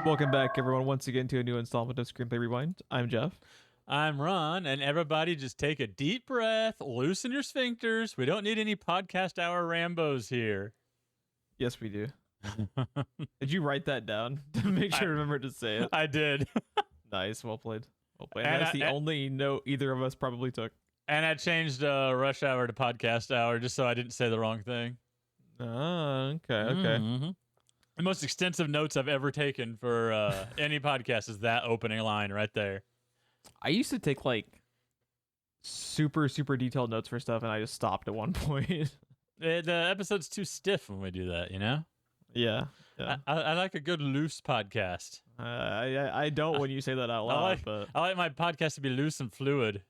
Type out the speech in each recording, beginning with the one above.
Welcome back, everyone, once again to a new installment of Screenplay Rewind. I'm Geoff. I'm Ron, and everybody just take a deep breath, loosen your sphincters. We don't need any podcast hour Rambos here. Yes, we do. Did you write that down to make sure I remember to say it? I did. Nice, well played. Well played. And that's the only note either of us probably took. And I changed rush hour to podcast hour just so I didn't say the wrong thing. Oh, okay. Mm-hmm. The most extensive notes I've ever taken for any podcast is that opening line right there. I used to take like super detailed notes for stuff, and I just stopped at one point. The episode's too stiff when we do that, you know? Yeah. I like a good loose podcast. I don't when you say that out loud, but I like my podcast to be loose and fluid.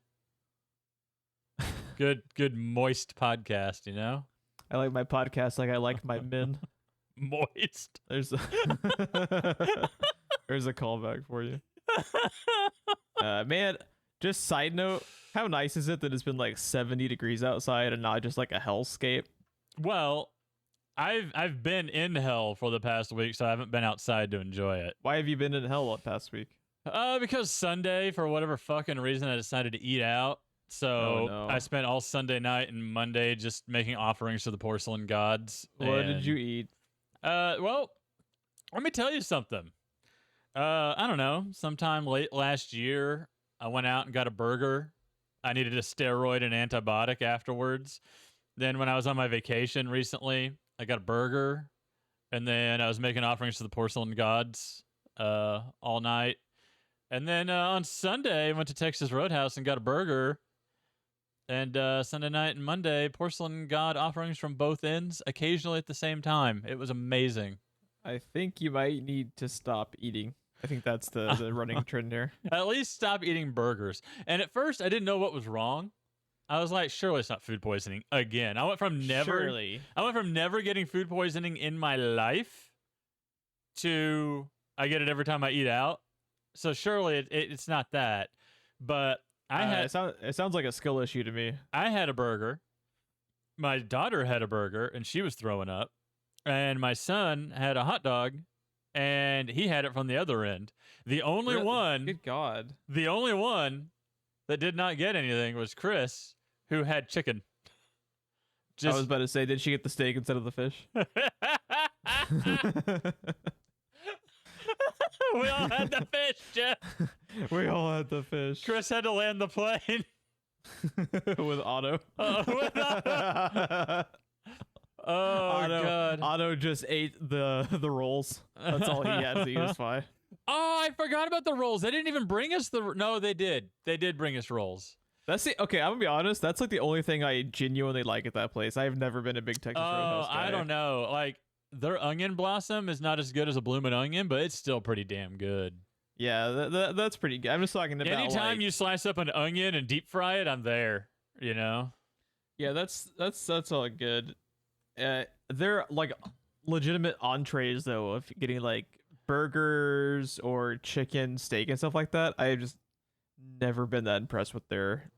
Good moist podcast, you know? I like my podcast like I like my men. Moist. There's a callback for you. Man, just side note, how nice is it that it's been like 70 degrees outside and not just like a hellscape? Well, I've been in hell for the past week, so I haven't been outside to enjoy it. Why have you been in hell the past week? Because Sunday, for whatever fucking reason, I decided to eat out. So I spent all Sunday night and Monday just making offerings to the porcelain gods. What did you eat? Well, let me tell you something. I don't know. Sometime late last year, I went out and got a burger. I needed a steroid and antibiotic afterwards. Then when I was on my vacation recently, I got a burger. And then I was making offerings to the porcelain gods all night. And then on Sunday, I went to Texas Roadhouse and got a burger. And Sunday night and Monday, porcelain god offerings from both ends, occasionally at the same time. It was amazing. I think you might need to stop eating. I think that's the running trend here. At least stop eating burgers. And at first, I didn't know what was wrong. I was like, surely it's not food poisoning again. I went from never getting food poisoning in my life to I get it every time I eat out. So surely it's not that. But it sounds like a skill issue to me. I had a burger. My daughter had a burger, and she was throwing up. And my son had a hot dog, and he had it from the other end. The only one that did not get anything was Chris, who had chicken. I was about to say, did she get the steak instead of the fish? We all had the fish, Geoff. We all had the fish. Chris had to land the plane. With Otto. With Otto. God. Otto just ate the rolls. That's all he had, so he was fine. Oh, I forgot about the rolls. They didn't even bring us No, they did. They did bring us rolls. Okay, I'm gonna be honest. That's like the only thing I genuinely like at that place. I've never been a big Texas Roadhouse guy. I don't know. Like, their onion blossom is not as good as a bloomin' onion, but it's still pretty damn good. Yeah, that's pretty good. I'm just talking about anytime you slice up an onion and deep fry it, I'm there. You know? Yeah, that's all good. They're like legitimate entrees though, of getting like burgers or chicken, steak, and stuff like that. I've just never been that impressed with their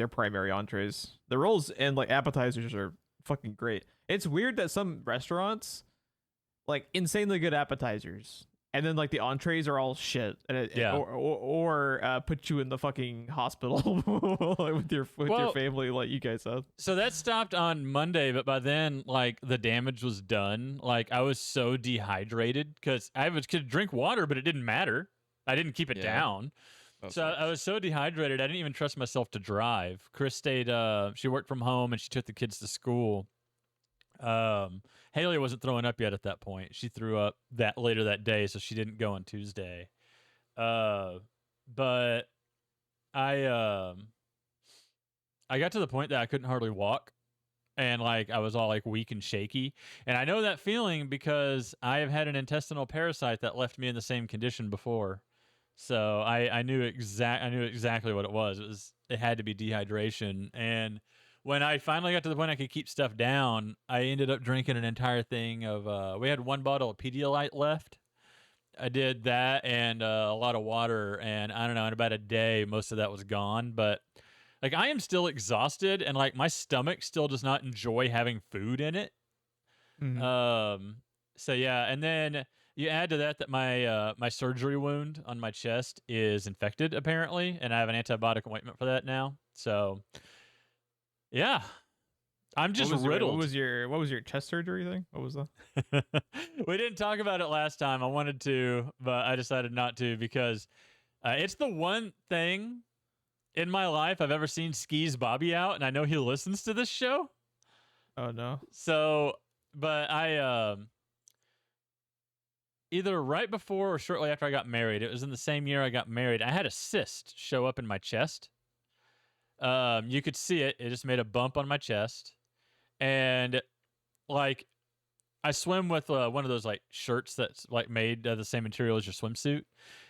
primary entrees. The rolls and like appetizers are fucking great. It's weird that some restaurants like insanely good appetizers, and then like the entrees are all shit, and or put you in the fucking hospital with your family, like you guys have. So that stopped on Monday, but by then, like, the damage was done. Like, I was so dehydrated because I could drink water, but it didn't matter. I didn't keep it down. So I was so dehydrated, I didn't even trust myself to drive. Chris stayed. She worked from home and she took the kids to school. Haley wasn't throwing up yet at that point. She threw up later that day, so she didn't go on Tuesday. But I got to the point that I couldn't hardly walk, and like I was all like weak and shaky. And I know that feeling because I have had an intestinal parasite that left me in the same condition before. So I knew exactly what it was. It had to be dehydration. And when I finally got to the point I could keep stuff down, I ended up drinking an entire thing of, we had one bottle of Pedialyte left. I did that and a lot of water, and I don't know, in about a day, most of that was gone. But like, I am still exhausted, and like my stomach still does not enjoy having food in it. Mm-hmm. So yeah, and then You add to that my my surgery wound on my chest is infected apparently, and I have an antibiotic ointment for that now. So yeah, I'm just riddled. What was your chest surgery thing? What was that? We didn't talk about it last time. I wanted to, but I decided not to because it's the one thing in my life I've ever seen Skis Bobby out, and I know he listens to this show. Oh no. So, but I either right before or shortly after I got married, it was in the same year I got married, I had a cyst show up in my chest. You could see it. It just made a bump on my chest. And like I swim with one of those like shirts that's like made of the same material as your swimsuit.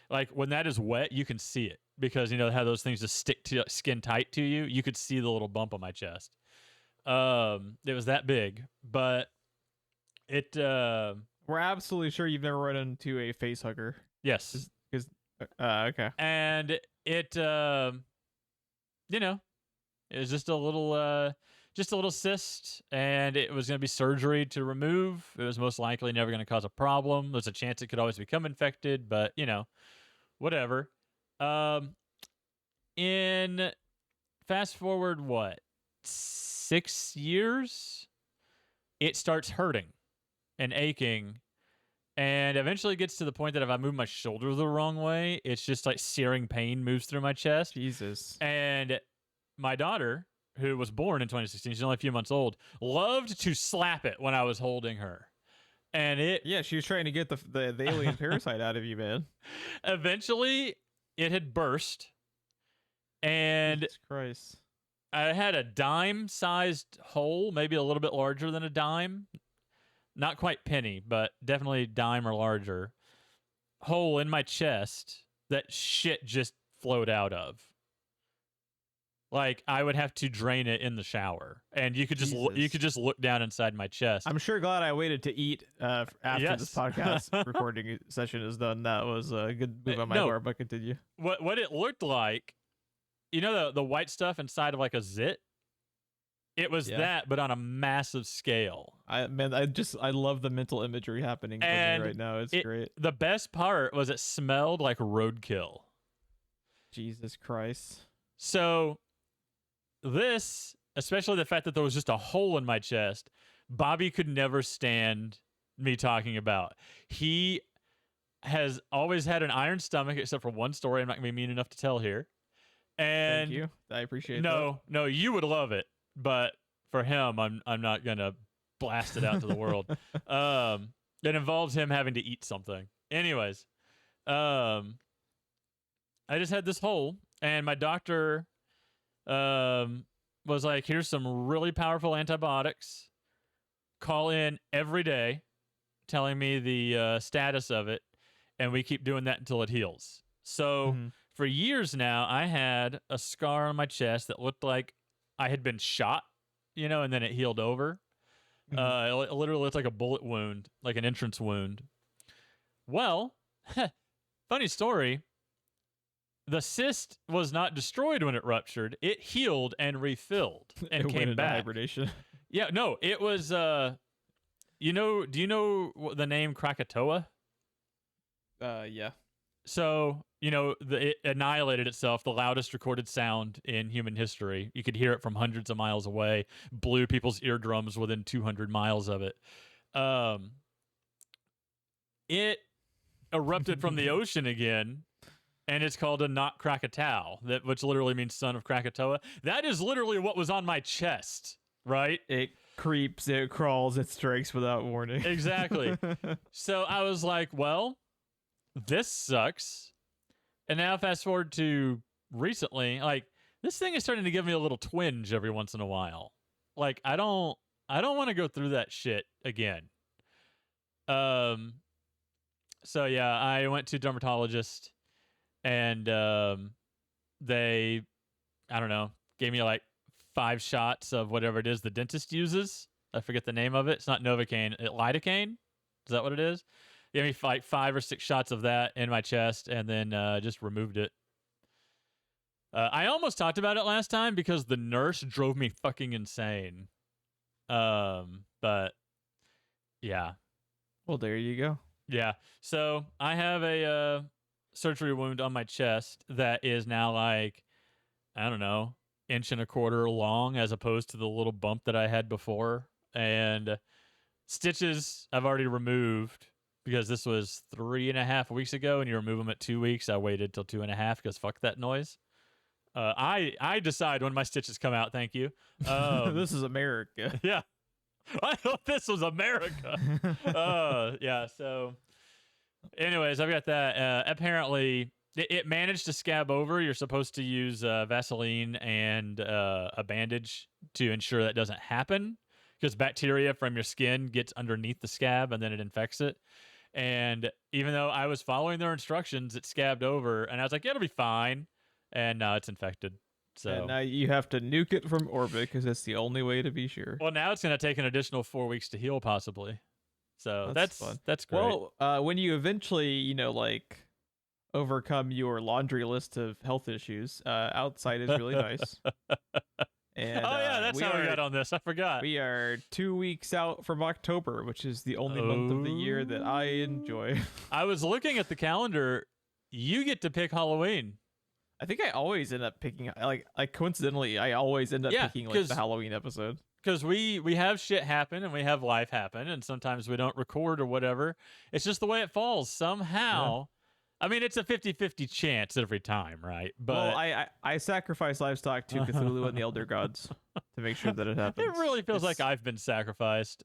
Like when that is wet, you can see it because you know how those things just stick to skin tight to you. You could see the little bump on my chest. It was that big, but it. We're absolutely sure you've never run into a face hugger. Yes. Because okay. And it, you know, it was just a little cyst, and it was going to be surgery to remove. It was most likely never going to cause a problem. There's a chance it could always become infected, but you know, whatever. In fast forward, what, 6 years, it starts hurting and aching, and eventually gets to the point that if I move my shoulder the wrong way, it's just like searing pain moves through my chest. Jesus. And my daughter, who was born in 2016, she's only a few months old, loved to slap it when I was holding her. And it... Yeah, she was trying to get the alien parasite out of you, man. Eventually, it had burst. And Jesus Christ. I had a dime-sized hole, maybe a little bit larger than a dime. Not quite penny, but definitely dime or larger. Hole in my chest that shit just flowed out of. Like I would have to drain it in the shower, and you could just look down inside my chest. I'm sure glad I waited to eat after this podcast recording session is done. That was a good move on my part, but continue. What it looked like, you know, the white stuff inside of like a zit. It was that, but on a massive scale. I love the mental imagery happening for me right now. It's great. The best part was it smelled like roadkill. Jesus Christ. So this, especially the fact that there was just a hole in my chest, Bobby could never stand me talking about. He has always had an iron stomach, except for one story I'm not going to be mean enough to tell here. And thank you. I appreciate that. No, you would love it. But for him, I'm not gonna blast it out to the world. It involves him having to eat something. Anyways, I just had this hole, and my doctor was like, "Here's some really powerful antibiotics. Call in every day, telling me the status of it, and we keep doing that until it heals." So for years now, I had a scar on my chest that looked like I had been shot, you know, and then it healed over. It literally looked like a bullet wound, like an entrance wound. Well, funny story. The cyst was not destroyed when it ruptured. It healed and refilled and came back. Hibernation. Yeah, no, it was. Do you know the name Krakatoa? Yeah. So, you know, it annihilated itself, the loudest recorded sound in human history. You could hear it from hundreds of miles away, blew people's eardrums within 200 miles of it. It erupted from the ocean again, and it's called a Not Krakatau, which literally means son of Krakatoa. That is literally what was on my chest, right? It creeps, it crawls, it strikes without warning. Exactly. So I was like, well, this sucks. And now fast forward to recently, like this thing is starting to give me a little twinge every once in a while. Like I don't want to go through that shit again. So yeah, I went to a dermatologist, and they, I don't know, gave me like 5 shots of whatever it is the dentist uses. I forget the name of it. It's not Novocaine, lidocaine. Is that what it is? Gave me like 5 or 6 shots of that in my chest, and then just removed it. I almost talked about it last time because the nurse drove me fucking insane. But yeah. Well, there you go. Yeah. So I have a surgery wound on my chest that is now like, I don't know, inch and a quarter long as opposed to the little bump that I had before. And stitches I've already removed because this was 3.5 weeks ago, and you remove them at 2 weeks. I waited till 2.5 because fuck that noise. I decide when my stitches come out. Thank you. This is America. Yeah, I thought this was America. Yeah. So, anyways, I've got that. Apparently, it managed to scab over. You're supposed to use Vaseline and a bandage to ensure that doesn't happen, because bacteria from your skin gets underneath the scab and then it infects it. And even though I was following their instructions, it scabbed over, and I was like, "It'll be fine." And now it's infected. So And now you have to nuke it from orbit because that's the only way to be sure. well, now it's going to take an additional 4 weeks to heal, possibly. So that's fun. that's great. Well, when you eventually, like, overcome your laundry list of health issues, outside is really nice. And, oh yeah, that's how we got on this. I forgot. We are 2 weeks out from October, which is the only month of the year that I enjoy. I was looking at the calendar. You get to pick Halloween. I think I always end up picking, like coincidentally, I always end up picking like the Halloween episode. Because we have shit happen and we have life happen, and sometimes we don't record or whatever. It's just the way it falls somehow. Yeah. I mean, it's a 50-50 chance every time, right? But well, I sacrifice livestock to Cthulhu and the Elder Gods to make sure that it happens. It really feels like I've been sacrificed.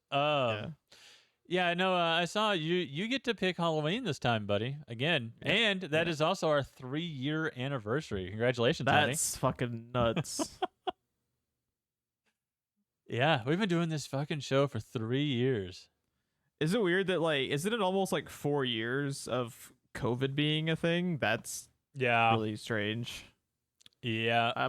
Yeah, no, I saw you get to pick Halloween this time, buddy. Again. Yeah. And that is also our 3-year anniversary. Congratulations, honey. That's fucking nuts. Yeah, we've been doing this fucking show for 3 years. Is it weird that, like, isn't it almost like 4 years of COVID being a thing? That's really strange. Yeah.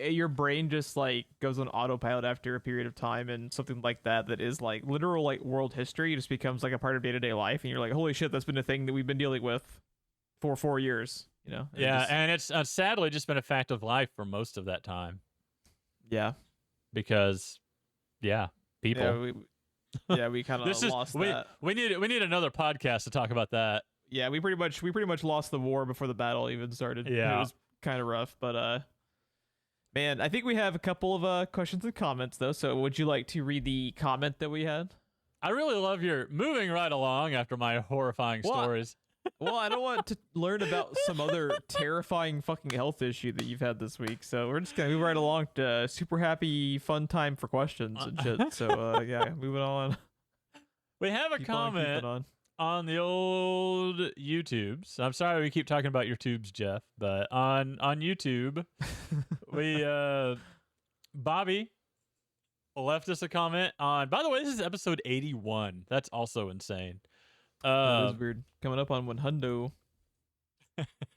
Your brain just like goes on autopilot after a period of time, and something like that is like literal like world history just becomes like a part of day-to-day life, and you're like, holy shit, that's been a thing that we've been dealing with for 4 years, And and it's sadly just been a fact of life for most of that time. Yeah. Because people. We kind of lost that. We need another podcast to talk about that. Yeah, we pretty much lost the war before the battle even started. Yeah. It was kind of rough, but man, I think we have a couple of questions and comments though. So would you like to read the comment that we had? I really love your moving right along after my horrifying stories. Well, I don't want to learn about some other terrifying fucking health issue that you've had this week, so we're just gonna move right along to super happy fun time for questions and shit. So yeah, moving on. We have a comment on the old YouTubes. I'm sorry we keep talking about your tubes, Geoff, but on YouTube, we Bobby left us a comment on. By the way, this is episode 81. That's also insane. That is weird. Coming up on 100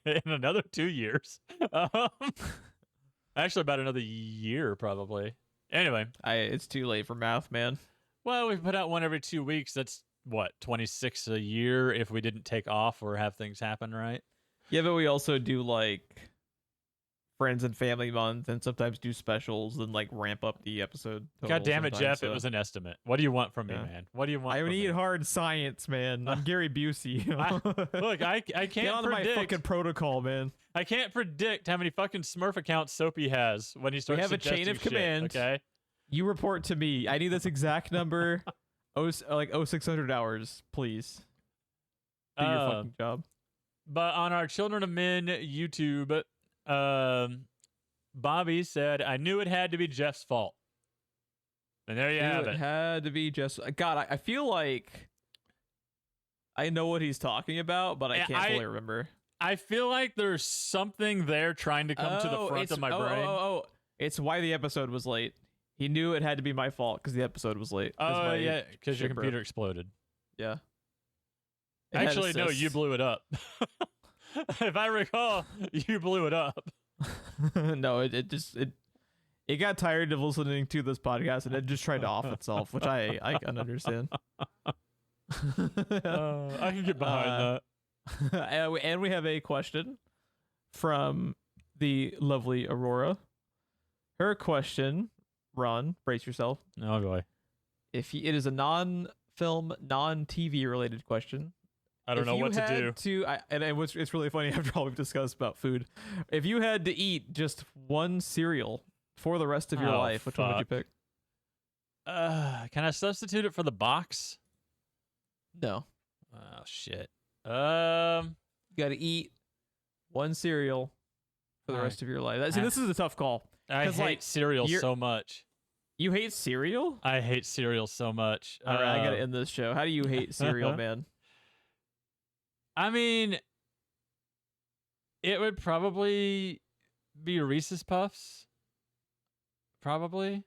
in another 2 years. Actually, about another year, probably. Anyway, it's too late for math, man. Well, we put out one every 2 weeks. That's what, 26 a year if we didn't take off or have things happen, right? Yeah, but we also do like Friends and Family Month, and sometimes do specials and like ramp up the episode. God damn it, Geoff! So. It was an estimate. What do you want from me, man? What do you want? I need hard science, man. I'm Gary Busey. Look, I can't get on predict my fucking protocol, man. I can't predict how many fucking Smurf accounts Soapy has when he starts. We have a chain of command. Okay, you report to me. I need this exact number. 0600 hours, please. Do your fucking job. But on our Children of Men YouTube. Bobby said, I knew it had to be Geoff's fault. And there you have it. It had to be Geoff's. God, I feel like I know what he's talking about, but I can't fully remember. I feel like there's something there trying to come to the front of my brain. It's why the episode was late. He knew it had to be my fault because the episode was late. Oh, yeah, because your computer exploded. Yeah. Actually, no, you blew it up. If I recall, you blew it up. No, it got tired of listening to this podcast, and it just tried to off itself, which I can understand. I can get behind that. And we have a question from the lovely Aurora. Her question, Ron, brace yourself. Oh boy. It is a non-film, non-TV related question. I don't know what to do. It's really funny after all we've discussed about food. If you had to eat just one cereal for the rest of your life, which one would you pick? Can I substitute it for the box? No. Oh shit. You got to eat one cereal for the rest of your life. See, this is a tough call. I hate cereal so much. You hate cereal? I hate cereal so much. All right, I got to end this show. How do you hate cereal, man? I mean, it would probably be Reese's Puffs. Probably.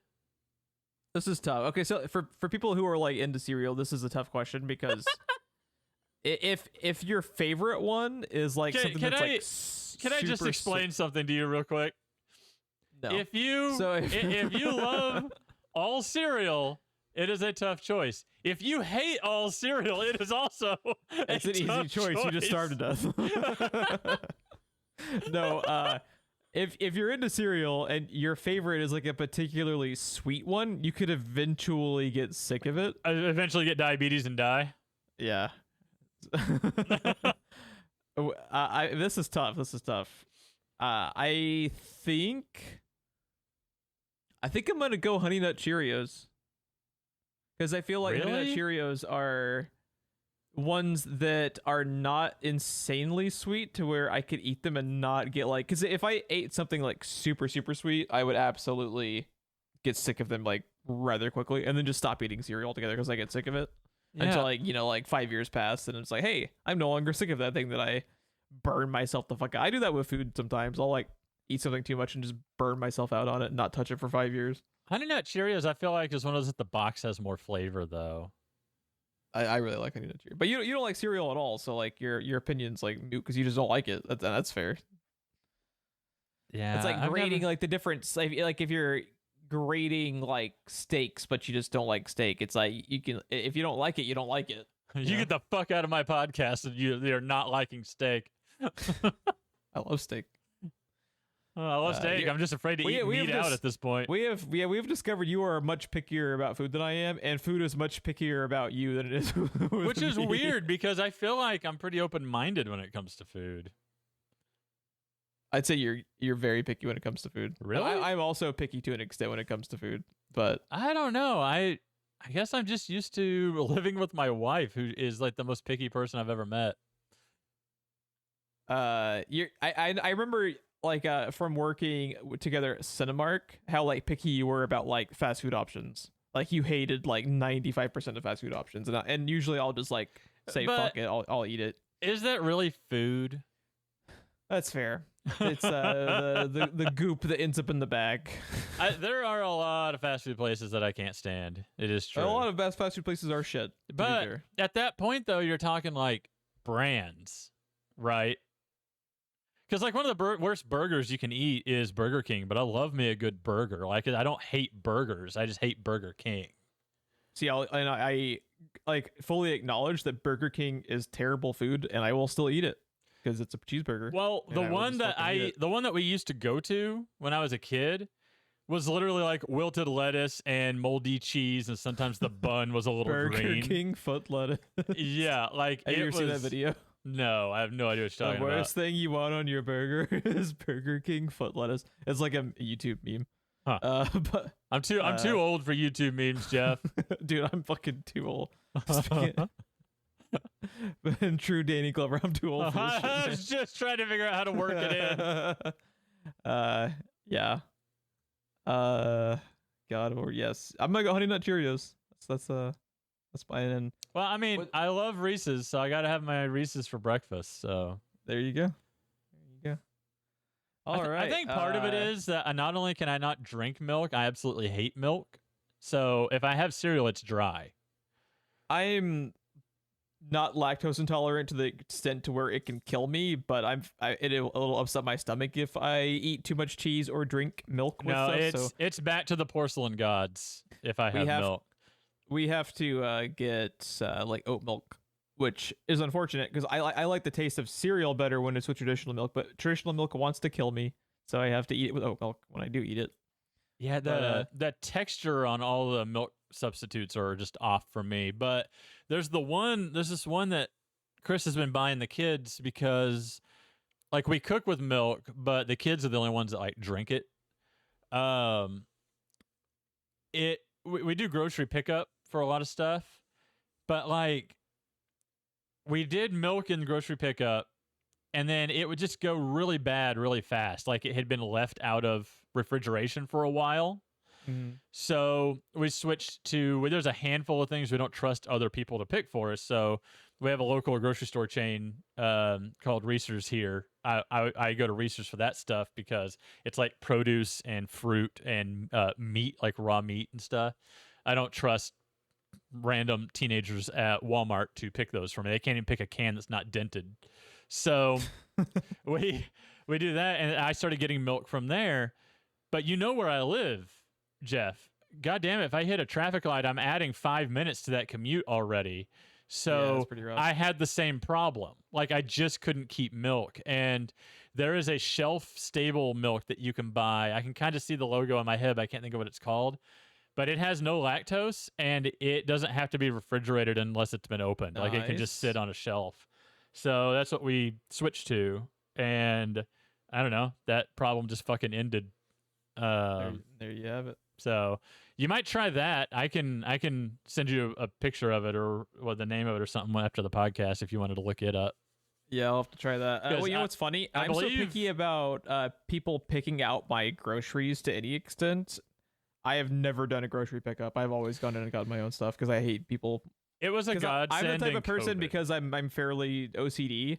This is tough. Okay, so for people who are like into cereal, this is a tough question because if your favorite one is like something that's like can I just explain something to you real quick? No. If you love all cereal, it is a tough choice. If you hate all cereal, it is also it's an easy choice. You just starved to death. No, if you're into cereal and your favorite is like a particularly sweet one, you could eventually get sick of it. Eventually get diabetes and die. Yeah. This is tough. I think I'm gonna go Honey Nut Cheerios because I feel like Honey Nut Cheerios are ones that are not insanely sweet to where I could eat them and not get like, because if I ate something like super sweet, I would absolutely get sick of them like rather quickly and then just stop eating cereal altogether because I get sick of it until like 5 years pass and it's like, hey, I'm no longer sick of that thing that I burn myself the fuck out. I do that with food sometimes. I'll like eat something too much and just burn myself out on it and not touch it for 5 years. Honey Nut Cheerios, I feel like is one of those that the box has more flavor though. I really like Honey Nut Cheerios, but you don't like cereal at all. So like your opinion's like moot because you just don't like it. That's fair. Yeah, it's like grading like the difference. Like if you're grading like steaks, but you just don't like steak. It's like you can if you don't like it, you don't like it. You get the fuck out of my podcast if you're not liking steak. I love steak. I love steak. I'm just afraid to eat meat out at this point. We've discovered you are much pickier about food than I am, and food is much pickier about you than it is with Which is me. weird because I feel like I'm pretty open-minded when it comes to food. I'd say you're very picky when it comes to food. Really? I'm also picky to an extent when it comes to food, but I don't know. I guess I'm just used to living with my wife, who is like the most picky person I've ever met. I remember like from working together at Cinemark, how like picky you were about like fast food options. Like you hated like 95% of fast food options, and usually I'll just like say fuck it, I'll eat it. Is that really food? That's fair. It's the goop that ends up in the bag. There are a lot of fast food places that I can't stand. It is true. A lot of best fast food places are shit. But at that point, though, you're talking like brands, right? Because like one of the worst burgers you can eat is Burger King, but I love me a good burger. Like I don't hate burgers, I just hate Burger King. See, I like fully acknowledge that Burger King is terrible food, and I will still eat it because it's a cheeseburger. Well, the one that we used to go to when I was a kid was literally like wilted lettuce and moldy cheese, and sometimes the bun was a little Burger green. Burger King foot lettuce. Yeah, like have you ever seen that video? No, I have no idea what you're talking about. The worst thing you want on your burger is Burger King foot lettuce. It's like a YouTube meme. Huh. But I'm too old for YouTube memes, Geoff. Dude, I'm fucking too old. But in true Danny Glover, I'm too old for this shit. I was just trying to figure out how to work it in. Yeah. God, or yes. I'm gonna go Honey Nut Cheerios. That's fine. And well, I mean, I love Reese's, so I gotta have my Reese's for breakfast. So there you go. All right. I think part of it is that not only can I not drink milk, I absolutely hate milk. So if I have cereal, it's dry. I'm not lactose intolerant to the extent to where it can kill me, but it'll upset my stomach if I eat too much cheese or drink milk with stuff. It's back to the porcelain gods if I have milk. We have to get like oat milk, which is unfortunate because I like the taste of cereal better when it's with traditional milk, but traditional milk wants to kill me, so I have to eat it with oat milk when I do eat it. Yeah, the texture on all the milk substitutes are just off for me. But there's this one that Chris has been buying the kids because like we cook with milk, but the kids are the only ones that like drink it. Um, we do grocery pickup for a lot of stuff, but like we did milk in grocery pickup, and then it would just go really bad really fast. Like it had been left out of refrigeration for a while. So we switched to well, there's a handful of things we don't trust other people to pick for us. So we have a local grocery store chain called Reese's here. I go to Reese's for that stuff because it's like produce and fruit and meat, like raw meat and stuff. I don't trust random teenagers at Walmart to pick those for me. They can't even pick a can that's not dented. So we do that, and I started getting milk from there. But you know where I live, Geoff. God damn it, if I hit a traffic light, I'm adding 5 minutes to that commute already. So that's pretty rough. I had the same problem. Like I just couldn't keep milk. And there is a shelf-stable milk that you can buy. I can kind of see the logo in my head, but I can't think of what it's called. But it has no lactose, and it doesn't have to be refrigerated unless it's been opened. Like it can just sit on a shelf. So that's what we switched to. And I don't know, that problem just fucking ended. There you have it. So you might try that. I can send you a picture of it or what the name of it or something after the podcast if you wanted to look it up. Yeah, I'll have to try that. Well, you know what's funny? I'm so picky about people picking out my groceries to any extent. I have never done a grocery pickup. I've always gone in and gotten my own stuff because I hate people. It was a godsend. I'm the type of person COVID. Because I'm fairly OCD.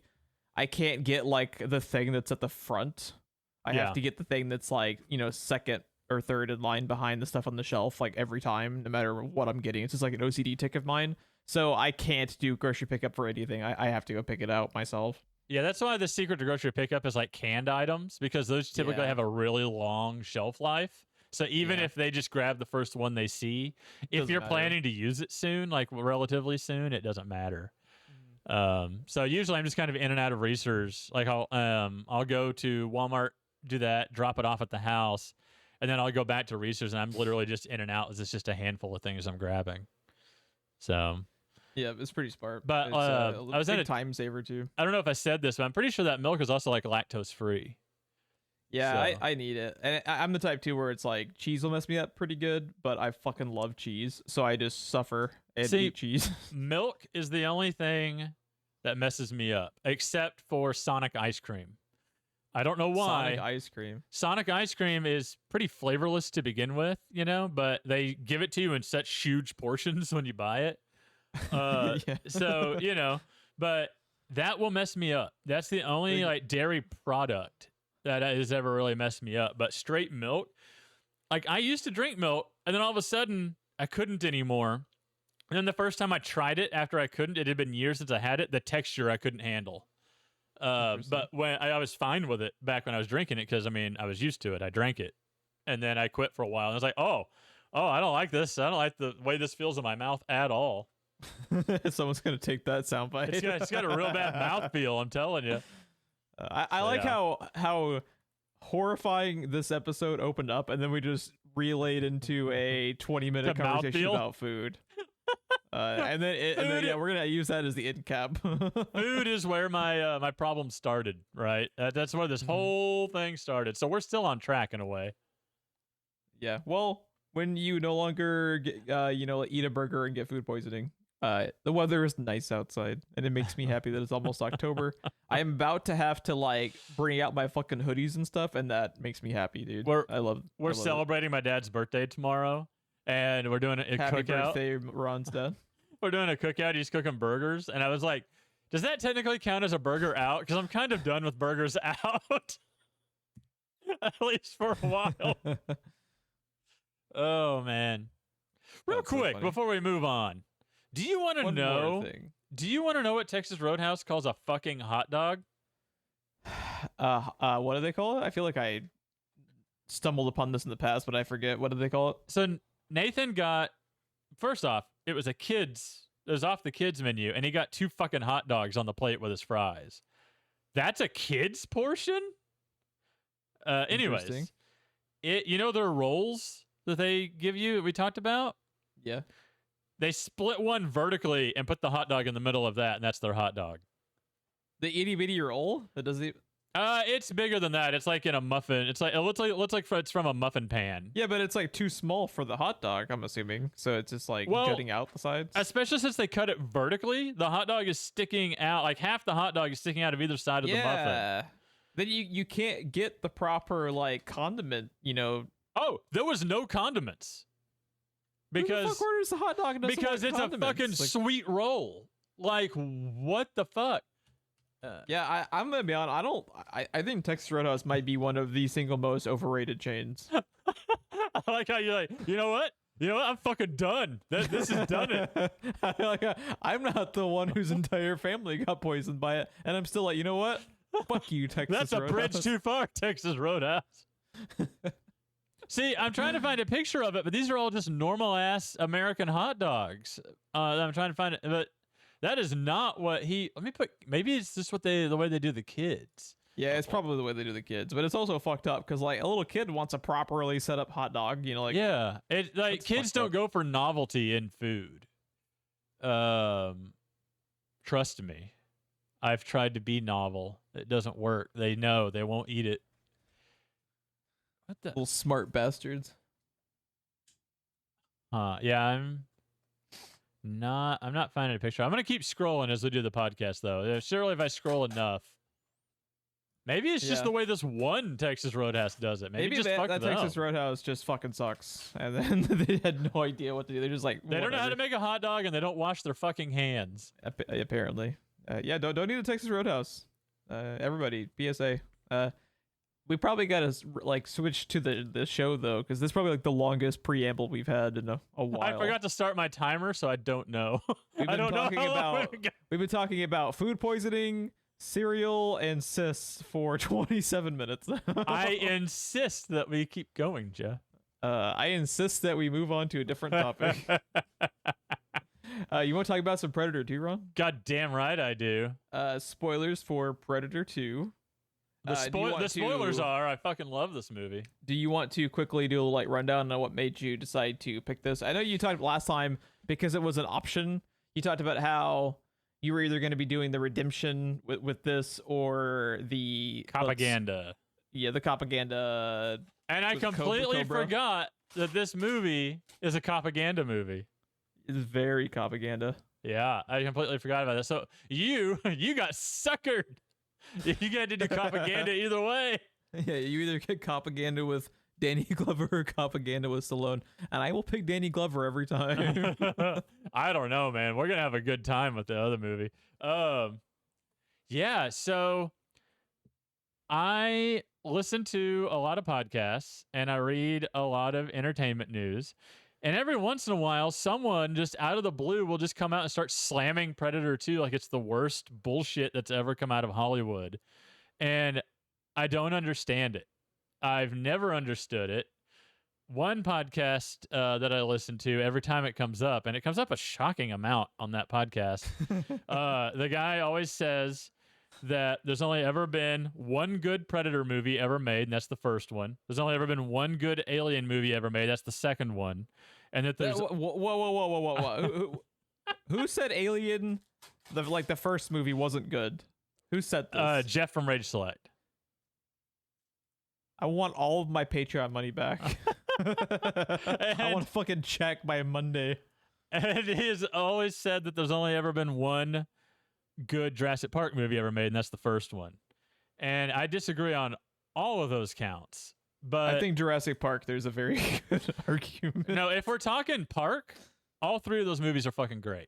I can't get like the thing that's at the front. I have to get the thing that's like, second or third in line behind the stuff on the shelf, like every time, no matter what I'm getting. It's just like an OCD tick of mine. So I can't do grocery pickup for anything. I have to go pick it out myself. Yeah, that's why the secret to grocery pickup is like canned items because those typically have a really long shelf life. So even if they just grab the first one they see, if you're planning to use it soon, like relatively soon, it doesn't matter. So usually I'm just kind of in and out of Reese's. Like I'll go to Walmart, do that, drop it off at the house, and then I'll go back to Reese's, and I'm literally just in and out. It's just a handful of things I'm grabbing. So yeah, it's pretty smart. But I was at a time saver too. I don't know if I said this, but I'm pretty sure that milk is also like lactose free. Yeah, So. I need it. And I'm the type too where it's like cheese will mess me up pretty good, but I fucking love cheese. So I just suffer and eat cheese. Milk is the only thing that messes me up, except for Sonic ice cream. I don't know why. Sonic ice cream. Sonic ice cream is pretty flavorless to begin with, but they give it to you in such huge portions when you buy it. So, but that will mess me up. That's the only like dairy product that has ever really messed me up. But straight milk, like I used to drink milk, and then all of a sudden I couldn't anymore. And then the first time I tried it after I couldn't, it had been years since I had it, the texture I couldn't handle. But when I was fine with it back when I was drinking it, because I was used to it. I drank it, and then I quit for a while. And I was like, oh, I don't like this. I don't like the way this feels in my mouth at all. Someone's gonna take that soundbite. It's got a real bad mouth feel. I'm telling you. I like how horrifying this episode opened up, and then we just relayed into a 20-minute conversation about food. And then we're gonna use that as the end cap. Food is where my my problem started, right? That's where this whole thing started. So we're still on track in a way. Yeah. Well, when you no longer get, eat a burger and get food poisoning, the weather is nice outside, and it makes me happy that it's almost October. I am about to have to like bring out my fucking hoodies and stuff, and that makes me happy, dude. We're celebrating my dad's birthday tomorrow, and we're doing a Happy cookout. Birthday, Ron's dad. We're doing a cookout. He's cooking burgers, and I was like, "Does that technically count as a burger out?" Because I'm kind of done with burgers out, at least for a while. Oh man! Real quick before we move on. Do you want to know? Do you want to know what Texas Roadhouse calls a fucking hot dog? What do they call it? I feel like I stumbled upon this in the past, but I forget. What do they call it? So Nathan got, first off, it was off the kids menu, and he got 2 fucking hot dogs on the plate with his fries. That's a kid's portion? Anyways, their rolls that they give you that we talked about? Yeah. They split one vertically and put the hot dog in the middle of that, and that's their hot dog. The itty bitty roll that does it. It's bigger than that. It's like in a muffin. It looks like it's from a muffin pan. Yeah, but it's like too small for the hot dog, I'm assuming. So it's just like jutting out the sides. Especially since they cut it vertically, the hot dog is sticking out. Like half the hot dog is sticking out of either side of the muffin. Yeah. Then you can't get the proper like condiment, Oh, there was no condiments. Because who the fuck orders a hot dog and doesn't because want it's condiments? a fucking sweet roll. Like what the fuck? Yeah, I'm gonna be honest. I think Texas Roadhouse might be one of the single most overrated chains. I like how you're like, you know what? I'm fucking done. This has done it. I'm not the one whose entire family got poisoned by it, and I'm still like, you know what? Fuck you, Texas That's a Roadhouse. bridge too far, Texas Roadhouse. See, I'm trying to find a picture of it, but these are all just normal ass American hot dogs. I'm trying to find it, but that is not what he. Let me put. Maybe it's just the way they do the kids. Yeah, it's probably the way they do the kids, but it's also fucked up because like a little kid wants a properly set up hot dog, like yeah, it like kids don't go for novelty in food. Trust me, I've tried to be novel. It doesn't work. They know they won't eat it. What the little smart bastards. Yeah, I'm not finding a picture. I'm gonna keep scrolling as we do the podcast, though. Surely, if I scroll enough, maybe it's just the way this one Texas Roadhouse does it. Maybe just that Texas Roadhouse just fucking sucks, and then they had no idea what to do. They're just like they don't know how to make a hot dog, and they don't wash their fucking hands. Apparently, yeah. Don't need a Texas Roadhouse. Everybody, PSA. We probably got to like switch to the show though, because this is probably like the longest preamble we've had in a while. I forgot to start my timer, so I don't know. I don't know how long we've been talking about food poisoning, cereal, and cysts for 27 minutes. I insist that we keep going, Jeff. I insist that we move on to a different topic. You want to talk about some Predator 2, Ron? God damn right I do. Spoilers for Predator 2. The spoilers are, I fucking love this movie. Do you want to quickly do a like rundown on what made you decide to pick this? I know you talked last time because it was an option. You talked about how you were either going to be doing the redemption with this or the propaganda. Yeah, the propaganda. And I completely forgot that this movie is a propaganda movie. It's very propaganda. Yeah, I completely forgot about that. So you got suckered. You got to do propaganda either way. Yeah, you either get propaganda with Danny Glover or propaganda with Stallone, and I will pick Danny Glover every time. I don't know, man. We're gonna have a good time with the other movie. Yeah. So I listen to a lot of podcasts and I read a lot of entertainment news. And every once in a while, someone just out of the blue will just come out and start slamming Predator 2 like it's the worst bullshit that's ever come out of Hollywood. And I don't understand it. I've never understood it. One podcast that I listen to, every time it comes up, and it comes up a shocking amount on that podcast, the guy always says that there's only ever been one good Predator movie ever made, and that's the first one. There's only ever been one good Alien movie ever made, that's the second one. And that there's whoa. Who said Alien? The first movie wasn't good. Who said this? Geoff from Rage Select. I want all of my Patreon money back. I want to fucking check by Monday. And he's always said that there's only ever been one good Jurassic Park movie ever made, and that's the first one. And I disagree on all of those counts. But I think Jurassic Park, there's a very good argument. No, if we're talking Park, all three of those movies are fucking great.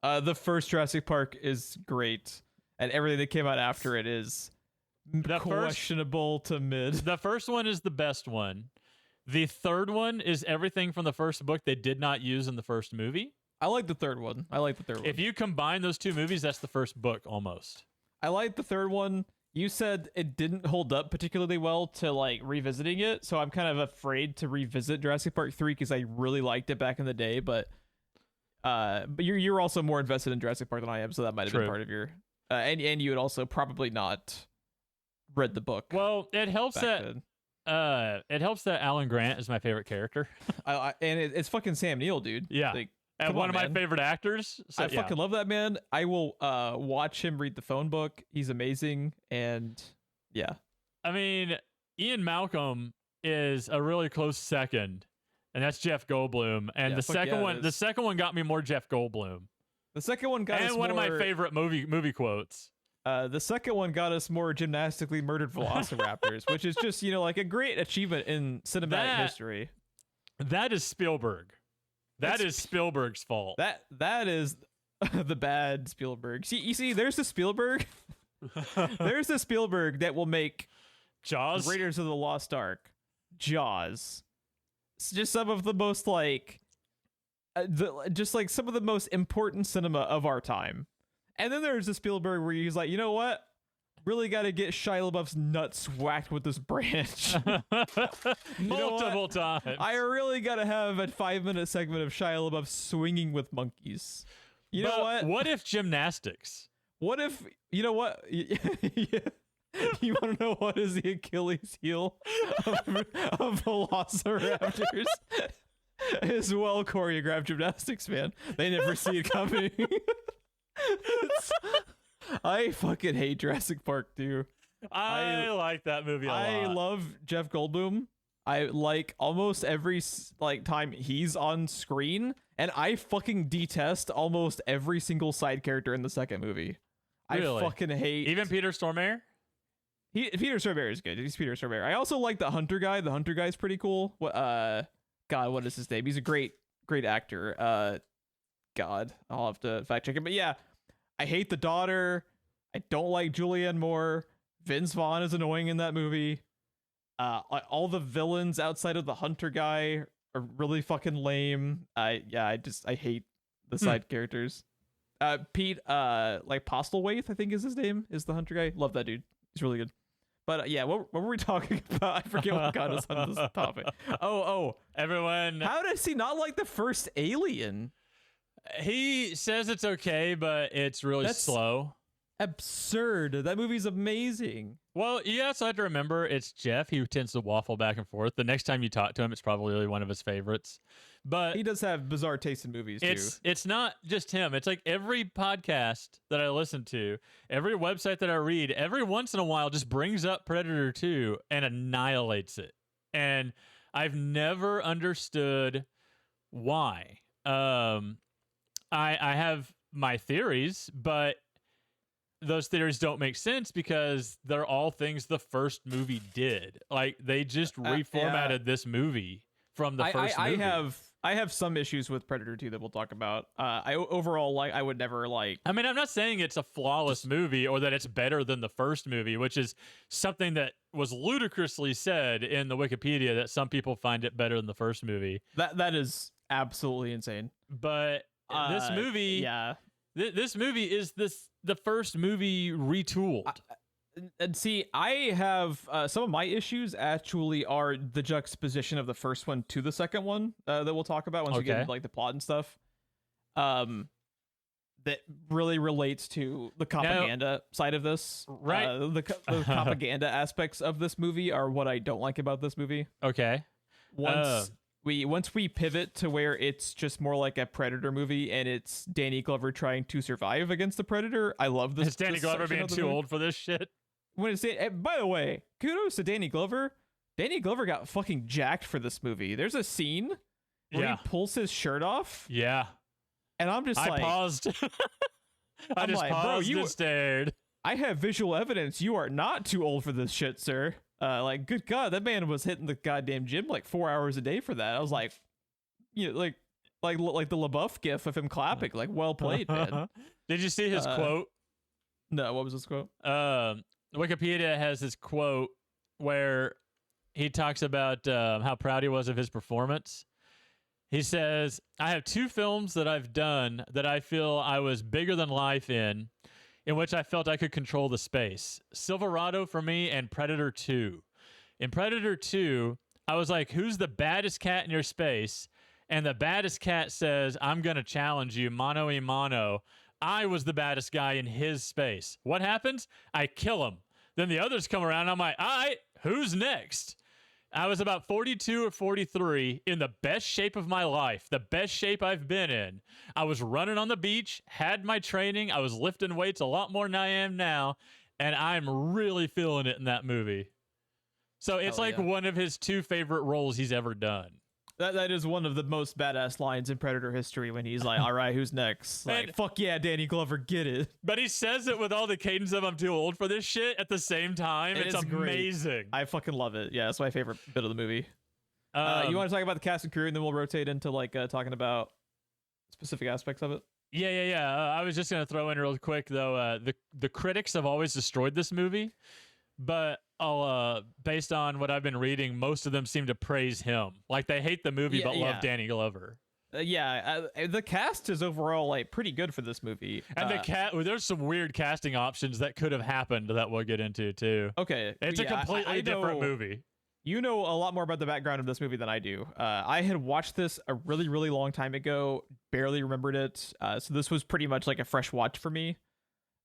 The first Jurassic Park is great, and everything that came out after it is questionable to mid. The first one is the best one. The third one is everything from the first book they did not use in the first movie. I like the third one. If you combine those two movies, that's the first book almost. I like the third one. You said it didn't hold up particularly well to like revisiting it, so I'm kind of afraid to revisit Jurassic Park 3 because I really liked it back in the day, but you're also more invested in Jurassic Park than I am, so that might have been part of your and you had also probably not read the book. Well, it helps that Alan Grant is my favorite character. And it's fucking Sam Neill, dude. Yeah. And one of my man. favorite actors. So, I fucking love that man. I will watch him read the phone book. He's amazing. And yeah. I mean, Ian Malcolm is a really close second, and that's Jeff Goldblum. And the second one got me more Jeff Goldblum. The second one got us and one of my favorite movie quotes. The second one got us more gymnastically murdered velociraptors, which is just, like a great achievement in cinematic history. That is Spielberg. That is Spielberg's fault. That is the bad Spielberg. See, there's the Spielberg. There's the Spielberg that will make Jaws, Raiders of the Lost Ark, Jaws. It's just some of the most some of the most important cinema of our time. And then there's the Spielberg where he's like, you know what? Really got to get Shia LaBeouf's nuts whacked with this branch. Multiple times. I really got to have a 5-minute segment of Shia LaBeouf swinging with monkeys. You know what? What if gymnastics? What if, you know what? You want to know what is the Achilles heel of velociraptors? Is well choreographed gymnastics, man. They never see it coming. I fucking hate Jurassic Park too. I like that movie a lot. I love Jeff Goldblum. I like almost every time he's on screen, and I fucking detest almost every single side character in the second movie. Really? I fucking hate even Peter Stormare. Peter Stormare is good. He's Peter Stormare. I also like the Hunter guy. The Hunter guy's pretty cool. God, what is his name? He's a great actor. God, I'll have to fact check it. But yeah, I hate the daughter. I don't like Julianne Moore. Vince Vaughn is annoying in that movie. All the villains outside of the Hunter guy are really fucking lame. I hate the side characters. Pete, Postlethwaite, I think is his name, is the Hunter guy. Love that dude. He's really good. But yeah, what were we talking about? I forget what got us on this topic. Oh, everyone. How does he not like the first Alien? He says it's okay, but it's really slow. Absurd. That movie's amazing. Well, you also have to remember it's Jeff. He tends to waffle back and forth. The next time you talk to him, it's probably one of his favorites. But he does have bizarre taste in movies too. It's not just him. It's like every podcast that I listen to, every website that I read, every once in a while just brings up Predator 2 and annihilates it. And I've never understood why. I have my theories, but those theories don't make sense because they're all things the first movie did. Like they just reformatted this movie from the first movie. I have some issues with Predator 2 that we'll talk about. I would never like. I mean, I'm not saying it's a flawless movie or that it's better than the first movie, which is something that was ludicrously said in the Wikipedia that some people find it better than the first movie. That is absolutely insane. But this movie, this movie is the first movie retooled. And see, I have some of my issues actually are the juxtaposition of the first one to the second one that we'll talk about once we get into like the plot and stuff. That really relates to the propaganda side of this. Right. The propaganda aspects of this movie are what I don't like about this movie. Okay. Once we pivot to where it's just more like a Predator movie and it's Danny Glover trying to survive against the Predator, I love this. Is Danny Glover being too old for this shit? When it's by the way, kudos to Danny Glover. Danny Glover got fucking jacked for this movie. There's a scene where he pulls his shirt off. Yeah. And I'm just I paused. I just paused and stared. I have visual evidence you are not too old for this shit, sir. Good God, that man was hitting the goddamn gym like 4 hours a day for that. I was like, like the LaBeouf gif of him clapping, like, well played, man. Did you see his quote? No, what was his quote? Wikipedia has this quote where he talks about how proud he was of his performance. He says, I have 2 films that I've done that I feel I was bigger than life in which I felt I could control the space. Silverado for me and Predator 2. In Predator 2, I was like, who's the baddest cat in your space? And the baddest cat says, I'm going to challenge you, mano a mano. I was the baddest guy in his space. What happens? I kill him. Then the others come around. I'm like, all right, who's next? I was about 42 or 43, in the best shape of my life, the best shape I've been in. I was running on the beach, had my training. I was lifting weights a lot more than I am now, and I'm really feeling it in that movie. So it's Hell like yeah. one of his 2 favorite roles he's ever done. That is one of the most badass lines in Predator history when he's like, all right, who's next? Like, And- fuck yeah, Danny Glover, get it. But he says it with all the cadence of I'm too old for this shit at the same time. It It's is great. amazing. I fucking love it. Yeah, it's my favorite bit of the movie. You want to talk about the cast and crew, and then we'll rotate into like talking about specific aspects of it? Yeah. I was just gonna throw in real quick though. The critics have always destroyed this movie, but based on what I've been reading, most of them seem to praise him. Like they hate the movie but love Danny Glover. The cast is overall like pretty good for this movie. And there's some weird casting options that could have happened that we'll get into too. Okay, It's a completely different movie. You know a lot more about the background of this movie than I do. I had watched this a really, really long time ago, barely remembered it. So this was pretty much like a fresh watch for me.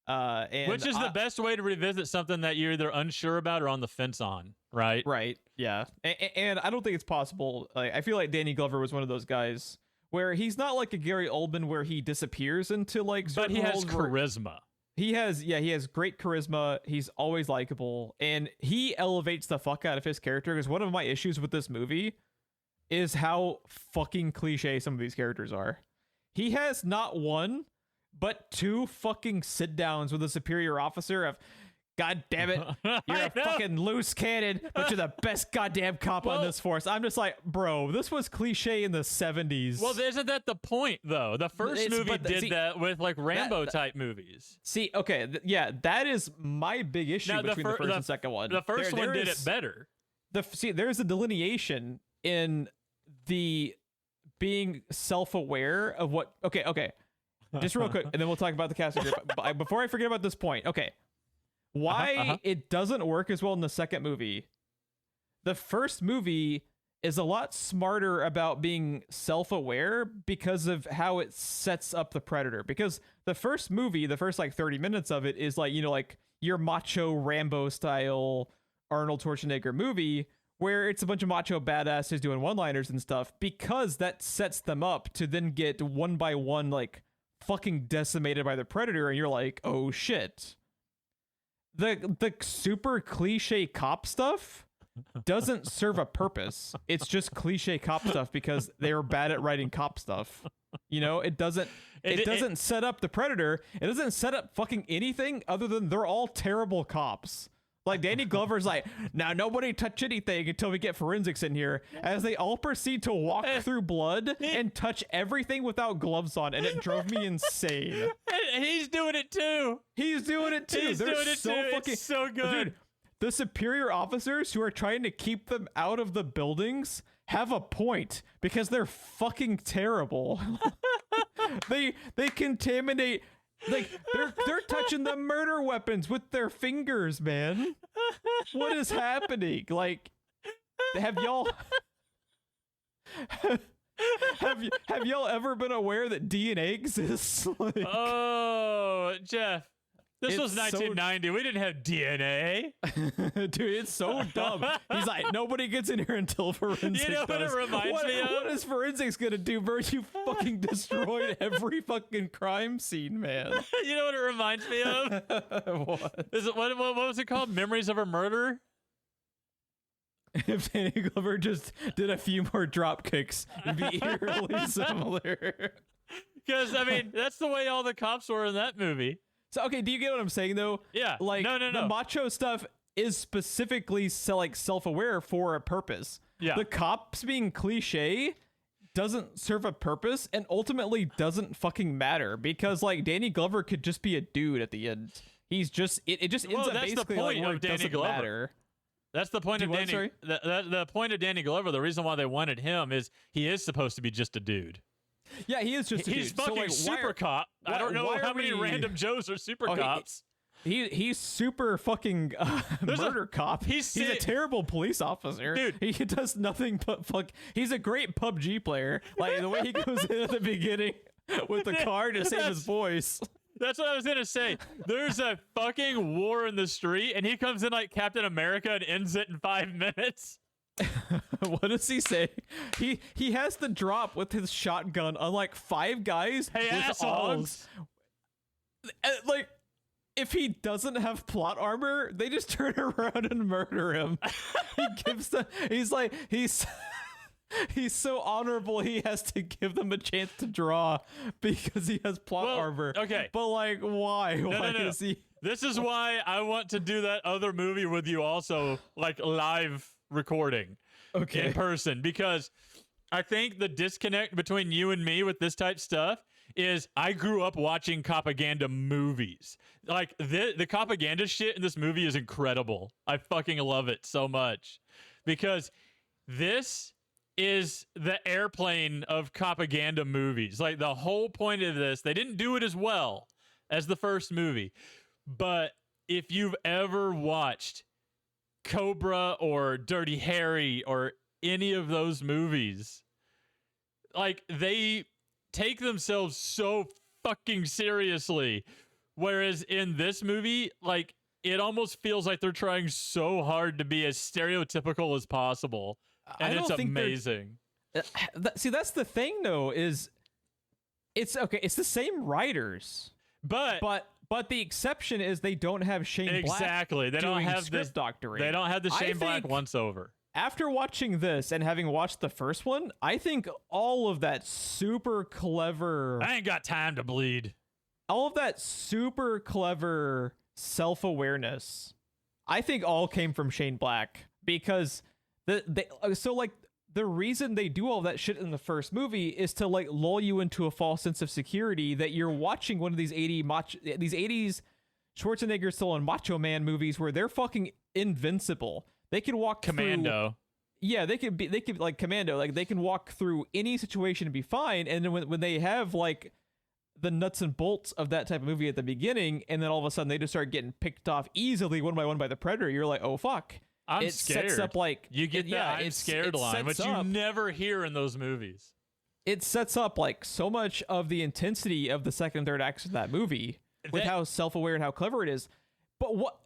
Which is the best way to revisit something that you're either unsure about or on the fence on, right? Right, yeah. And I don't think it's possible. Like, I feel like Danny Glover was one of those guys where he's not like a Gary Oldman where he disappears into like But he has roles where- charisma. He has great charisma. He's always likable, and he elevates the fuck out of his character. Because one of my issues with this movie is how fucking cliche some of these characters are. He has not one, but 2 fucking sit downs with a superior officer of, God damn it, you're a fucking loose cannon, but you're the best goddamn cop on this force. I'm just like, bro, this was cliche in the 70s. Well, isn't that the point, though? The first movie did that with, like, Rambo-type movies. See, okay, that is my big issue between the first and second one. The first one did it better. There's a delineation in the being self-aware of what... Okay. Just real quick, and then we'll talk about the casting group. But before I forget about this point, okay. Why it doesn't work as well in the second movie. The first movie is a lot smarter about being self-aware because of how it sets up the Predator. Because the first movie, the first like 30 minutes of it is like, you know, like your macho Rambo style Arnold Schwarzenegger movie where it's a bunch of macho badasses doing one-liners and stuff, because that sets them up to then get one by one like fucking decimated by the Predator, and you're like, oh shit. The super cliche cop stuff doesn't serve a purpose. It's just cliche cop stuff because they're bad at writing cop stuff. You know, it doesn't set up the Predator. It doesn't set up fucking anything other than they're all terrible cops. Like Danny Glover's like, now nobody touch anything until we get forensics in here, as they all proceed to walk through blood and touch everything without gloves on, and it drove me insane. And he's doing it too. He's doing it too. He's They're doing it so too. fucking It's so good. Dude, the superior officers who are trying to keep them out of the buildings have a point because they're fucking terrible. they contaminate. Like they're touching the murder weapons with their fingers, man. What is happening? Like, have y'all have y'all ever been aware that DNA exists? Like, Oh, Geoff. This It's was 1990. We didn't have DNA. dude, it's so dumb. He's like, nobody gets in here until forensics. You know what it reminds me of? What is forensics gonna do, bro? You fucking destroyed every fucking crime scene, man. You know what it reminds me of? What? Is it what was it called? Memories of a Murder? If Danny Glover just did a few more drop kicks, it'd be eerily similar. Because I mean, that's the way all the cops were in that movie. So, okay, do you get what I'm saying, though? Yeah. Like, No. the macho stuff is specifically self-aware for a purpose. Yeah. The cops being cliche doesn't serve a purpose and ultimately doesn't fucking matter because, like, Danny Glover could just be a dude at the end. He's just, it just ends up that's the basically point like where of it Danny doesn't Glover. matter. That's the point of what, Danny. sorry? The point of Danny Glover. The reason why they wanted him is he is supposed to be just a dude. Yeah, he is just a He's dude. fucking So, like, super cop. I don't know why how are many we- random Joes are super Oh, cops. He's super fucking murder cop. He's a terrible police officer. Dude. He does nothing but fuck. He's a great PUBG player. Like the way he goes in at the beginning with the car to save his voice. That's what I was gonna say. There's a fucking war in the street, and he comes in like Captain America and ends it in 5 minutes. What does he say? He has the drop with his shotgun on like 5 guys Hey, with assholes. Augs. Like, if he doesn't have plot armor, they just turn around and murder him. He's so honorable he has to give them a chance to draw because he has plot armor. Okay. But like, why? Why No. is he? This is why I want to do that other movie with you also, like live recording in person, because I think the disconnect between you and me with this type stuff is I grew up watching propaganda movies. Like the propaganda shit in this movie is incredible. I fucking love it so much because this is the airplane of propaganda movies. Like the whole point of this, they didn't do it as well as the first movie. But if you've ever watched Cobra or Dirty Harry or any of those movies, like they take themselves so fucking seriously. Whereas in this movie, like it almost feels like they're trying so hard to be as stereotypical as possible. And it's amazing. See, that's the thing though, is it's the same writers. But the exception is they don't have Shane Black. Exactly. They don't have script doctoring. They don't have the Shane Black once over. After watching this and having watched the first one, I think all of that super clever... I ain't got time to bleed. All of that super clever self-awareness, I think all came from Shane Black. Because the reason they do all that shit in the first movie is to like lull you into a false sense of security that you're watching one of these 80s Schwarzenegger still on Macho Man movies where they're fucking invincible. They can walk Commando. They could like Commando, like they can walk through any situation and be fine. And then when they have like the nuts and bolts of that type of movie at the beginning, and then all of a sudden they just start getting picked off easily one by one by the Predator, you're like, oh fuck. I'm scared. Sets up like you get I'm scared line, which you never hear in those movies. It sets up like so much of the intensity of the second and third acts of that movie with how self-aware and how clever it is. But what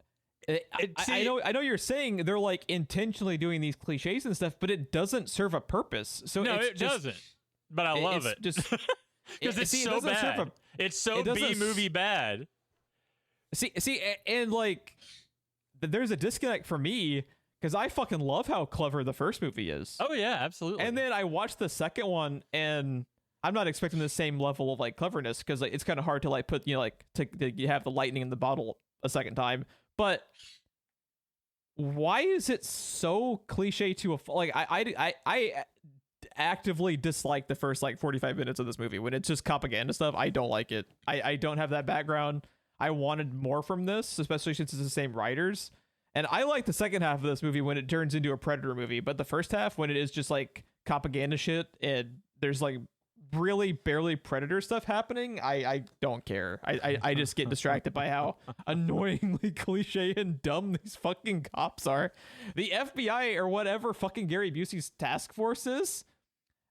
I know you're saying they're like intentionally doing these cliches and stuff, but it doesn't serve a purpose. So no, it doesn't. But I love it just because it's so bad. It's so B movie bad. See, and like. There's a disconnect for me because I fucking love how clever the first movie is. Oh yeah, absolutely. And then I watched the second one, and I'm not expecting the same level of like cleverness because like it's kind of hard to like put you have the lightning in the bottle a second time. But why is it so cliche to like I actively dislike the first like 45 minutes of this movie when it's just propaganda stuff. I don't like it. I don't have that background. I wanted more from this, especially since it's the same writers. And I like the second half of this movie when it turns into a Predator movie, but the first half when it is just like propaganda shit and there's like really barely Predator stuff happening, I don't care. I just get distracted by how annoyingly cliche and dumb these fucking cops are. The FBI or whatever fucking Gary Busey's task force is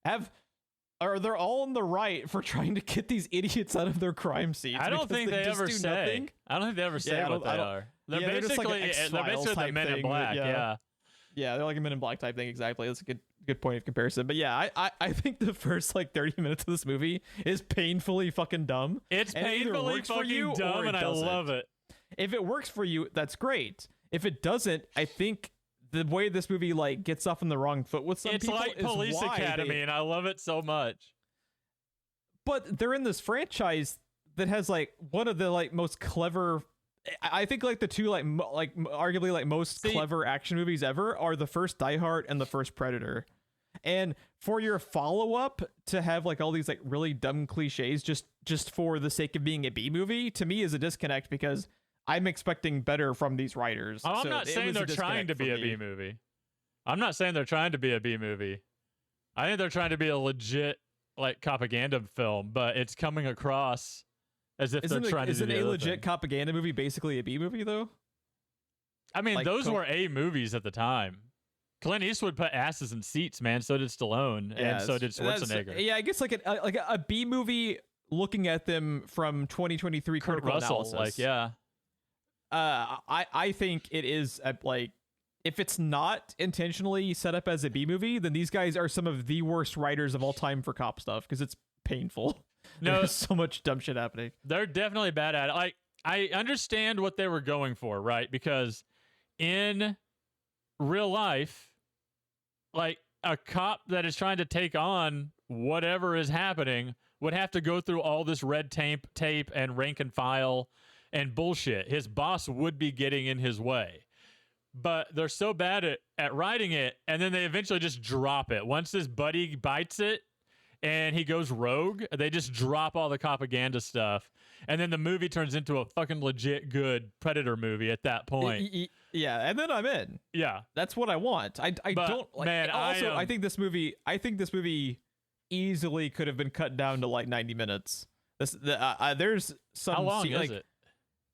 they're all on the right for trying to get these idiots out of their crime scenes. I don't think they ever say. Nothing. I don't think they ever say what they are. They're basically the Men in Black. Yeah, they're like a Men in Black type thing. Exactly. That's a good point of comparison. But yeah, I think the first like 30 minutes of this movie is painfully fucking dumb. It's painfully fucking dumb, and I love it. If it works for you, that's great. If it doesn't, I think the way this movie like gets off on the wrong foot with some people is Police Academy, and I love it so much. But they're in this franchise that has like one of the like most clever. I think like the two like arguably like most clever action movies ever are the first Die Hard and the first Predator. And for your follow up to have like all these like really dumb cliches just for the sake of being a B movie to me is a disconnect because I'm expecting better from these writers. I'm not saying they're trying to be a B movie. I'm not saying they're trying to be a B movie. I think they're trying to be a legit like propaganda film, but it's coming across as if they're trying to do the other thing. Isn't a legit propaganda movie basically a B movie though? I mean, like, those were A movies at the time. Clint Eastwood put asses in seats, man. So did Stallone, and so did Schwarzenegger. Yeah, I guess like a B movie looking at them from 2023 Kurt critical Russell, analysis. like yeah. I think it is like if it's not intentionally set up as a B movie, then these guys are some of the worst writers of all time for cop stuff because it's painful. No, There's so much dumb shit happening. they're definitely bad at it. Like, I understand what they were going for, right? Because in real life, like a cop that is trying to take on whatever is happening would have to go through all this red tape and rank and file and bullshit. His boss would be getting in his way. But they're so bad at writing it, and then they eventually just drop it. Once this buddy bites it and he goes rogue, they just drop all the propaganda stuff. And then the movie turns into a fucking legit good Predator movie at that point. Yeah, and then I'm in. Yeah. That's what I want. I don't like. Man, also, I think this movie easily could have been cut down to like 90 minutes. There's some. How long is it?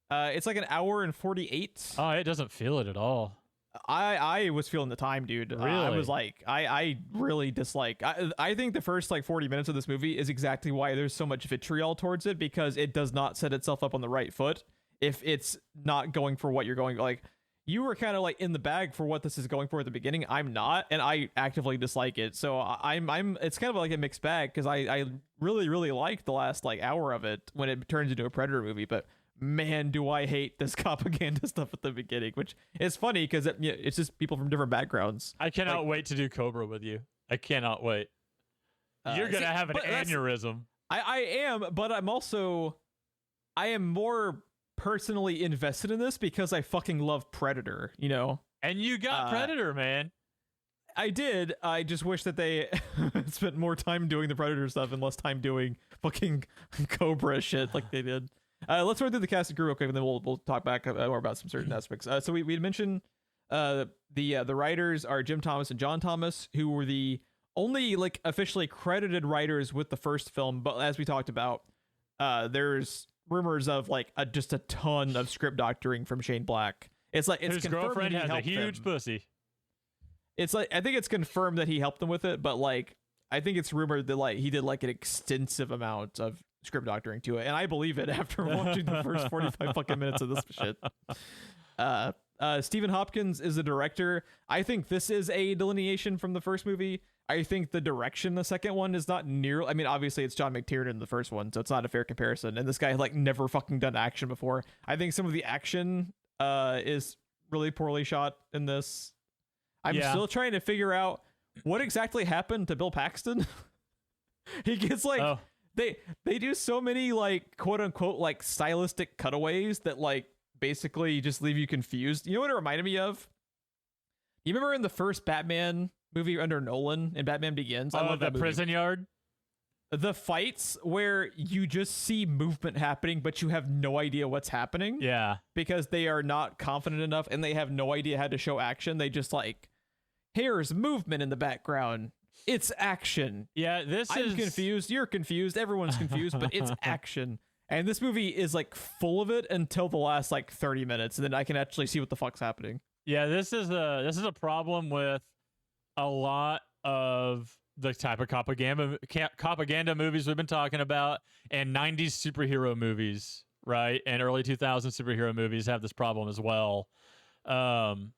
It's like an hour and 48. Oh, it doesn't feel it at all. I was feeling the time, dude. Really? I was like, I really dislike. I think the first like 40 minutes of this movie is exactly why there's so much vitriol towards it, because it does not set itself up on the right foot. If it's not going for what you're going, like you were kind of like in the bag for what this is going for at the beginning. I'm not, and I actively dislike it. So I'm. It's kind of like a mixed bag because I really like the last like hour of it when it turns into a Predator movie, but. Man, do I hate this propaganda stuff at the beginning, which is funny because it's just people from different backgrounds. I cannot wait to do Cobra with you. I cannot wait. You're going to have an aneurysm. I am, but I am more personally invested in this because I fucking love Predator, you know? And you got Predator, man. I did. I just wish that they spent more time doing the Predator stuff and less time doing fucking Cobra shit like they did. Let's run through the cast and crew real quick, and then we'll talk back more about some certain aspects. So we had mentioned the writers are Jim Thomas and John Thomas, who were the only like officially credited writers with the first film. But as we talked about, there's rumors of like just a ton of script doctoring from Shane Black. It's like it's his girlfriend has a huge pussy. It's like I think it's confirmed that he helped them with it, but like I think it's rumored that like he did like an extensive amount of script doctoring to it, and I believe it after watching the first 45 fucking minutes of this shit. Stephen Hopkins is the director. I think this is a delineation from the first movie. I think the direction in the second one is not near. I mean, obviously it's John McTiernan in the first one, so it's not a fair comparison. And this guy like never fucking done action before. I think some of the action is really poorly shot in this. I'm still trying to figure out what exactly happened to Bill Paxton. He gets like they do so many like quote unquote like stylistic cutaways that like basically just leave you confused. You know what it reminded me of? You remember in the first Batman movie under Nolan in Batman Begins? I love that movie. Prison yard? The fights where you just see movement happening, but you have no idea what's happening. Yeah. Because they are not confident enough and they have no idea how to show action. They just like, here's movement in the background. It's action. Yeah, I'm confused. You're confused. Everyone's confused, but it's action. And this movie is like full of it until the last like 30 minutes, and then I can actually see what the fuck's happening. Yeah, this is a problem with a lot of the type of propaganda movies we've been talking about, and 90s superhero movies, right? And early 2000s superhero movies have this problem as well. And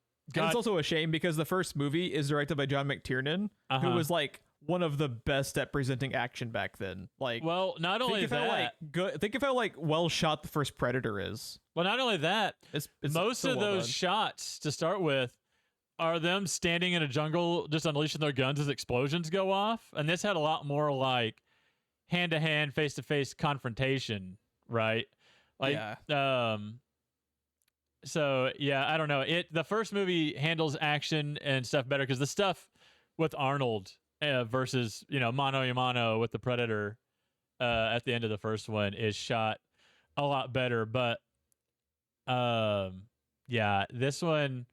it's also a shame because the first movie is directed by John McTiernan, who was like one of the best at presenting action back then. Like, well, not only that, think of how like well shot the first Predator is. Well, not only that, it's most so of well those done. shots to start with are them standing in a jungle, just unleashing their guns as explosions go off, and this had a lot more like hand-to-hand, face-to-face confrontation, right? Like, So yeah, I don't know. The first movie handles action and stuff better because the stuff with Arnold versus mano a mano with the Predator at the end of the first one is shot a lot better. But yeah, this one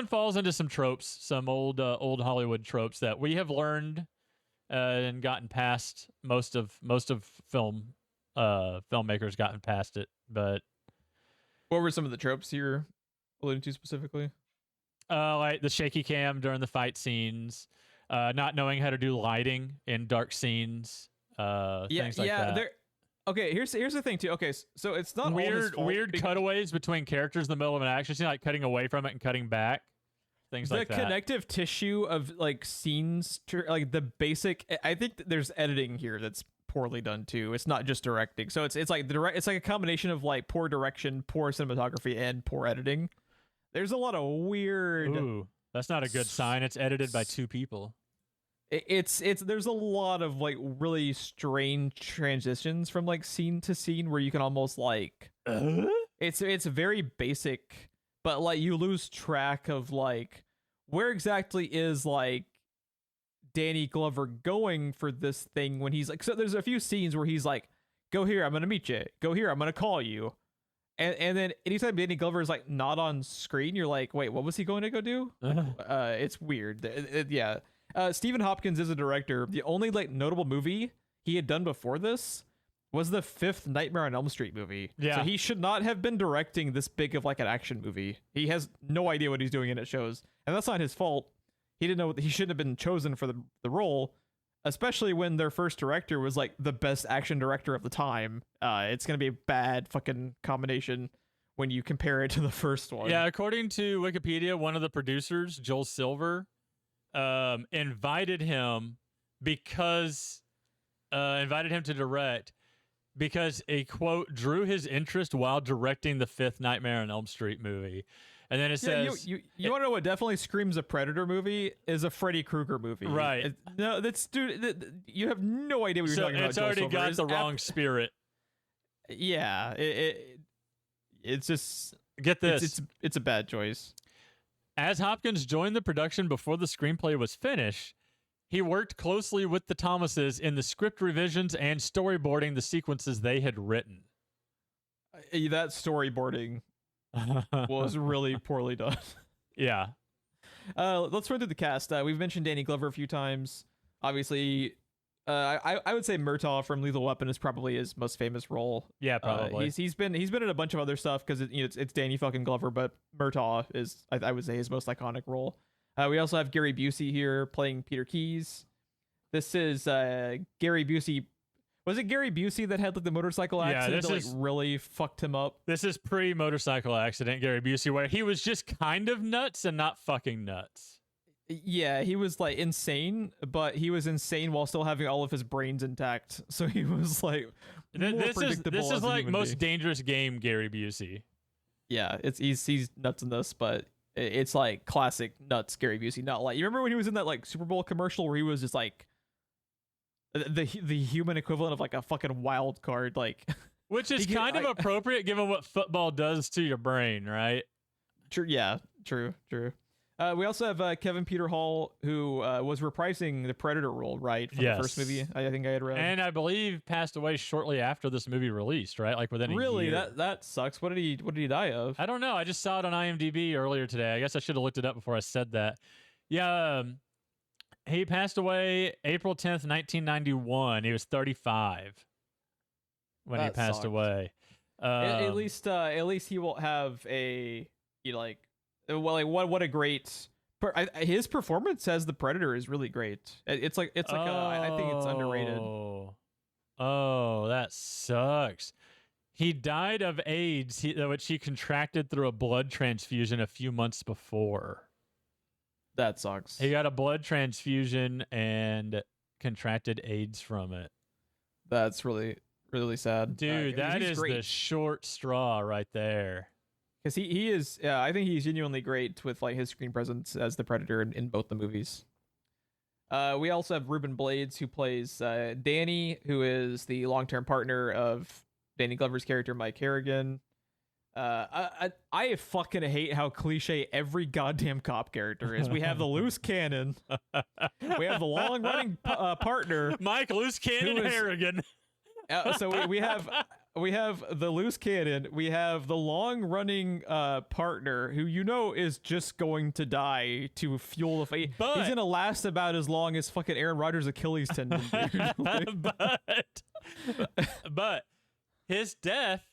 falls into some tropes, some old Hollywood tropes that we have learned and gotten past. Most of filmmakers gotten past it, but. What were some of the tropes you're alluding to specifically? Like the shaky cam during the fight scenes, not knowing how to do lighting in dark scenes, things like that. Okay, here's the thing too. Okay, so it's not weird cutaways between characters in the middle of an action scene, like cutting away from it and cutting back. things the like that. connective tissue of like scenes, like the basic. I think there's editing here that's poorly done too. It's not just directing. So it's like it's like a combination of like poor direction, poor cinematography, and poor editing. There's a lot of weird. Ooh, that's not a good sign. It's edited by 2 people. It's there's a lot of like really strange transitions from like scene to scene where you can almost like it's very basic, but like you lose track of like where exactly is like Danny Glover going for this thing when he's like, so there's a few scenes where he's like, go here, I'm gonna meet you, go here, I'm gonna call you, and then anytime Danny Glover is like not on screen, you're like, wait, what was he going to go do? It's weird. Yeah. Stephen Hopkins is a director. The only like notable movie he had done before this was the 5th Nightmare on Elm Street movie. Yeah. So he should not have been directing this big of like an action movie. He has no idea what he's doing, and it shows. And that's not his fault. He didn't know he shouldn't have been chosen for the role, especially when their first director was like the best action director of the time. It's gonna be a bad fucking combination when you compare it to the first one. Yeah, according to Wikipedia, one of the producers, Joel Silver, invited him to direct because a quote drew his interest while directing the 5th Nightmare on Elm Street movie. And then it says, you want to know what definitely screams a Predator movie is a Freddy Krueger movie. Right. No, that's dude. You have no idea what you're talking about. It's already got the wrong spirit. Yeah, it's just get this. It's a bad choice. As Hopkins joined the production before the screenplay was finished, he worked closely with the Thomases in the script revisions and storyboarding the sequences they had written. That storyboarding was really poorly done. Yeah. Let's run through the cast. We've mentioned Danny Glover a few times. Obviously, I would say Murtaugh from Lethal Weapon is probably his most famous role. Yeah, probably. He's been in a bunch of other stuff because it's Danny fucking Glover, but Murtaugh is I would say his most iconic role. We also have Gary Busey here playing Peter Keyes. This is Gary Busey. Was it Gary Busey that had like the motorcycle accident that like really fucked him up? This is pre-motorcycle accident Gary Busey, where he was just kind of nuts and not fucking nuts. Yeah, he was like insane, but he was insane while still having all of his brains intact. So he was like this is like most dangerous game Gary Busey. Yeah, he's nuts in this, but it's like classic nuts Gary Busey. Not like, you remember when he was in that like Super Bowl commercial where he was just like the human equivalent of like a fucking wild card, like which is kind of appropriate given what football does to your brain, right? True. Yeah. True. We also have Kevin Peter Hall, who was reprising the Predator role, right, from the first movie. I think I had read, and I believe passed away shortly after this movie released, right? Like within a year. Really, that sucks. What did he die of? I don't know. I just saw it on IMDb earlier today. I guess I should have looked it up before I said that. Yeah, he passed away April 10th, 1991. He was 35 when he passed away. At least he will have what a great his performance as the Predator is really great. I think it's underrated. Oh, that sucks. He died of AIDS, which he contracted through a blood transfusion a few months before. That sucks. He got a blood transfusion and contracted AIDS from it. That's really, really sad. Dude, that is great. The short straw right there. Because he is, I think he's genuinely great with like his screen presence as the Predator in both the movies. We also have Ruben Blades, who plays Danny, who is the long-term partner of Danny Glover's character, Mike Harrigan. I fucking hate how cliche every goddamn cop character is. We have the loose cannon. We have the long-running partner, Mike Loose Cannon Harrigan. So we have the loose cannon. We have the long-running partner who is just going to die to fuel the fight. He's gonna last about as long as fucking Aaron Rodgers' Achilles tendon. but his death,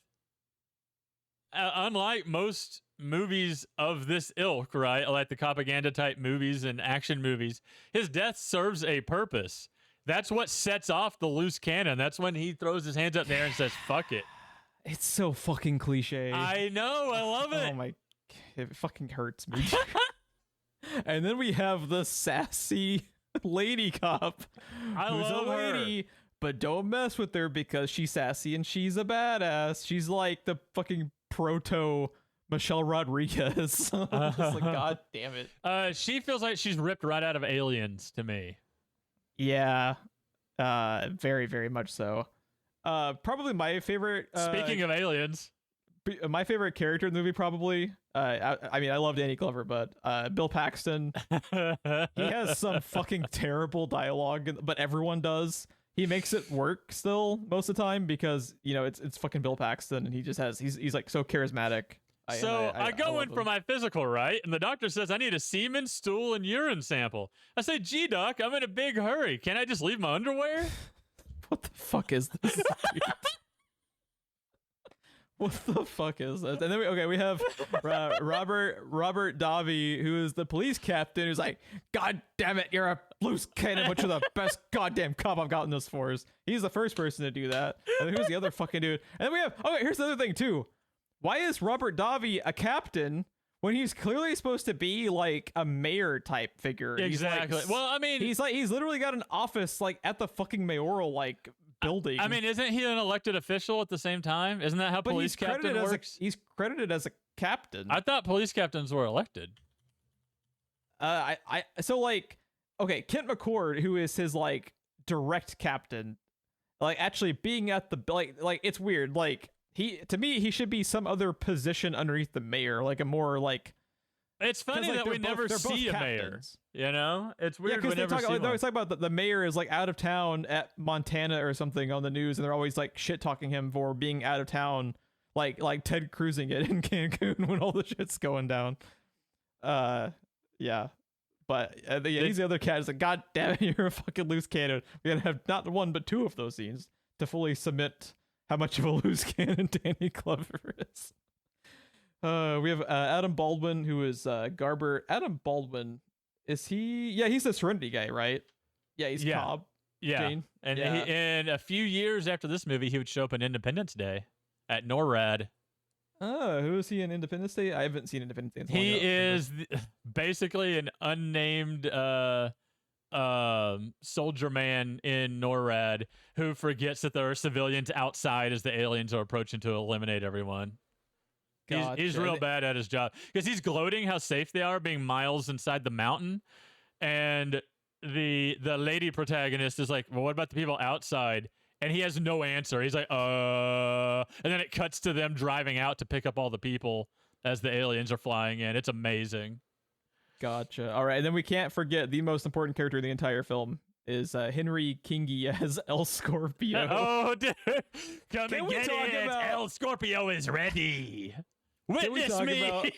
unlike most movies of this ilk, right, like the propaganda type movies and action movies, his death serves a purpose. That's what sets off the loose cannon. That's when he throws his hands up there and says, fuck it. It's so fucking cliche. I know. I love it. Oh my, it fucking hurts me. And then we have the sassy lady cop, I who's love a lady, her. but don't mess with her because she's sassy and she's a badass. She's like the fucking proto Michelle Rodriguez. It's like, God damn it. She feels like she's ripped right out of Aliens to me. Yeah. Very, very much so. Probably my favorite. Speaking of aliens, my favorite character in the movie, probably. I mean, I love Danny Glover, but Bill Paxton. He has some fucking terrible dialogue, but everyone does. He makes it work still most of the time because it's fucking Bill Paxton, and he's like so charismatic. I go in for my physical, right? And the doctor says I need a semen, stool, and urine sample. I say, gee, doc, I'm in a big hurry. Can't I just leave my underwear? What the fuck is this? What the fuck is this? And then we have Robert Davi, who is the police captain, who's like, God damn it, you're a loose cannon, but you're the best goddamn cop I've gotten this force. He's the first person to do that. And then who's the other fucking dude? And then we have, here's the other thing too. Why is Robert Davi a captain when he's clearly supposed to be like a mayor type figure? Exactly. Well, I mean, he's literally got an office like at the fucking mayoral like building. I mean, isn't he an elected official at the same time? Isn't that how police captain works? He's credited as a captain. I thought police captains were elected. So like, okay, Kent McCord, who is his like direct captain, like actually being at the like it's weird. Like he should be some other position underneath the mayor, like a more like. It's funny that we never see a mayor. You know, it's weird. Yeah, because they talk about the mayor is like out of town at Montana or something on the news, and they're always like shit talking him for being out of town, like Ted cruising it in Cancun when all the shit's going down. Yeah, but he's the other cat. It's like, God damn it, you're a fucking loose cannon. We gotta have not one but two of those scenes to fully submit how much of a loose cannon Danny Glover is. We have Adam Baldwin, who is Garber. Adam Baldwin, is he? Yeah, he's the Serenity guy, right? Yeah, he's Cobb. Yeah, Jane. And and a few years after this movie, he would show up in Independence Day at NORAD. Oh, who is he in Independence Day? I haven't seen Independence Day. He is basically an unnamed soldier man in NORAD who forgets that there are civilians outside as the aliens are approaching to eliminate everyone. Gotcha. He's real bad at his job because he's gloating how safe they are being miles inside the mountain, and the lady protagonist is like, well, what about the people outside? And he has no answer. He's like, and then it cuts to them driving out to pick up all the people as the aliens are flying in. It's amazing. Gotcha. All right, and then we can't forget the most important character in the entire film is Henry Kingi as El Scorpio. Oh, dude. Come and get it. El Scorpio is ready. Witness me.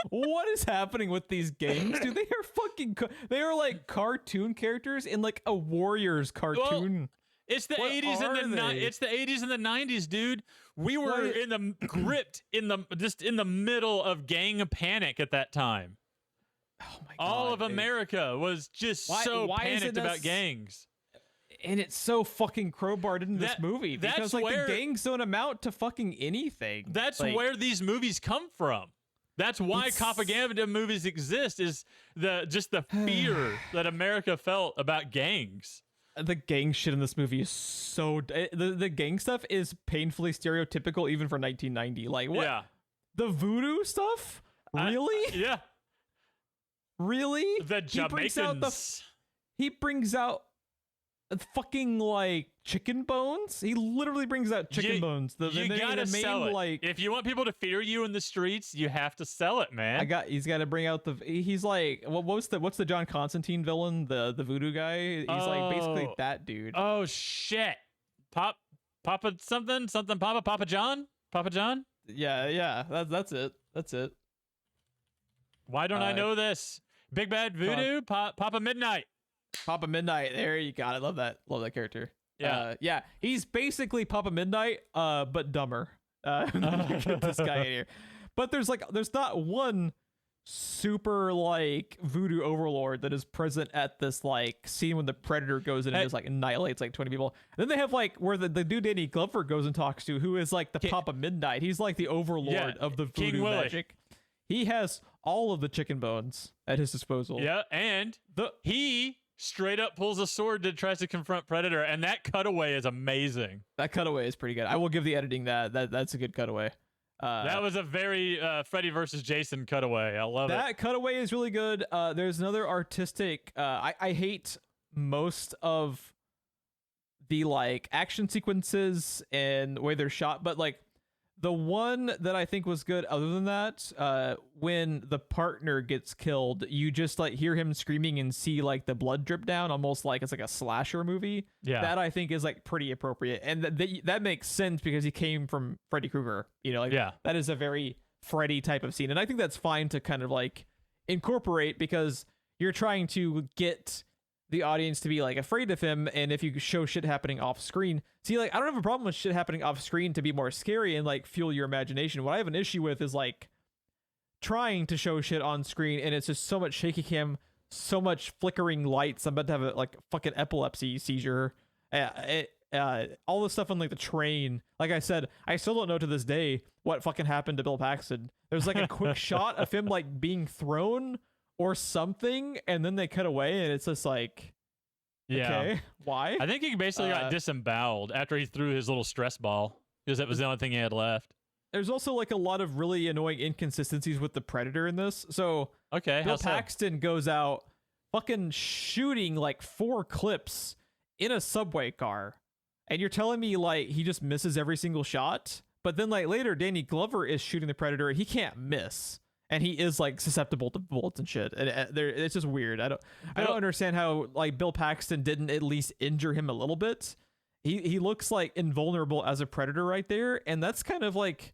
What is happening with these gangs? Dude, they are like cartoon characters in like a Warriors cartoon. Well, it's the 80s and it's the 80s and the 90s, dude. We were gripped in the middle of gang panic at that time. Oh my God, all of America was just so panicked about gangs. And it's so fucking crowbarred into this movie because like the gangs don't amount to fucking anything. That's where these movies come from. That's why propaganda movies exist, is the fear that America felt about gangs. The gang shit in this movie is so the gang stuff is painfully stereotypical even for 1990. Like what? Yeah. The voodoo stuff? Really? Yeah. Really? The Jamaicans. He brings out fucking like chicken bones. He literally brings out chicken bones. You gotta sell it. Like, if you want people to fear you in the streets, you have to sell it, man. He's got to bring out he's like, what's the John Constantine villain? The voodoo guy. He's like basically that dude. Oh shit. Papa something Papa John. Yeah. That's it. Why don't I know this? Big Bad Voodoo, Papa Midnight. Papa Midnight. There you got it. Love that character. Yeah. Yeah. He's basically Papa Midnight, but dumber. Get this guy in here. But there's not one super like voodoo overlord that is present at this like scene when the Predator goes in and just like annihilates like 20 people. And then they have like where the dude Danny Glover goes and talks to, who is like the Papa Midnight. He's like the overlord of the voodoo magic. He has all of the chicken bones at his disposal. Yeah, and he straight up pulls a sword and tries to confront Predator, and that cutaway is amazing. That cutaway is pretty good. I will give the editing that's a good cutaway. That was a very Freddy versus Jason cutaway. I love it. That cutaway is really good. There's another artistic. I hate most of the like action sequences and the way they're shot, but like the one that I think was good other than that, when the partner gets killed, you just like hear him screaming and see like the blood drip down, almost like it's like a slasher movie. Yeah. That I think is like pretty appropriate. And that makes sense because he came from Freddy Krueger, you know, like that is a very Freddy type of scene. And I think that's fine to kind of like incorporate because you're trying to get the audience to be like afraid of him, and if you show shit happening off screen, see, like I don't have a problem with shit happening off screen to be more scary and like fuel your imagination. What I have an issue with is like trying to show shit on screen and it's just so much shaky cam, so much flickering lights. I'm about to have a like fucking epilepsy seizure. All the stuff on like the train, like I said, I still don't know to this day what fucking happened to Bill Paxton. There's like a quick shot of him like being thrown or something, and then they cut away, and it's just like, okay, why? I think he basically got disemboweled after he threw his little stress ball because that was the only thing he had left. There's also like a lot of really annoying inconsistencies with the Predator in this. So Bill Paxton goes out fucking shooting like 4 clips in a subway car, and you're telling me like he just misses every single shot, but then like later Danny Glover is shooting the Predator, he can't miss. And he is like susceptible to bullets and shit. And it's just weird. I don't understand how like Bill Paxton didn't at least injure him a little bit. He looks like invulnerable as a Predator right there, and that's kind of like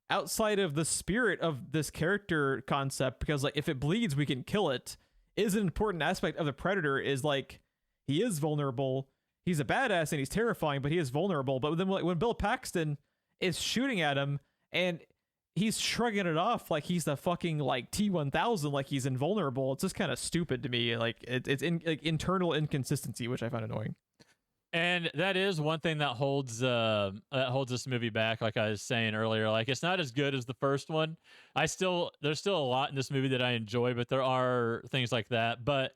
outside of the spirit of this character concept, because like if it bleeds, we can kill it. Is an important aspect of the Predator is like he is vulnerable. He's a badass and he's terrifying, but he is vulnerable. But then like when Bill Paxton is shooting at him and he's shrugging it off like he's the fucking like T-1000, like he's invulnerable. It's just kind of stupid to me. Like it's like internal inconsistency, which I find annoying. And that is one thing that holds this movie back. Like I was saying earlier, like it's not as good as the first one. There's still a lot in this movie that I enjoy, but there are things like that. But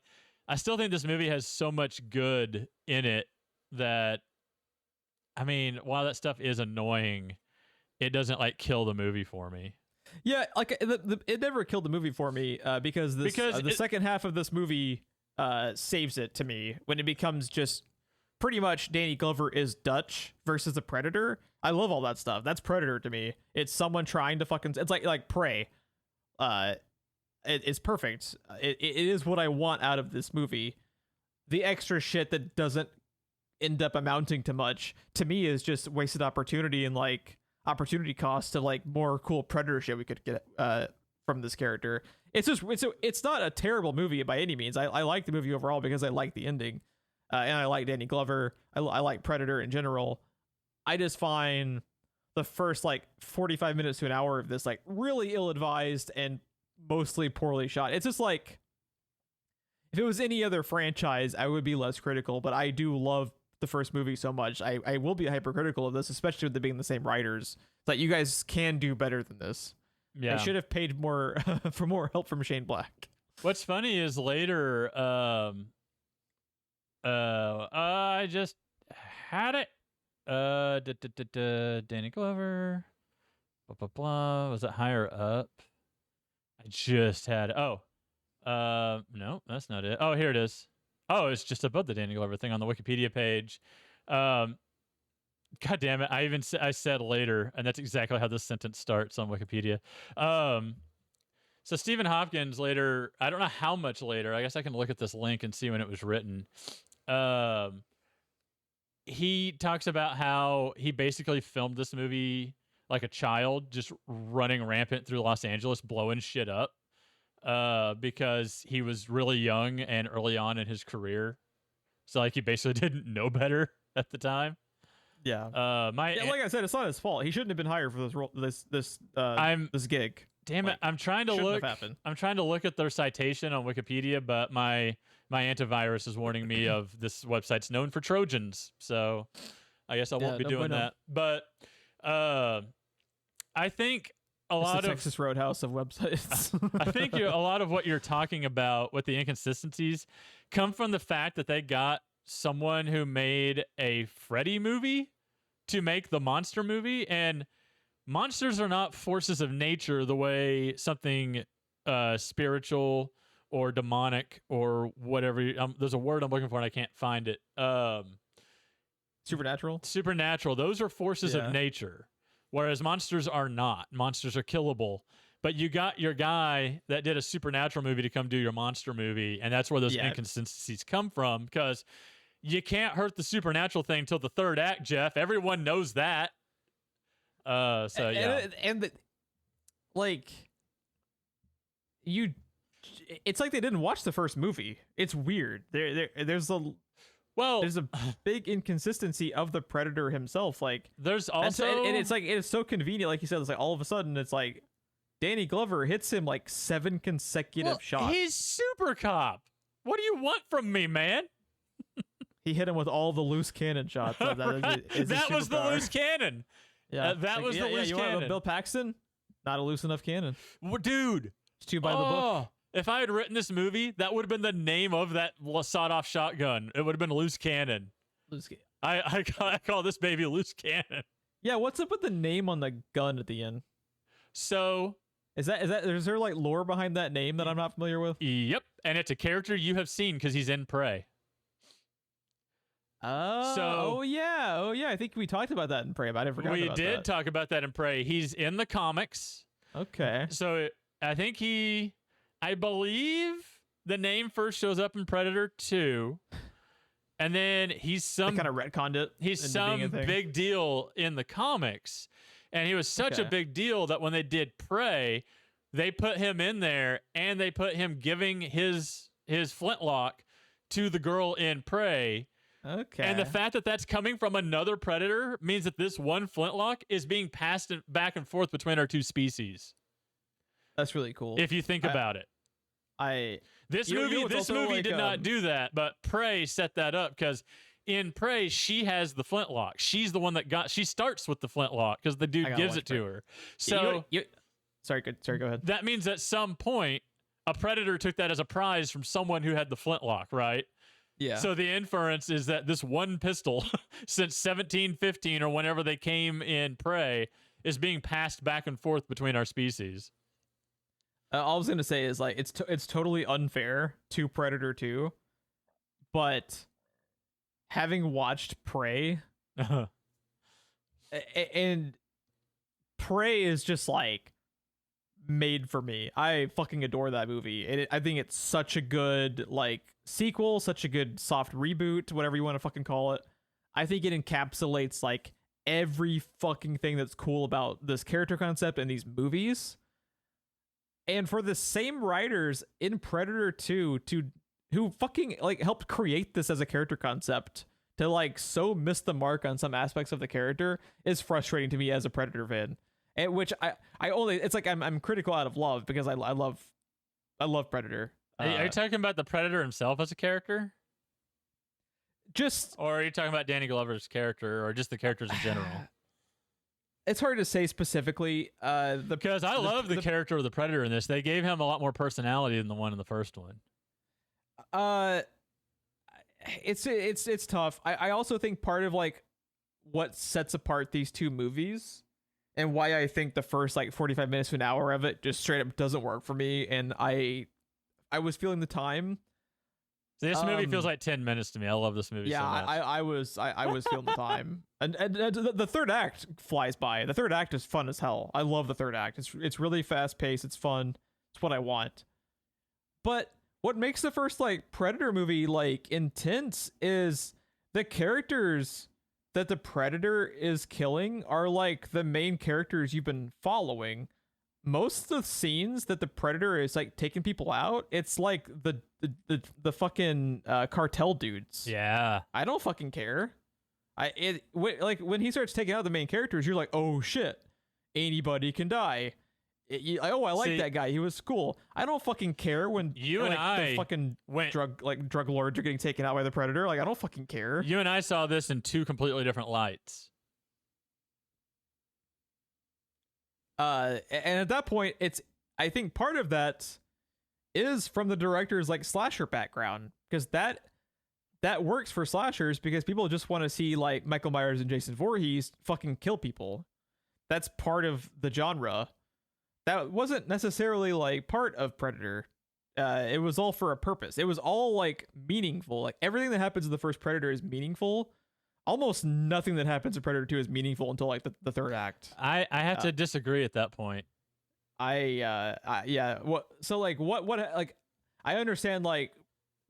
I still think this movie has so much good in it that, I mean, while that stuff is annoying, it doesn't like kill the movie for me. Yeah, like it never killed the movie for me because the second half of this movie saves it to me when it becomes just pretty much Danny Glover is Dutch versus the Predator. I love all that stuff. That's Predator to me. It's someone trying to fucking. It's like Prey. It's perfect. It is what I want out of this movie. The extra shit that doesn't end up amounting to much to me is just wasted opportunity and like opportunity cost to like more cool Predator shit we could get from this character. It's not a terrible movie by any means. I like the movie overall because I like the ending, and I like Danny Glover. I like Predator in general. I just find the first like 45 minutes to an hour of this like really ill-advised and mostly poorly shot. It's just like if it was any other franchise, I would be less critical, but I do love the first movie so much. I will be hypercritical of this, especially with it being the same writers. That you guys can do better than this. Yeah, I should have paid more for more help from Shane Black. What's funny is later, I just had it. Danny Glover. Blah blah blah. Was it higher up? I just had. No, that's not it. Oh, here it is. Oh, it's just above the Danny Glover thing on the Wikipedia page. God damn it! I said later, and that's exactly how this sentence starts on Wikipedia. So Stephen Hopkins later, I don't know how much later. I guess I can look at this link and see when it was written. He talks about how he basically filmed this movie like a child, just running rampant through Los Angeles, blowing shit up. Because he was really young and early on in his career, so like he basically didn't know better at the time. Yeah. Like I said, it's not his fault. He shouldn't have been hired for this role, this gig. Damn it! I'm trying to look. I'm trying to look at their citation on Wikipedia, but my antivirus is warning me of this website's known for Trojans, so I guess I won't be doing that. But I think a lot the of Texas Roadhouse of websites. I think a lot of what you're talking about with the inconsistencies come from the fact that they got someone who made a Freddy movie to make the monster movie, and monsters are not forces of nature the way something spiritual or demonic or whatever. There's a word I'm looking for and I can't find it. Supernatural. Those are forces of nature, whereas monsters are not. Monsters are killable. But you got your guy that did a supernatural movie to come do your monster movie, and that's where those inconsistencies come from, because you can't hurt the supernatural thing till the third act, Geoff. Everyone knows that. It's like they didn't watch the first movie. It's weird. There's a big inconsistency of the Predator himself. Like, there's also, and it's like, it's so convenient. Like you said, it's like all of a sudden it's like Danny Glover hits him like 7 consecutive shots. He's super cop. What do you want from me, man? He hit him with all the loose cannon shots. That was the loose cannon. Yeah, that was the loose you cannon. Want Bill Paxton? Not a loose enough cannon. Well, dude, it's too by the book. If I had written this movie, that would have been the name of that sawed-off shotgun. It would have been loose cannon. I call this baby a loose cannon. Yeah, what's up with the name on the gun at the end? So is there like lore behind that name that I'm not familiar with? Yep, and it's a character you have seen because he's in Prey. Oh yeah. I think we talked about that in Prey, but I forgot. We did talk about that in Prey. He's in the comics. Okay. So I believe the name first shows up in Predator 2, and then he's some kind of retconned it. He's some big deal in the comics, and he was such a big deal that when they did Prey, they put him in there, and they put him giving his flintlock to the girl in Prey. Okay. And the fact that that's coming from another Predator means that this one flintlock is being passed back and forth between our two species. That's really cool. If you think about it. This movie did not do that, but Prey set that up, because in Prey, she has the flintlock. She's the one that she starts with the flintlock because the dude gives it to her. So sorry, go ahead. That means at some point a Predator took that as a prize from someone who had the flintlock, right? Yeah. So the inference is that this one pistol since 1715 or whenever they came in Prey is being passed back and forth between our species. All I was gonna say is, like, it's totally unfair to Predator 2, but having watched Prey, and Prey is just like made for me. I fucking adore that movie. I think it's such a good like sequel, such a good soft reboot, whatever you want to fucking call it. I think it encapsulates like every fucking thing that's cool about this character concept and these movies. And for the same writers in Predator 2 who fucking like helped create this as a character concept to like so miss the mark on some aspects of the character is frustrating to me as a Predator fan. And which I only, it's like I'm critical out of love, because I love Predator. Are you talking about the Predator himself as a character? Or are you talking about Danny Glover's character, or just the characters in general? It's hard to say specifically. Because I love the character of the Predator in this. They gave him a lot more personality than the one in the first one. It's tough. I also think part of like what sets apart these two movies, and why I think the first like 45 minutes to an hour of it just straight up doesn't work for me, and I was feeling the time. This movie feels like 10 minutes to me. I love this movie so much. I was feeling the time. And the third act flies by. The third act is fun as hell. I love the third act. It's really fast paced. It's fun. It's what I want. But what makes the first like Predator movie like intense is the characters that the Predator is killing are like the main characters you've been following. Most of the scenes that the Predator is like taking people out, it's like the fucking cartel dudes. Yeah, I don't fucking care. Like when he starts taking out the main characters, you're like, oh shit, anybody can die. I like that guy. He was cool. I don't fucking care when you like, and I the fucking drug lords are getting taken out by the Predator. Like, I don't fucking care. You and I saw this in two completely different lights. And at that point, I think part of that is from the director's like slasher background, because that works for slashers because people just want to see like Michael Myers and Jason Voorhees fucking kill people. That's part of the genre. That wasn't necessarily like part of Predator. It was all for a purpose. It was all like meaningful. Like everything that happens in the first Predator is meaningful. Almost nothing that happens in Predator 2 is meaningful until like the third act. I have to disagree at that point. Yeah. What like I understand like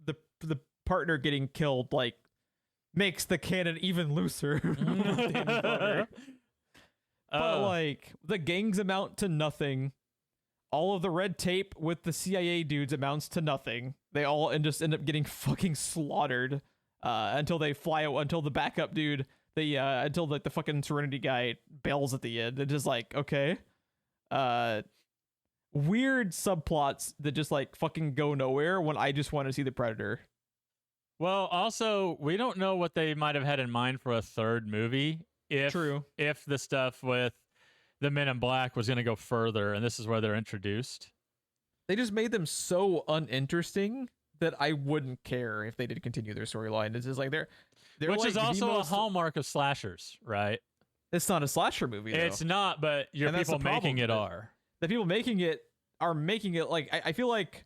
the partner getting killed like makes the canon even looser. But like the gangs amount to nothing. All of the red tape with the CIA dudes amounts to nothing. They all just end up getting fucking slaughtered until the backup dude, until the fucking Serenity guy bails at the end. It's just like, okay. Weird subplots that just like fucking go nowhere when I just want to see the Predator. Well, also, we don't know what they might have had in mind for a third movie. If the stuff with the Men in Black was going to go further, and this is where they're introduced. They just made them so uninteresting that I wouldn't care if they did continue their storyline. It's just like they're which like is also a hallmark of slashers, right? It's not a slasher movie, though. It's not, but people making it are. The people making it are making it like I feel like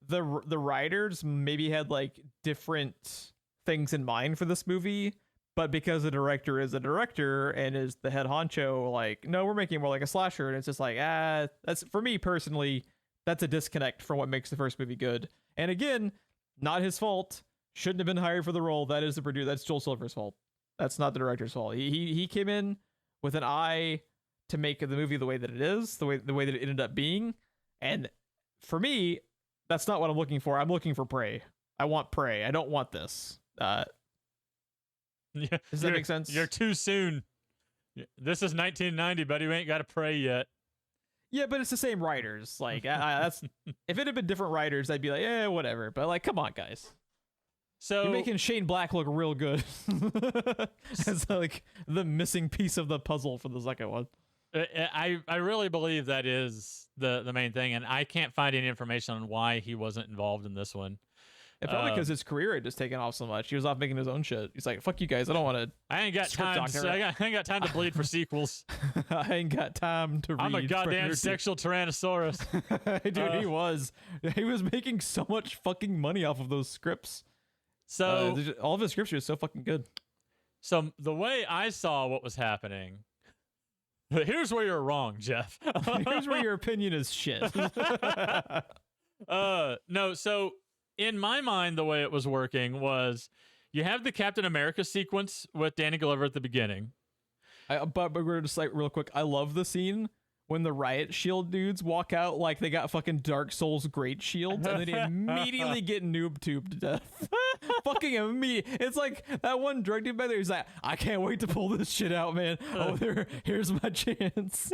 the writers maybe had like different things in mind for this movie, but because the director is a director and is the head honcho, like, no, we're making it more like a slasher, and it's just like, that's, for me personally, that's a disconnect from what makes the first movie good. And again, not his fault. Shouldn't have been hired for the role. That is the producer. That's Joel Silver's fault. That's not the director's fault. He came in with an eye to make the movie the way that it is, the way that it ended up being. And for me, that's not what I'm looking for. I'm looking for Prey. I want Prey. I don't want this. Yeah, does that make sense? You're too soon. This is 1990, buddy. We ain't got to pray yet. Yeah, but it's the same writers. Like, that's if it had been different writers, I'd be like, whatever. But like, come on, guys. So you're making Shane Black look real good. It's like the missing piece of the puzzle for the second one. I really believe that is the main thing, and I can't find any information on why he wasn't involved in this one. Probably because his career had just taken off so much. He was off making his own shit. He's like, "Fuck you guys, I don't want to." I ain't got time. I ain't got time to bleed for sequels. I ain't got time to read. I'm a goddamn sexual Tyrannosaurus. Dude, he was making so much fucking money off of those scripts. So all of his scripts are so fucking good. So the way I saw what was happening. Here's where you're wrong, Geoff. Here's where your opinion is shit. No, so in my mind, the way it was working was you have the Captain America sequence with Danny Glover at the beginning. But we're just like real quick. I love the scene when the Riot Shield dudes walk out like they got fucking Dark Souls great shields and they immediately get noob tubed to death. Fucking immediate. It's like that one drug dude back there. He's like, I can't wait to pull this shit out, man. Here's my chance.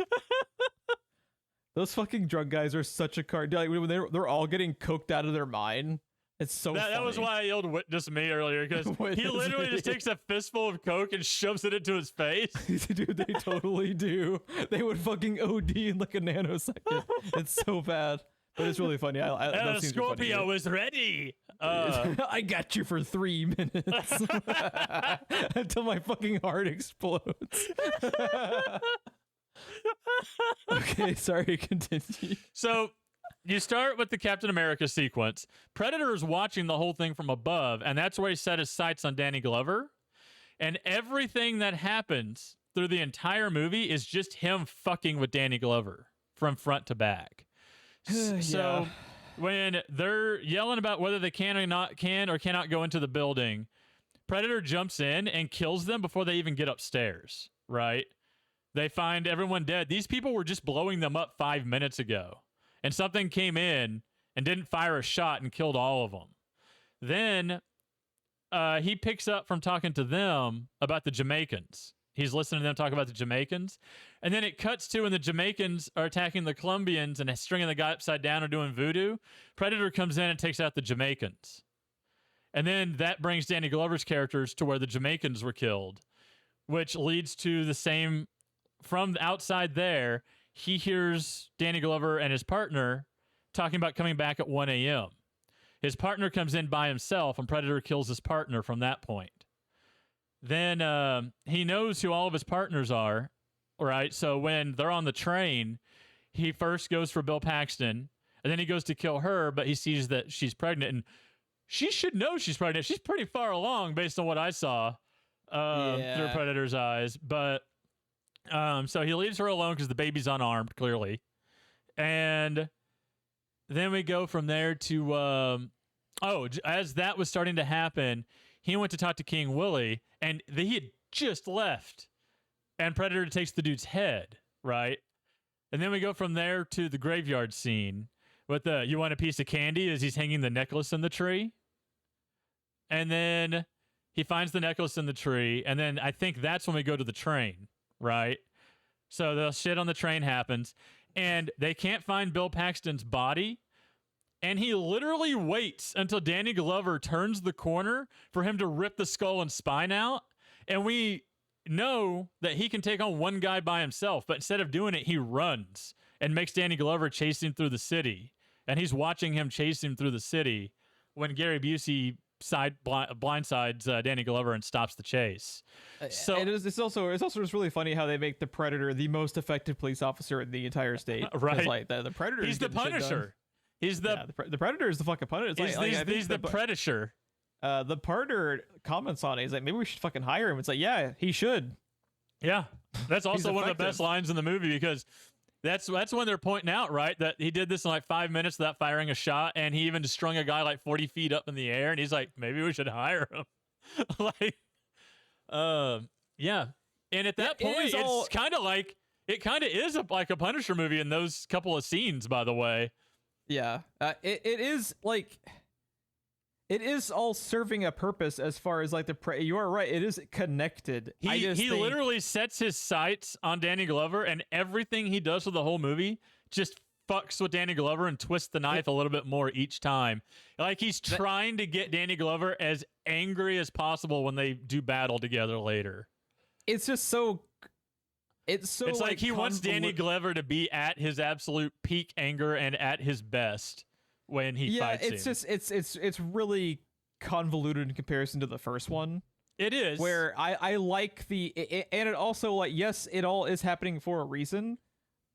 Those fucking drug guys are such a card. Like when they're all getting coked out of their mind. It's so funny. That was why I yelled "Witness me" earlier, because he literally just takes a fistful of coke and shoves it into his face. Dude, they totally do. They would fucking OD in like a nanosecond. It's so bad, but it's really funny. Scorpio is ready. I got you for 3 minutes until my fucking heart explodes. Okay, sorry, continue. So you start with the Captain America sequence. Predator is watching the whole thing from above, and that's where he set his sights on Danny Glover. And everything that happens through the entire movie is just him fucking with Danny Glover from front to back. So when they're yelling about whether they can or cannot go into the building, Predator jumps in and kills them before they even get upstairs, right? They find everyone dead. These people were just blowing them up 5 minutes ago. And something came in and didn't fire a shot and killed all of them. Then he picks up from talking to them about the Jamaicans. He's listening to them talk about the Jamaicans. And then it cuts to when the Jamaicans are attacking the Colombians and stringing the guy upside down or doing voodoo. Predator comes in and takes out the Jamaicans. And then that brings Danny Glover's characters to where the Jamaicans were killed, which leads to the same, from outside there, he hears Danny Glover and his partner talking about coming back at 1 a.m. His partner comes in by himself, and Predator kills his partner from that point. Then he knows who all of his partners are, right? So when they're on the train, he first goes for Bill Paxton, and then he goes to kill her, but he sees that she's pregnant, and she should know she's pregnant. She's pretty far along based on what I saw through Predator's eyes. But so he leaves her alone because the baby's unarmed, clearly. And then we go from there to, as that was starting to happen, he went to talk to King Willie, and he had just left. And Predator takes the dude's head, right? And then we go from there to the graveyard scene with the, you want a piece of candy as he's hanging the necklace in the tree. And then he finds the necklace in the tree. And then I think that's when we go to the train, right? So the shit on the train happens. And they can't find Bill Paxton's body. And he literally waits until Danny Glover turns the corner for him to rip the skull and spine out. And we know that he can take on one guy by himself, but instead of doing it, he runs and makes Danny Glover chase him through the city. And he's watching him chase him through the city when Gary Busey blindsides Danny Glover and stops the chase. So it's also just really funny how they make the Predator the most effective police officer in the entire state. Right, like the Predator. He's the Punisher. He's the the Predator is the fucking Punisher. He's the Predator. The partner comments on it. He's like, maybe we should fucking hire him. It's like, yeah, he should. Yeah, that's also one of the best lines in the movie because that's when they're pointing out, right, that he did this in like 5 minutes without firing a shot, and he even strung a guy like 40 feet up in the air, and he's like, maybe we should hire him. Yeah. And at that point, it's kind of like, it kind of is like a Punisher movie in those couple of scenes, by the way. Yeah. It is like... It is all serving a purpose as far as like you are right. It is connected. He literally sets his sights on Danny Glover, and everything he does for the whole movie just fucks with Danny Glover and twists the knife a little bit more each time. Like he's trying to get Danny Glover as angry as possible when they do battle together later. It's just so. It's like he wants Danny Glover to be at his absolute peak anger and at his best when he fights him. It's really convoluted in comparison to the first one. It is. Where I like and it also, like, yes, it all is happening for a reason,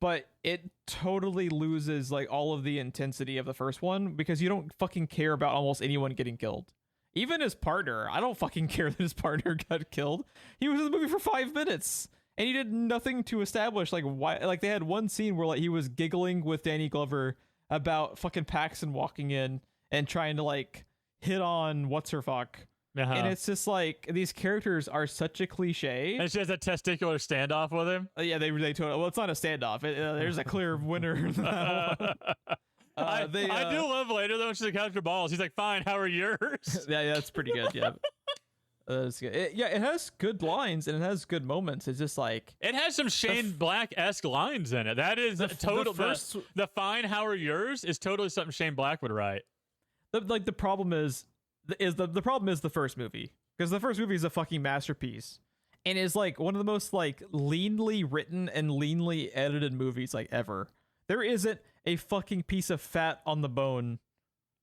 but it totally loses like all of the intensity of the first one because you don't fucking care about almost anyone getting killed. Even his partner, I don't fucking care that his partner got killed. He was in the movie for 5 minutes and he did nothing to establish like why. Like they had one scene where like he was giggling with Danny Glover about fucking Paxton walking in and trying to like hit on what's-her-fuck. And it's just like these characters are such a cliche. And she has a testicular standoff with him. Yeah, they totally. Well, it's not a standoff. There's a clear winner in that one. I do love later though when she's like, "How's your balls?" He's like, "Fine. How are yours?" Yeah, that's pretty good. Yeah. That's good. It has good lines and it has good moments. It's just like it has some Shane Black-esque lines in it. That is total. The "Fine, how are yours?" is totally something Shane Black would write. The problem is the first movie, because the first movie is a fucking masterpiece and is like one of the most like leanly written and leanly edited movies like ever. There isn't a fucking piece of fat on the bone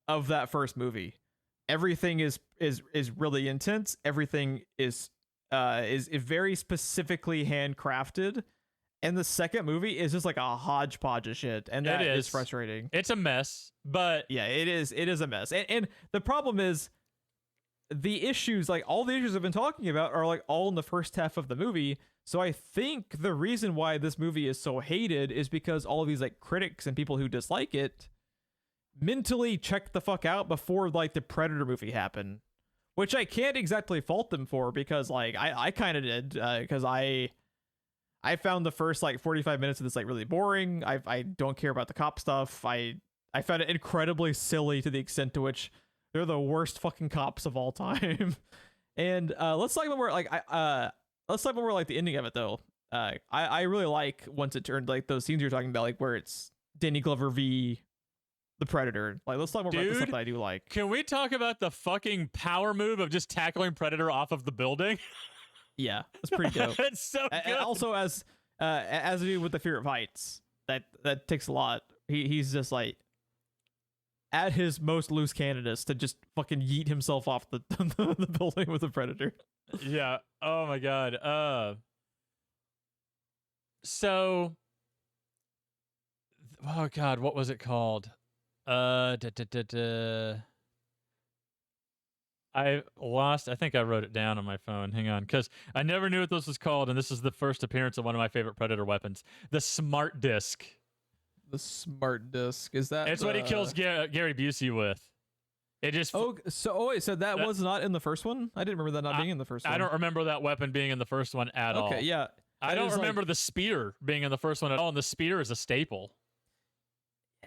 of that first movie. Everything is really intense. Everything is very specifically handcrafted. And the second movie is just like a hodgepodge of shit, and that is frustrating. It's a mess, but yeah, it is a mess. And the problem is the issues, like all the issues I've been talking about, are like all in the first half of the movie. So I think the reason why this movie is so hated is because all of these like critics and people who dislike it mentally checked the fuck out before like the Predator movie happened, which I can't exactly fault them for, because like I kind of did, because I found the first like 45 minutes of this like really boring. I don't care about the cop stuff. I found it incredibly silly to the extent to which they're the worst fucking cops of all time. And let's talk about where like the ending of it though. I really like once it turned like those scenes you're talking about, like where it's Danny Glover v the Predator. Like, let's talk more about the stuff that I do like. Can we talk about the fucking power move of just tackling Predator off of the building? Yeah, that's pretty dope. It's so good. Also, as I do with the Fear of Heights, that takes a lot. He's just like at his most loose cannonus to just fucking yeet himself off the the building with a predator. Yeah. Oh my god. So. Oh god, what was it called? I think I wrote it down on my phone. Hang on, because I never knew what this was called, and this is the first appearance of one of my favorite Predator weapons, the Smart Disc. The Smart Disc, is that? It's what he kills Gary Busey with. It just wait, so that was not in the first one? I didn't remember that not being in the first one. I don't remember that weapon being in the first one at all. Okay, yeah. I don't remember the spear being in the first one at all, and the spear is a staple.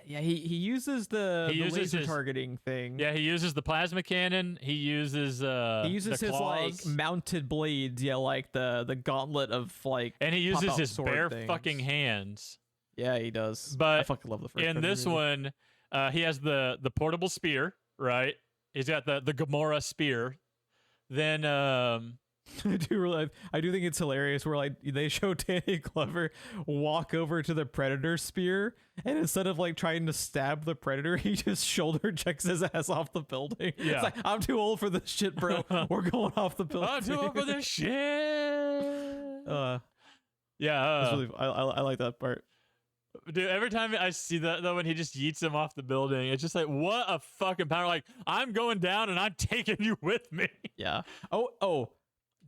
Yeah, he uses the laser targeting thing. Yeah, he uses the plasma cannon. He uses his like mounted blades. Yeah, like the gauntlet of like. And he uses his bare fucking hands. Yeah, he does. But I fucking love the first. In this one, he has the portable spear. Right, he's got the Gamora spear. Then I do think it's hilarious where like they show Danny Glover walk over to the Predator spear, and instead of like trying to stab the Predator, he just shoulder checks his ass off the building. Yeah, it's like, I'm too old for this shit, bro. We're going off the building. I'm too old for this shit. Yeah, really, I like that part. Dude, every time I see that though, when he just yeets him off the building, it's just like, what a fucking power! Like, I'm going down and I'm taking you with me. Yeah. Oh.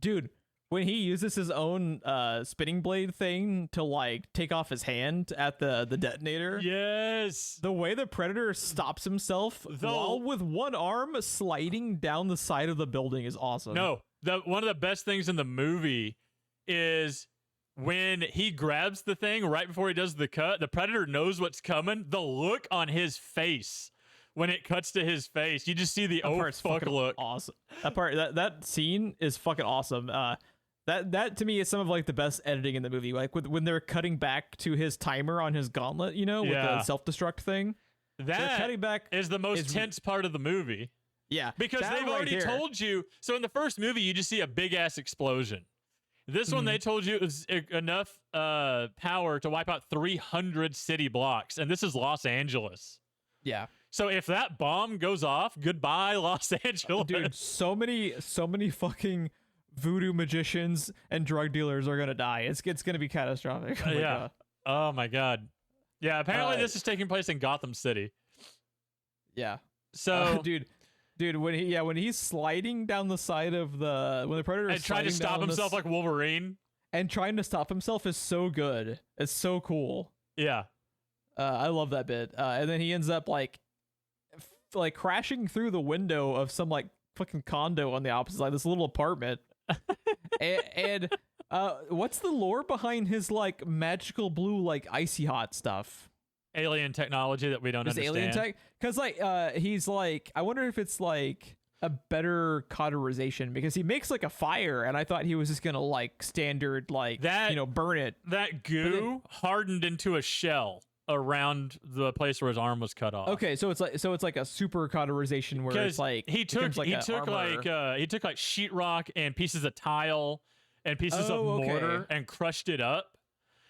Dude, when he uses his own spinning blade thing to like take off his hand at the detonator. Yes. The way the Predator stops himself while with one arm sliding down the side of the building is awesome. No, one of the best things in the movie is when he grabs the thing right before he does the cut. The Predator knows what's coming. The look on his face. When it cuts to his face, you just see the fuck look. Awesome. That scene is fucking awesome. That to me is some of like the best editing in the movie. Like when they're cutting back to his timer on his gauntlet, with the self-destruct thing. That cutting back is the most tense part of the movie. Yeah, because they've already told you. So in the first movie, you just see a big ass explosion. This one, they told you it was enough power to wipe out 300 city blocks, and this is Los Angeles. Yeah. So if that bomb goes off, goodbye Los Angeles. Dude, so many fucking voodoo magicians and drug dealers are gonna die. It's gonna be catastrophic. Yeah. Oh my god. Yeah. Apparently, this is taking place in Gotham City. Yeah. So, dude, when he's sliding down the side of when the Predator is trying to stop himself like Wolverine, and trying to stop himself is so good. It's so cool. Yeah. I love that bit. And then he ends up like crashing through the window of some like fucking condo on the opposite side, this little apartment. and what's the lore behind his like magical blue like icy hot stuff? Alien technology that we don't understand. Alien tech, because like he's like, I wonder if it's like a better cauterization, because he makes like a fire, and I thought he was just gonna like standard like that, burn it. That goo hardened into a shell around the place where his arm was cut off. Okay, so it's like a super cauterization where it's like he took sheetrock and pieces of tile and pieces of mortar and crushed it up.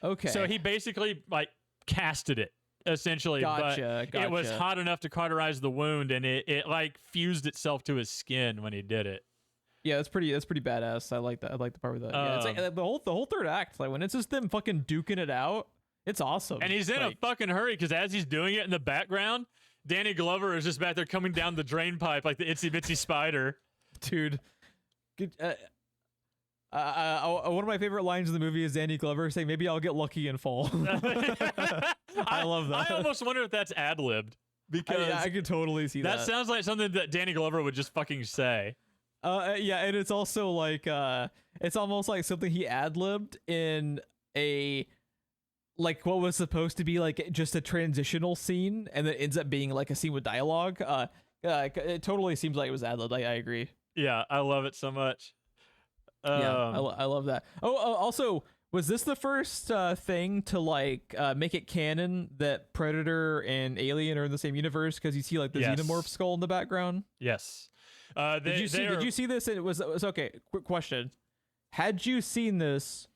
Okay. So he basically like casted it essentially, gotcha. It was hot enough to cauterize the wound, and it like fused itself to his skin when he did it. Yeah, that's pretty badass. I like that. I like the part with that. Yeah, it's like the whole third act, like when it's just them fucking duking it out. It's awesome. And he's in a fucking hurry, because as he's doing it in the background, Danny Glover is just back there coming down the drain pipe like the itsy bitsy spider. Dude. Good, one of my favorite lines in the movie is Danny Glover saying, "Maybe I'll get lucky and fall." I love that. I almost wonder if that's ad-libbed. Because I could totally see that. That sounds like something that Danny Glover would just fucking say. Yeah, and it's also like, it's almost like something he ad-libbed in like what was supposed to be like just a transitional scene, and then ends up being like a scene with dialogue. It totally seems like it was ad-libbed. I agree. Yeah, I love it so much. I love that. Also, was this the first thing to like make it canon that Predator and Alien are in the same universe? Because you see like the xenomorph skull in the background. Yes. Did you see this? It was okay. Quick question: had you seen this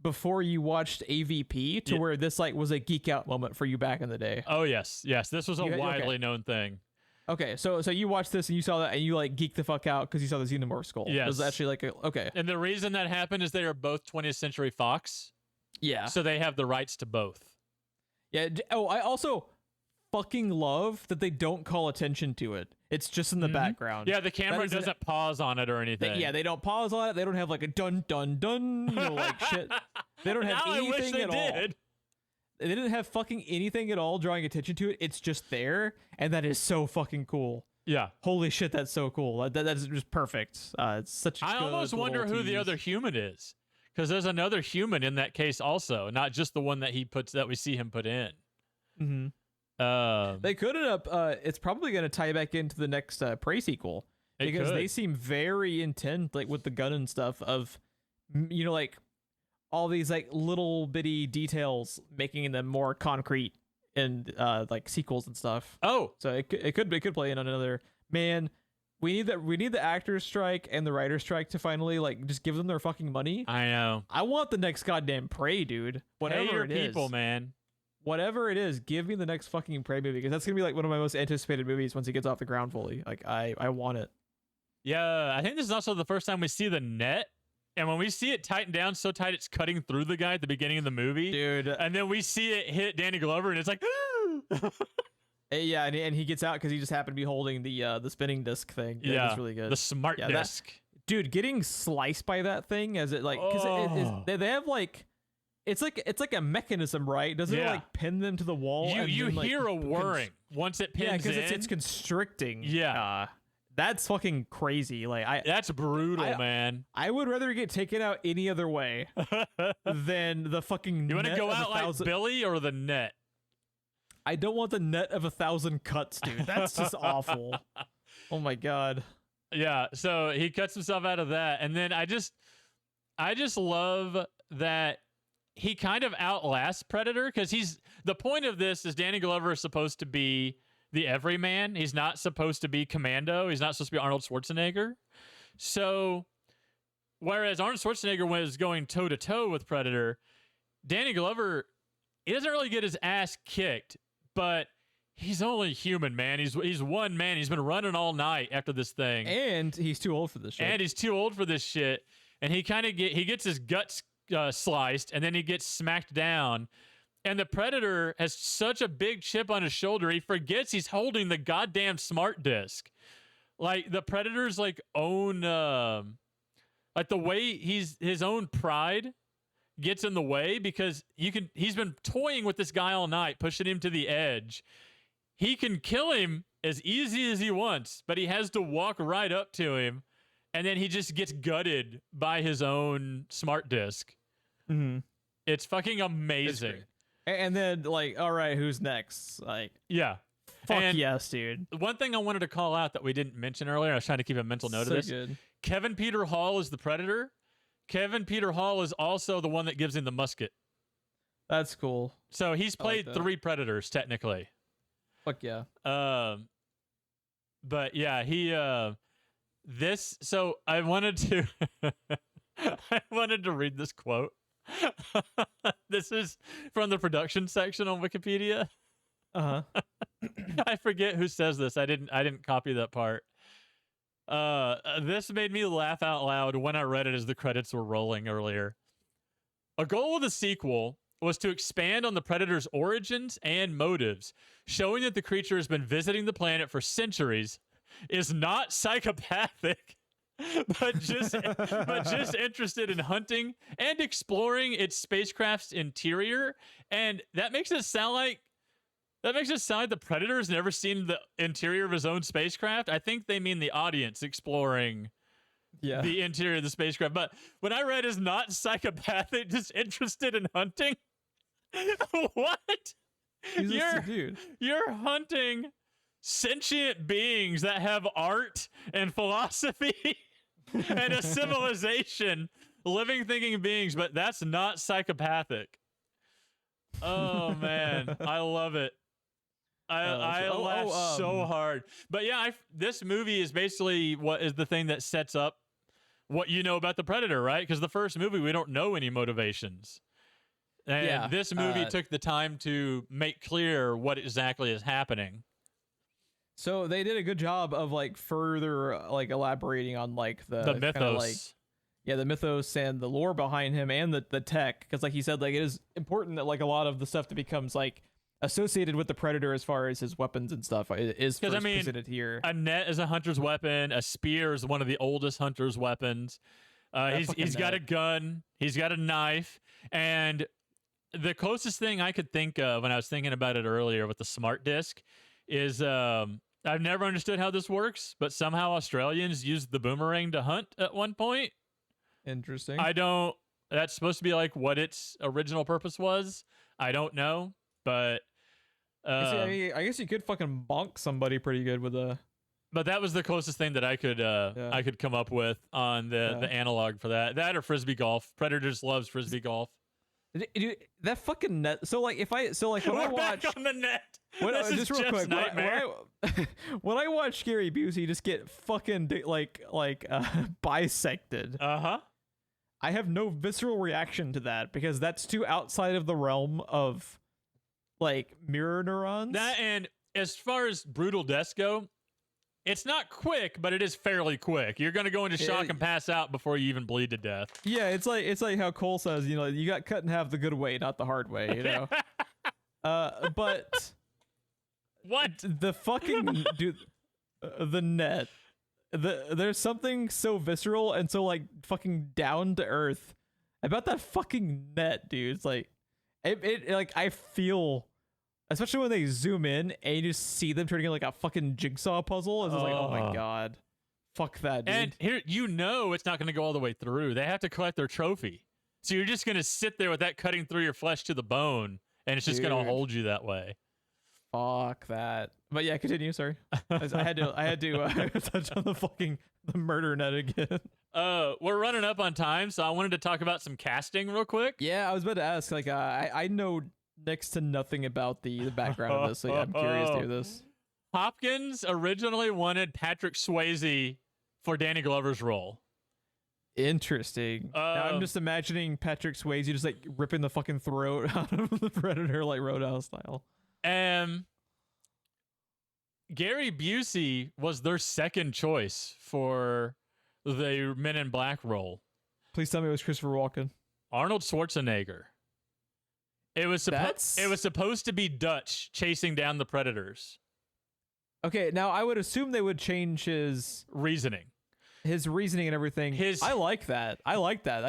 before you watched AVP to where this like was a geek out moment for you back in the day? Oh yes, this was a widely known thing. Okay, so you watched this and you saw that and you like geeked the fuck out because you saw the Xenomorph skull. Yes. It was actually like okay. And the reason that happened is they are both 20th Century Fox. Yeah. So they have the rights to both. Yeah. Oh, I also fucking love that they don't call attention to it. It's just in the background. Yeah, the camera doesn't pause on it or anything. They don't pause on it. They don't have like a dun dun dun, like shit. They don't have anything at all. They didn't have fucking anything at all drawing attention to it. It's just there, and that is so fucking cool. Yeah. Holy shit, that's so cool. That's just perfect. It's such a I almost wonder who the other human is, because there's another human in that case also, not just the one that we see him put in. They could end up. It's probably going to tie back into the next Prey sequel because they seem very intent, like with the gun and stuff. Of like all these like little bitty details, making them more concrete in like sequels and stuff. Oh, so it could play in on another. Man, we need the actors strike and the writers strike to finally like just give them their fucking money. I know. I want the next goddamn Prey, dude. Whatever it is. People, man. Whatever it is, give me the next fucking Prey movie because that's gonna be like one of my most anticipated movies once it gets off the ground fully. Like I want it. Yeah, I think this is also the first time we see the net, and when we see it tighten down so tight it's cutting through the guy at the beginning of the movie, dude. And then we see it hit Danny Glover, and it's like, yeah, and he gets out because he just happened to be holding the spinning disc thing. Yeah, that's really good. The smart disc, dude. Getting sliced by that thing as it like because they have like. It's like a mechanism, right? Doesn't it like pin them to the wall? You then, hear a whirring once it pins in. Yeah, because it's constricting. Yeah. That's fucking crazy. Like that's brutal, man. I would rather get taken out any other way than the fucking. You want to go out like Billy or the net? I don't want the net of 1,000 cuts, dude. That's just awful. Oh my god. Yeah. So he cuts himself out of that, and then I just love that. He kind of outlasts Predator because the point of this is Danny Glover is supposed to be the everyman. He's not supposed to be Commando. He's not supposed to be Arnold Schwarzenegger. So, whereas Arnold Schwarzenegger was going toe to toe with Predator, Danny Glover, he doesn't really get his ass kicked, but he's only human, man. He's one man. He's been running all night after this thing, and he's too old for this shit. And he kind of gets his guts sliced, and then he gets smacked down, and the Predator has such a big chip on his shoulder he forgets he's holding the goddamn smart disc. Like the Predator's like own like the way his own pride gets in the way because he's been toying with this guy all night, pushing him to the edge. He can kill him as easy as he wants, but he has to walk right up to him. And then he just gets gutted by his own smart disc. Mm-hmm. It's fucking amazing. And then, like, all right, who's next? Like, yeah. Fuck yes, dude. One thing I wanted to call out that we didn't mention earlier, I was trying to keep a mental note of this. Good. Kevin Peter Hall is the Predator. Kevin Peter Hall is also the one that gives him the musket. That's cool. So he's played 3 Predators, technically. Fuck yeah. But yeah, he... So I wanted to read this quote. This is from the production section on Wikipedia. Uh-huh. I forget who says this. I didn't copy that part. This made me laugh out loud when I read it as the credits were rolling earlier. A goal of the sequel was to expand on the Predator's origins and motives, showing that the creature has been visiting the planet for centuries, is not psychopathic, but just interested in hunting and exploring its spacecraft's interior. And that makes it sound like the Predator has never seen the interior of his own spacecraft. I think they mean the audience exploring the interior of the spacecraft. But when I read is not psychopathic, just interested in hunting, what? You're hunting sentient beings that have art and philosophy and a civilization, living, thinking beings, but that's not psychopathic. Oh man, I love it. I laughed so hard. But yeah, this movie is basically what is the thing that sets up what you know about the Predator, right? Because the first movie, we don't know any motivations. And this movie took the time to make clear what exactly is happening. So they did a good job of like further like elaborating on like the mythos. Kinda, like, yeah, the mythos and the lore behind him and the tech, because like he said, like it is important that like a lot of the stuff that becomes like associated with the Predator as far as his weapons and stuff is first presented here. A net is a hunter's weapon. A spear is one of the oldest hunter's weapons. He's got a gun. He's got a knife. And the closest thing I could think of when I was thinking about it earlier with the smart disc is I've never understood how this works, but somehow Australians used the boomerang to hunt at one point. Interesting. That's supposed to be like what its original purpose was. I don't know, but I guess you could fucking bonk somebody pretty good with a. But that was the closest thing that I could come up with on the analog for that. That or frisbee golf. Predator just loves frisbee golf. Dude, that fucking net. So like when I watch back on the net. Just real quick, when I watch Gary Busey just get fucking bisected. I have no visceral reaction to that because that's too outside of the realm of like mirror neurons. That, and as far as brutal deaths go, it's not quick, but it is fairly quick. You're going to go into shock and pass out before you even bleed to death. Yeah, it's like how Cole says, you know, you got cut in half the good way, not the hard way, you know. But what the fucking dude, the net, there's something so visceral and so like fucking down to earth about that fucking net, dude. It's like it like I feel. Especially when they zoom in and you just see them turning into like a fucking jigsaw puzzle. It's just like, oh my god. Fuck that, dude. And here, you know it's not going to go all the way through. They have to collect their trophy. So you're just going to sit there with that cutting through your flesh to the bone, and it's just going to hold you that way. Fuck that. But yeah, continue, sorry. I had to touch on the murder net again. We're running up on time, so I wanted to talk about some casting real quick. Yeah, I was about to ask, like, I know next to nothing about the background of this, so yeah, I'm curious to hear this. Hopkins originally wanted Patrick Swayze for Danny Glover's role. Interesting. Now I'm just imagining Patrick Swayze just like ripping the fucking throat out of the Predator like Roadhouse style. Gary Busey was their second choice for the Men in Black role. Please tell me it was Christopher Walken. Arnold Schwarzenegger. It was supposed to be Dutch chasing down the Predators. Okay, now I would assume they would change his reasoning and everything. I like that. I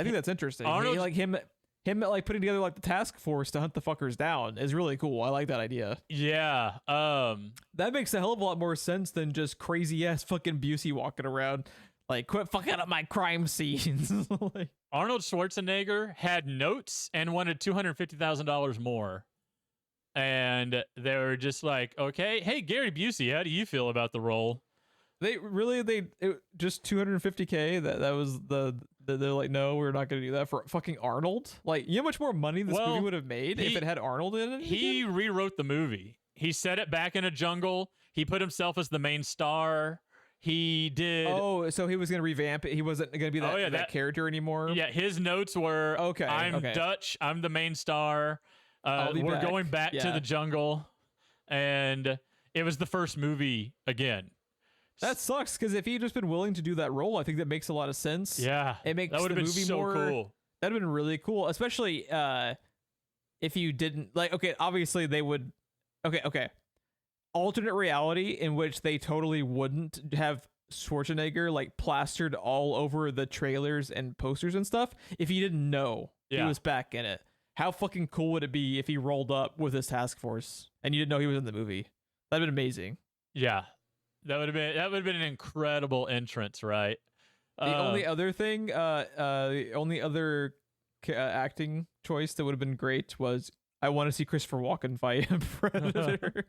think that's interesting. Arnold, like him like putting together like the task force to hunt the fuckers down is really cool. I like that idea. Yeah. That makes a hell of a lot more sense than just crazy ass fucking Busey walking around like, quit fucking up my crime scenes. Like, Arnold Schwarzenegger had notes and wanted $250,000 more. And they were just like, okay, hey, Gary Busey, how do you feel about the role? Just $250K. That was they're like, no, we're not going to do that for fucking Arnold. Like, you know how much more money this movie would have made if it had Arnold in it? He rewrote the movie. He set it back in a jungle. He put himself as the main star. He did. Oh, so he was going to revamp it. He wasn't going to be that character anymore. Yeah, his notes were, I'm Dutch. I'm the main star. We're going back to the jungle. And it was the first movie again. That sucks, because if he'd just been willing to do that role, I think that makes a lot of sense. Yeah. It makes that would the have been movie so more cool. That'd have been really cool, especially if you didn't like. Okay, obviously they would. Okay. Alternate reality in which they totally wouldn't have Schwarzenegger like plastered all over the trailers and posters and stuff if you didn't know he was back in it. How fucking cool would it be if he rolled up with his task force and you didn't know he was in the movie? That'd been amazing. Yeah. That would have been an incredible entrance, right? The only other thing, the only other acting choice that would have been great was I want to see Christopher Walken fight a Predator.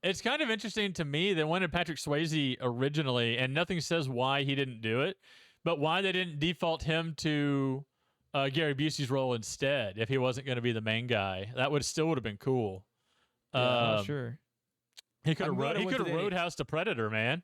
It's kind of interesting to me. They wanted Patrick Swayze originally, and nothing says why he didn't do it, but why they didn't default him to Gary Busey's role instead if he wasn't going to be the main guy. That would have been cool. Yeah, sure. He could have roadhoused a Predator, man.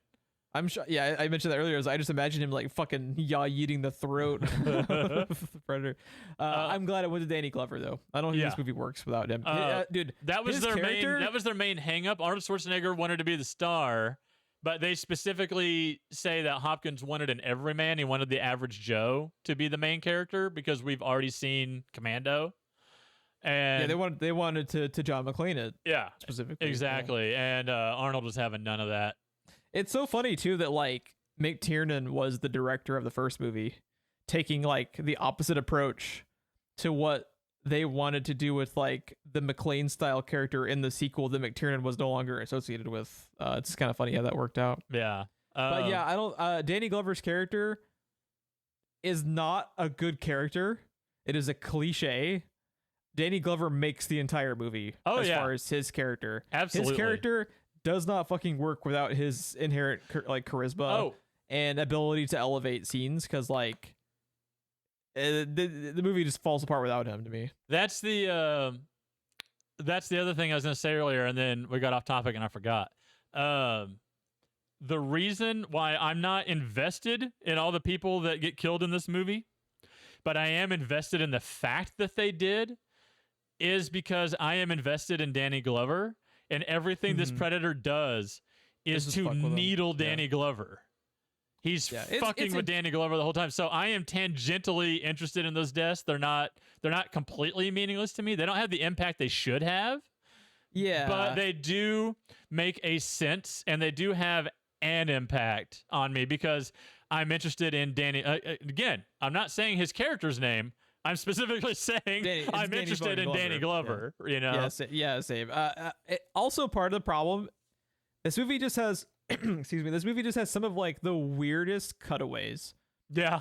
I'm sure. Yeah, I mentioned that earlier. I just imagine him like fucking eating the throat of the Predator. I'm glad it went to Danny Glover though. I don't think this movie works without him. Dude, that was his their character, main. That was their main hang up. Arnold Schwarzenegger wanted to be the star, but they specifically say that Hopkins wanted an everyman. He wanted the average Joe to be the main character because we've already seen Commando. And yeah, they wanted to John McClane it. Yeah, specifically. exactly. Yeah. And Arnold was having none of that. It's so funny too that like McTiernan was the director of the first movie, taking like the opposite approach to what they wanted to do with like the McClane style character in the sequel that McTiernan was no longer associated with. It's kind of funny how that worked out. Yeah. But yeah, I don't. Danny Glover's character is not a good character. It is a cliche. Danny Glover makes the entire movie as far as his character. Absolutely. His character does not fucking work without his inherent like charisma and ability to elevate scenes, because like the movie just falls apart without him to me. That's the other thing I was going to say earlier, and then we got off topic and I forgot. The reason why I'm not invested in all the people that get killed in this movie, but I am invested in the fact that they did, is because I am invested in Danny Glover, and everything this Predator does is to needle Danny Glover. He's fucking with Danny Glover the whole time. So I am tangentially interested in those deaths. They're not completely meaningless to me. They don't have the impact they should have. Yeah. But they do make a sense, and they do have an impact on me because I'm interested in Danny. Again, I'm not saying his character's name. I'm specifically saying I'm interested in Danny Glover. Yeah. You know? Yeah, same. Also, part of the problem, this movie just has, excuse me, this movie just has some of like the weirdest cutaways. Yeah.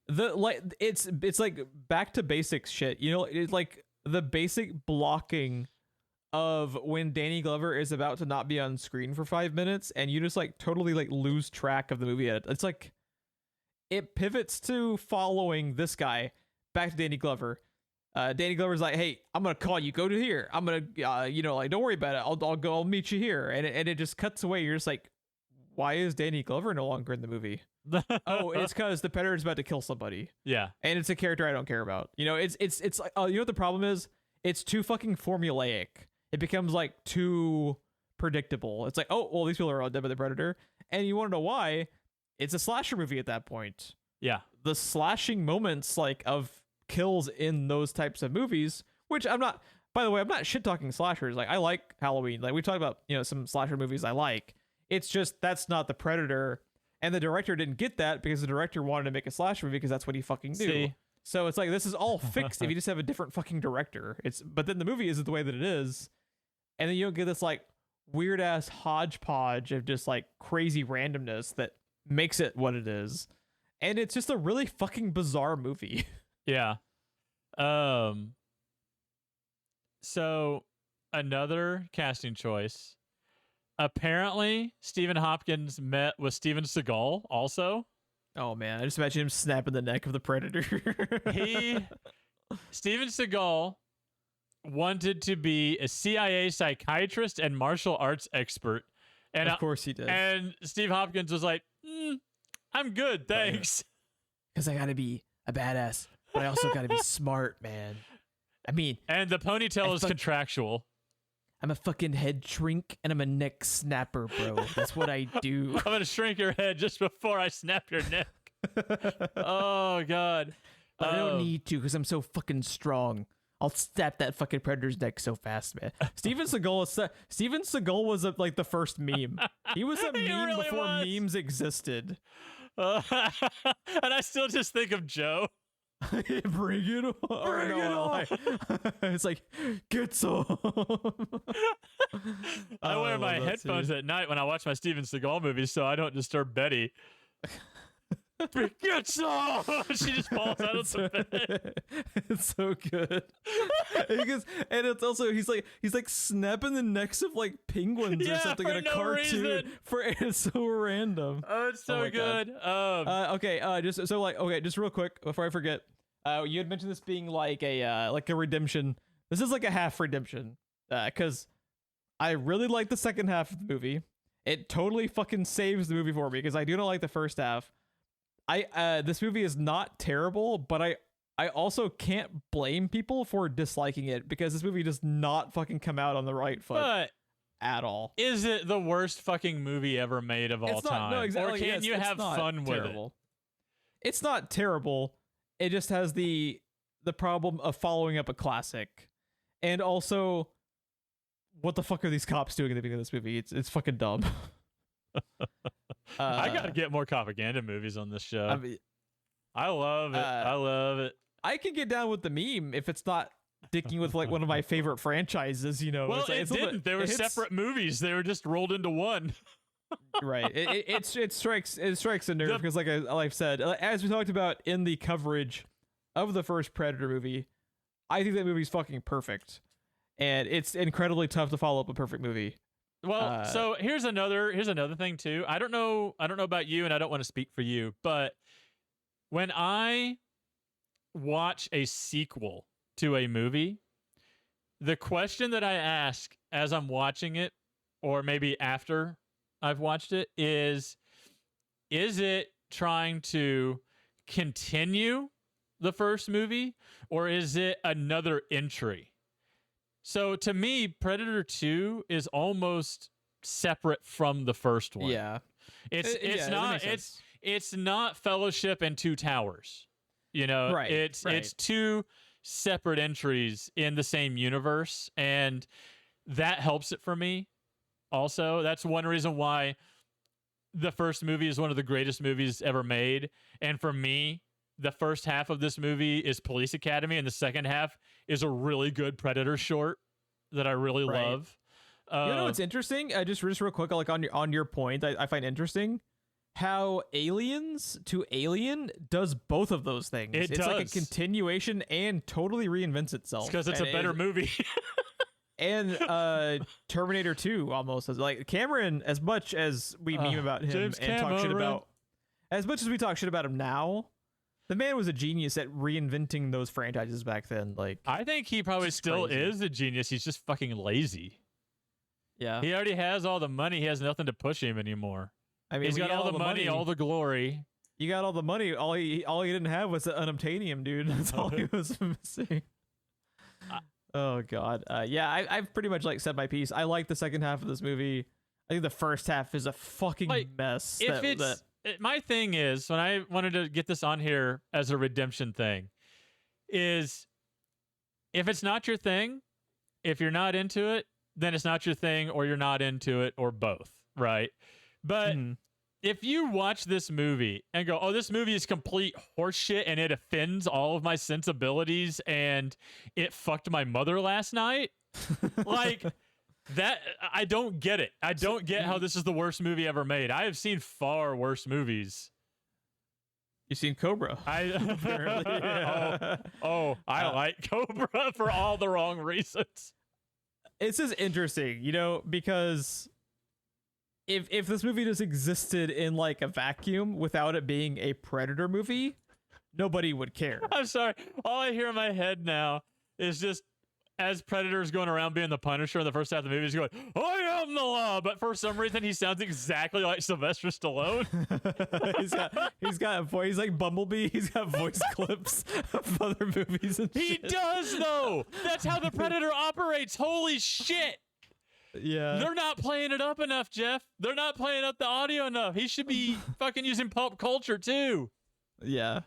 It's like back to basics shit. You know, it's like the basic blocking of when Danny Glover is about to not be on screen for 5 minutes, and you just like totally like lose track of the movie. It's like it pivots to following this guy. Back to Danny Glover. Danny Glover's like, "Hey, I'm gonna call you. Go to here. I'm gonna, like, don't worry about it. I'll go. I'll meet you here." And it just cuts away. You're just like, "Why is Danny Glover no longer in the movie?" Oh, it's because the Predator's about to kill somebody. Yeah, and it's a character I don't care about. You know, it's like, you know what the problem is? It's too fucking formulaic. It becomes like too predictable. It's like, oh, well, these people are all dead by the Predator, and you want to know why? It's a slasher movie at that point. Yeah, the slashing moments like of kills in those types of movies, which I'm not, by the way, I'm not shit talking slashers. Like, I like Halloween. Like, we talked about, some slasher movies I like. It's just that's not the Predator, and the director didn't get that because the director wanted to make a slasher movie because that's what he fucking do. See? So it's like, this is all fixed if you just have a different fucking director. But then the movie isn't the way that it is, and then you don't get this like weird ass hodgepodge of just like crazy randomness that makes it what it is. And it's just a really fucking bizarre movie. Yeah. So another casting choice. Apparently, Stephen Hopkins met with Steven Seagal also. Oh man, I just imagine him snapping the neck of the Predator. Steven Seagal wanted to be a CIA psychiatrist and martial arts expert. And of course he did. And Steve Hopkins was like, I'm good, thanks. Because I gotta be a badass, but I also gotta be smart, man. I mean, and the ponytail is contractual. I'm a fucking head shrink and I'm a neck snapper, bro. That's what I do. I'm gonna shrink your head just before I snap your neck. Oh god. But I don't need to because I'm so fucking strong. I'll snap that fucking Predator's neck so fast, man. Steven Seagal was like the first meme. He was a meme really before memes existed. And I still just think of Joe. Bring it on. Bring it on. It's like, get some. I wear my headphones at night when I watch my Steven Seagal movies so I don't disturb Betty. Get some! She just falls out of the bed. It's so good. And it's also he's like snapping the necks of like penguins or something in a cartoon. Reason. It's so random. Oh, it's so good. Just real quick before I forget, you had mentioned this being like a redemption. This is like a half redemption because I really like the second half of the movie, it totally fucking saves the movie for me because I do not like the first half. This movie is not terrible, but I also can't blame people for disliking it because this movie does not fucking come out on the right foot. But at all. Is it the worst fucking movie ever made of all time? No, exactly. Or can you have fun with it? It's not terrible. It just has the problem of following up a classic. And also, what the fuck are these cops doing at the beginning of this movie? It's fucking dumb. I gotta get more propaganda movies on this show. I mean, I love it. I love it. I can get down with the meme if it's not dicking with like one of my favorite franchises, you know. Well, it didn't. They were separate movies. They were just rolled into one. Right. It strikes a nerve because, like I've said, as we talked about in the coverage of the first Predator movie, I think that movie's fucking perfect, and it's incredibly tough to follow up a perfect movie. Well, so here's another thing too. I don't know about you, and I don't want to speak for you, but when I watch a sequel to a movie, the question that I ask as I'm watching it, or maybe after I've watched it, is it trying to continue the first movie, or is it another entry? So to me, Predator 2 is almost separate from the first one. Yeah. It's not Fellowship and Two Towers. You know, right, it's two separate entries in the same universe, and that helps it for me. Also, that's one reason why the first movie is one of the greatest movies ever made. And for me, the first half of this movie is Police Academy, and the second half is a really good Predator short that I really love. You know what's interesting? Just real quick, like on your point, I find interesting how Aliens to Alien does both of those things. It's like a continuation and totally reinvents itself. It's because it's a better movie. And Terminator 2 almost as like Cameron, as much as we meme about him James and talk shit about, as much as we talk shit about him now, the man was a genius at reinventing those franchises back then. Like, I think he probably still is a genius. He's just fucking lazy. Yeah. He already has all the money. He has nothing to push him anymore. I mean, he's got all the money, all the glory. You got all the money. All he didn't have was the unobtainium, dude. That's all he was missing. Oh God. Yeah, I've pretty much like said my piece. I like the second half of this movie. I think the first half is a fucking mess. My thing is, when I wanted to get this on here as a redemption thing, is if it's not your thing, if you're not into it, then it's not your thing, or you're not into it, or both, right? But if you watch this movie and go, oh, this movie is complete horseshit and it offends all of my sensibilities and it fucked my mother last night, like that, I don't get it. I don't get how this is the worst movie ever made. I have seen far worse movies. You've seen Cobra. I like Cobra for all the wrong reasons. It's just interesting, you know, because if this movie just existed in like a vacuum without it being a Predator movie, nobody would care. I'm sorry. All I hear in my head now is just as Predator's going around being the Punisher in the first half of the movie, he's going, I am the law. But for some reason, he sounds exactly like Sylvester Stallone. he's got a voice. He's like Bumblebee. He's got voice clips of other movies and He does, though. That's how the Predator operates. Holy shit. Yeah. They're not playing it up enough, Geoff. They're not playing up the audio enough. He should be fucking using pop culture, too. Yeah.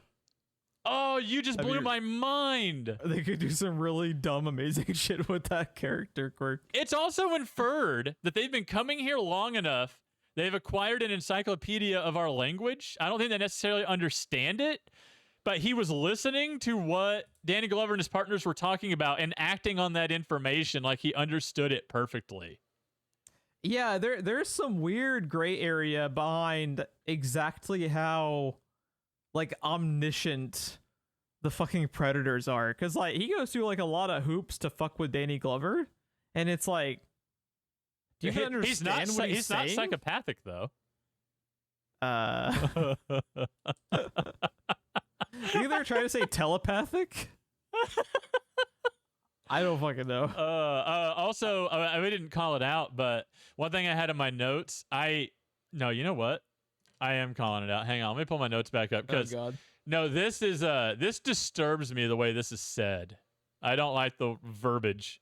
Oh, you just blew my mind. They could do some really dumb, amazing shit with that character quirk. It's also inferred that they've been coming here long enough. They've acquired an encyclopedia of our language. I don't think they necessarily understand it, but he was listening to what Danny Glover and his partners were talking about and acting on that information like he understood it perfectly. Yeah, there's some weird gray area behind exactly how like omniscient the fucking Predators are, because like he goes through like a lot of hoops to fuck with Danny Glover, and it's like, do you understand what he's saying? Not psychopathic though. You they're trying to say telepathic. I don't fucking know. Also, we didn't call it out, but One thing I had in my notes, no, you know what? I am calling it out. Hang on, let me pull my notes back up because no, this disturbs me the way this is said. I don't like the verbiage.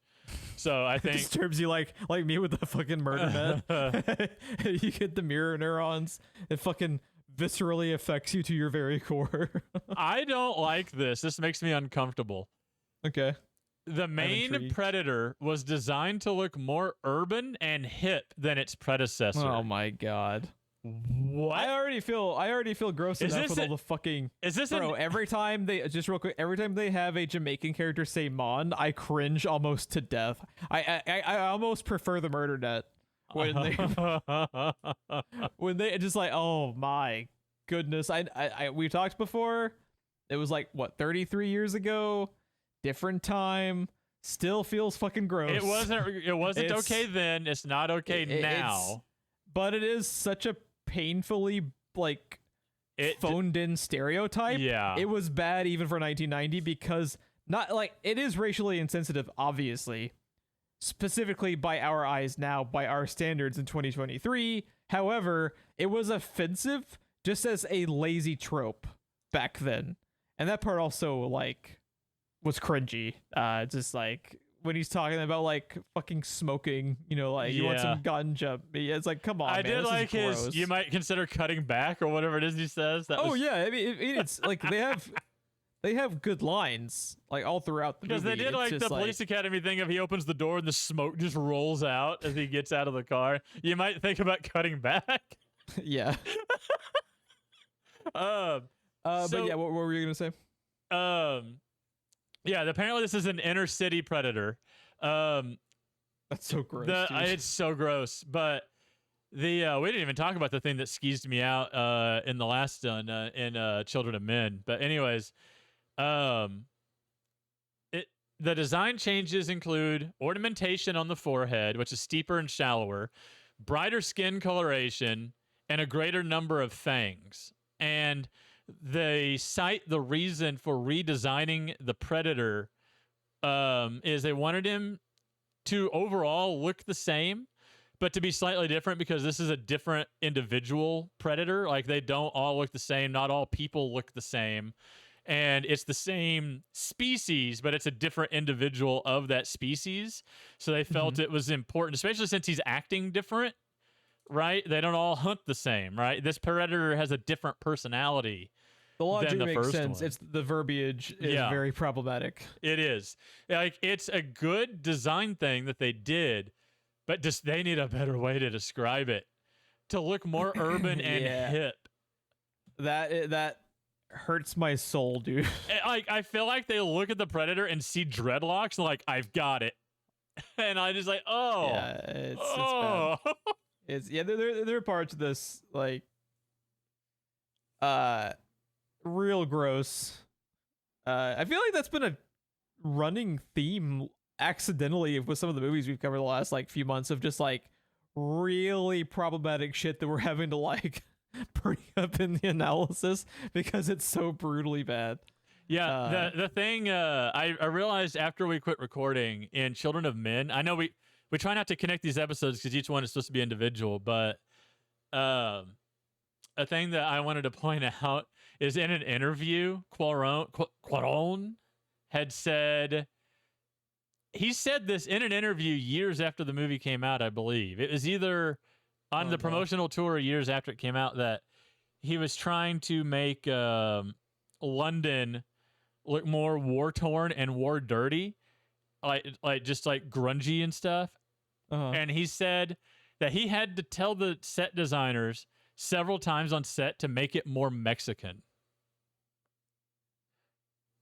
So I think it disturbs you like me with the fucking murder net. You get the mirror neurons. It fucking viscerally affects you to your very core. I don't like this. This makes me uncomfortable. Okay. The main predator was designed to look more urban and hip than its predecessor. Oh my god. What? I already feel gross enough with all the fucking. Is this every time they just real quick? Every time they have a Jamaican character say "mon," I cringe almost to death. I almost prefer the murder net when they just like, oh my goodness. We talked before. It was like what 33 years ago, different time. Still feels fucking gross. It wasn't okay then. It's not okay now. But it is such a painfully phoned in stereotype. Yeah, it was bad even for 1990 because not like it is racially insensitive, obviously, specifically by our eyes now, by our standards in 2023. However, it was offensive just as a lazy trope back then, and that part also was cringy. Just like when he's talking about fucking smoking, you want some ganja. It's like, come on, I man, did like his. Gross. You might consider cutting back or whatever it is he says. Yeah, I mean it's like they have good lines all throughout the movie. Because they did the police academy thing of he opens the door and the smoke just rolls out as he gets out of the car. You might think about cutting back. Yeah. But yeah, what were you gonna say? Yeah, apparently this is an inner city predator. That's so gross. It's so gross. But we didn't even talk about the thing that skeezed me out in the last in Children of Men. But anyways, the design changes include ornamentation on the forehead, which is steeper and shallower, brighter skin coloration, and a greater number of fangs. And they cite the reason for redesigning the predator is they wanted him to overall look the same, but to be slightly different because this is a different individual predator. Like they don't all look the same. Not all people look the same. And it's the same species, but it's a different individual of that species. So they felt it was important, especially since he's acting different, right? They don't all hunt the same, right? This predator has a different personality. The logic makes sense. It's the verbiage is very problematic. It is. It's a good design thing that they did, but just they need a better way to describe it. To look more urban and hip. That hurts my soul, dude. I feel like they look at the predator and see dreadlocks and I've got it. And I just it's bad. There are parts of this real gross. I feel like that's been a running theme accidentally with some of the movies we've covered the last few months of just really problematic shit that we're having to bring up in the analysis because it's so brutally bad. Yeah, the thing I realized after we quit recording in Children of Men, I know we try not to connect these episodes because each one is supposed to be individual, but a thing that I wanted to point out is in an interview, Cuarón had said, he said this in an interview years after the movie came out, I believe. It was either on the promotional tour years after it came out that he was trying to make London look more war-torn and war-dirty, just grungy and stuff. And he said that he had to tell the set designers several times on set to make it more Mexican.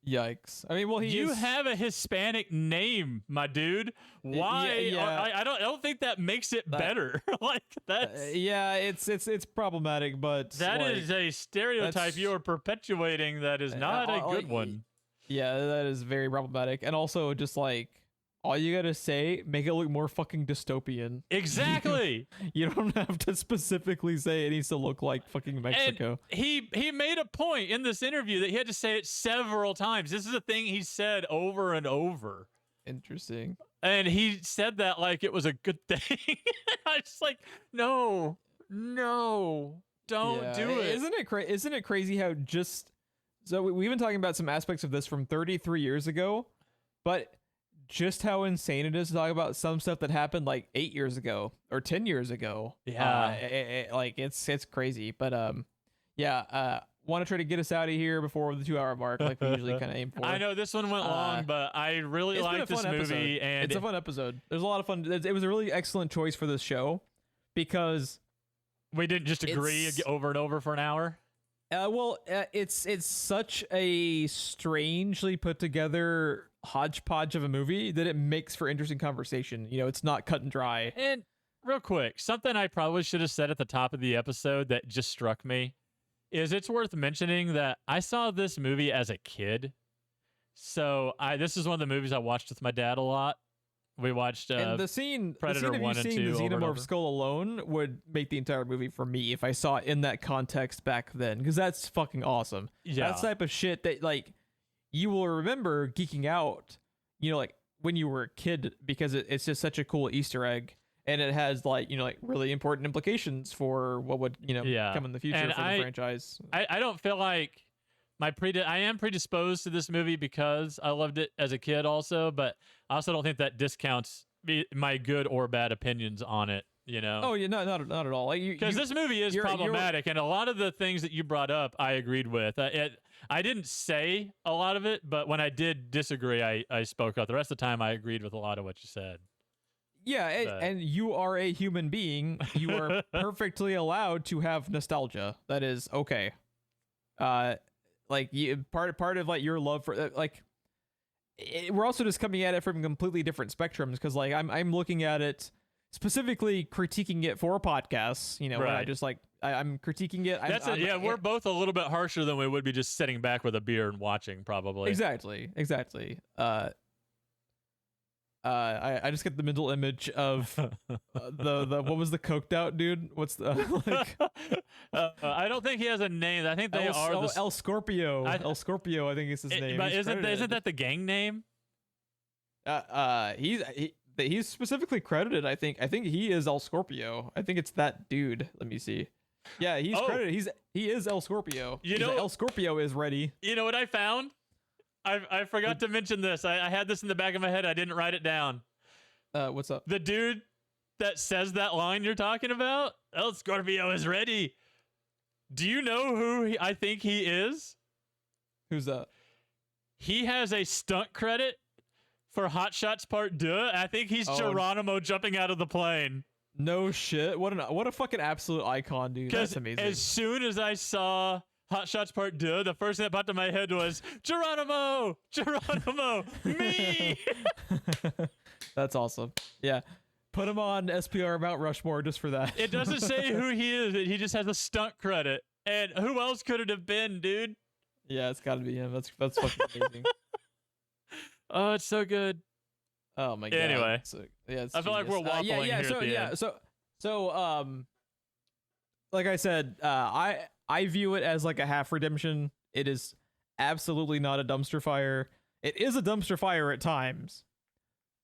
Yikes. I mean, well, you have a Hispanic name, my dude. Why? I don't think that makes it better. That's it's problematic, but that is a stereotype you are perpetuating that is not a good one. Yeah, that is very problematic. And also just all you gotta say, make it look more fucking dystopian. Exactly. You don't have to specifically say it needs to look like fucking Mexico. And he made a point in this interview that he had to say it several times. This is a thing he said over and over. Interesting. And he said that like it was a good thing. I was like, no, don't do it. Isn't it crazy how just so we've been talking about some aspects of this from 33 years ago, but just how insane it is to talk about some stuff that happened like 8 years ago or 10 years ago. Yeah. Like it's crazy, but want to try to get us out of here before the 2 hour mark, like we usually kind of aim for. I know this one went long, but I really like this movie, and it's a fun episode. There's a lot of fun. It was a really excellent choice for this show because we didn't just agree over and over for an hour. It's such a strangely put together hodgepodge of a movie that it makes for interesting conversation. You know, it's not cut and dry. And real quick, something I probably should have said at the top of the episode that just struck me is it's worth mentioning that I saw this movie as a kid. So this is one of the movies I watched with my dad a lot. We watched and the scene Predator of you 1 and 2 seeing the xenomorph over. skull alone would make the entire movie for me if I saw it in that context back then, because that's fucking awesome. Yeah. That's the type of shit that like you will remember geeking out, you know, like when you were a kid, because it's just such a cool Easter egg. And it has like, you know, like really important implications for what would, you know, come in the future and for the franchise. I don't feel like I am predisposed to this movie because I loved it as a kid also, but I also don't think that discounts my good or bad opinions on it, you know? Oh, yeah, not at all. Like, because this movie is problematic, and a lot of the things that you brought up, I agreed with. I didn't say a lot of it, but when I did disagree, I spoke up. The rest of the time, I agreed with a lot of what you said. Yeah, and you are a human being. You are perfectly allowed to have nostalgia. That is okay. Like part of like your love for we're also just coming at it from completely different spectrums, because like I'm looking at it specifically critiquing it for podcasts. You know, right. I just like I'm critiquing it. We're both a little bit harsher than we would be just sitting back with a beer and watching, probably. Exactly. I just get the mental image of the what was the coked out dude? What's the like? I don't think he has a name. I think they are El Scorpio. El Scorpio, I think is his name. But isn't that the gang name? He's specifically credited. I think he is El Scorpio. I think it's that dude. Let me see. Yeah, he's credited. He is El Scorpio. El Scorpio is ready. You know what I found? I forgot to mention this. I had this in the back of my head. I didn't write it down. What's up? The dude that says that line you're talking about, El Scorpio is ready. Do you know who I think he is? Who's that? He has a stunt credit for Hot Shots Part 2. I think he's Geronimo jumping out of the plane. No shit. What a fucking absolute icon, dude. That's amazing. As soon as I saw Hot Shots Part 2, the first thing that popped in my head was Geronimo, me. That's awesome. Yeah. Put him on SPR Mount Rushmore just for that. It doesn't say who he is. He just has a stunt credit. And who else could it have been, dude? Yeah, it's got to be him. That's fucking amazing. Oh, it's so good. Oh my god. Anyway, I feel like we're waffling here at the end. So like I said, I view it as like a half redemption. It is absolutely not a dumpster fire. It is a dumpster fire at times,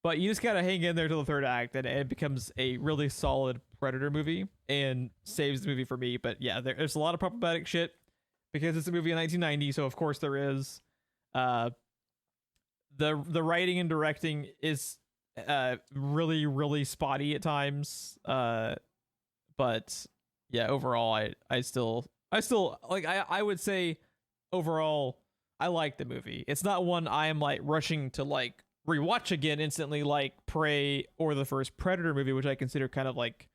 but you just gotta hang in there till the third act, and it becomes a really solid Predator movie and saves the movie for me. But yeah, there's a lot of problematic shit because it's a movie in 1990, so of course there is. The writing and directing is really, really spotty at times. But yeah, overall, I still like, I would say overall I like the movie. It's not one I am like rushing to like rewatch again instantly, like Prey or the first Predator movie, which I consider kind of like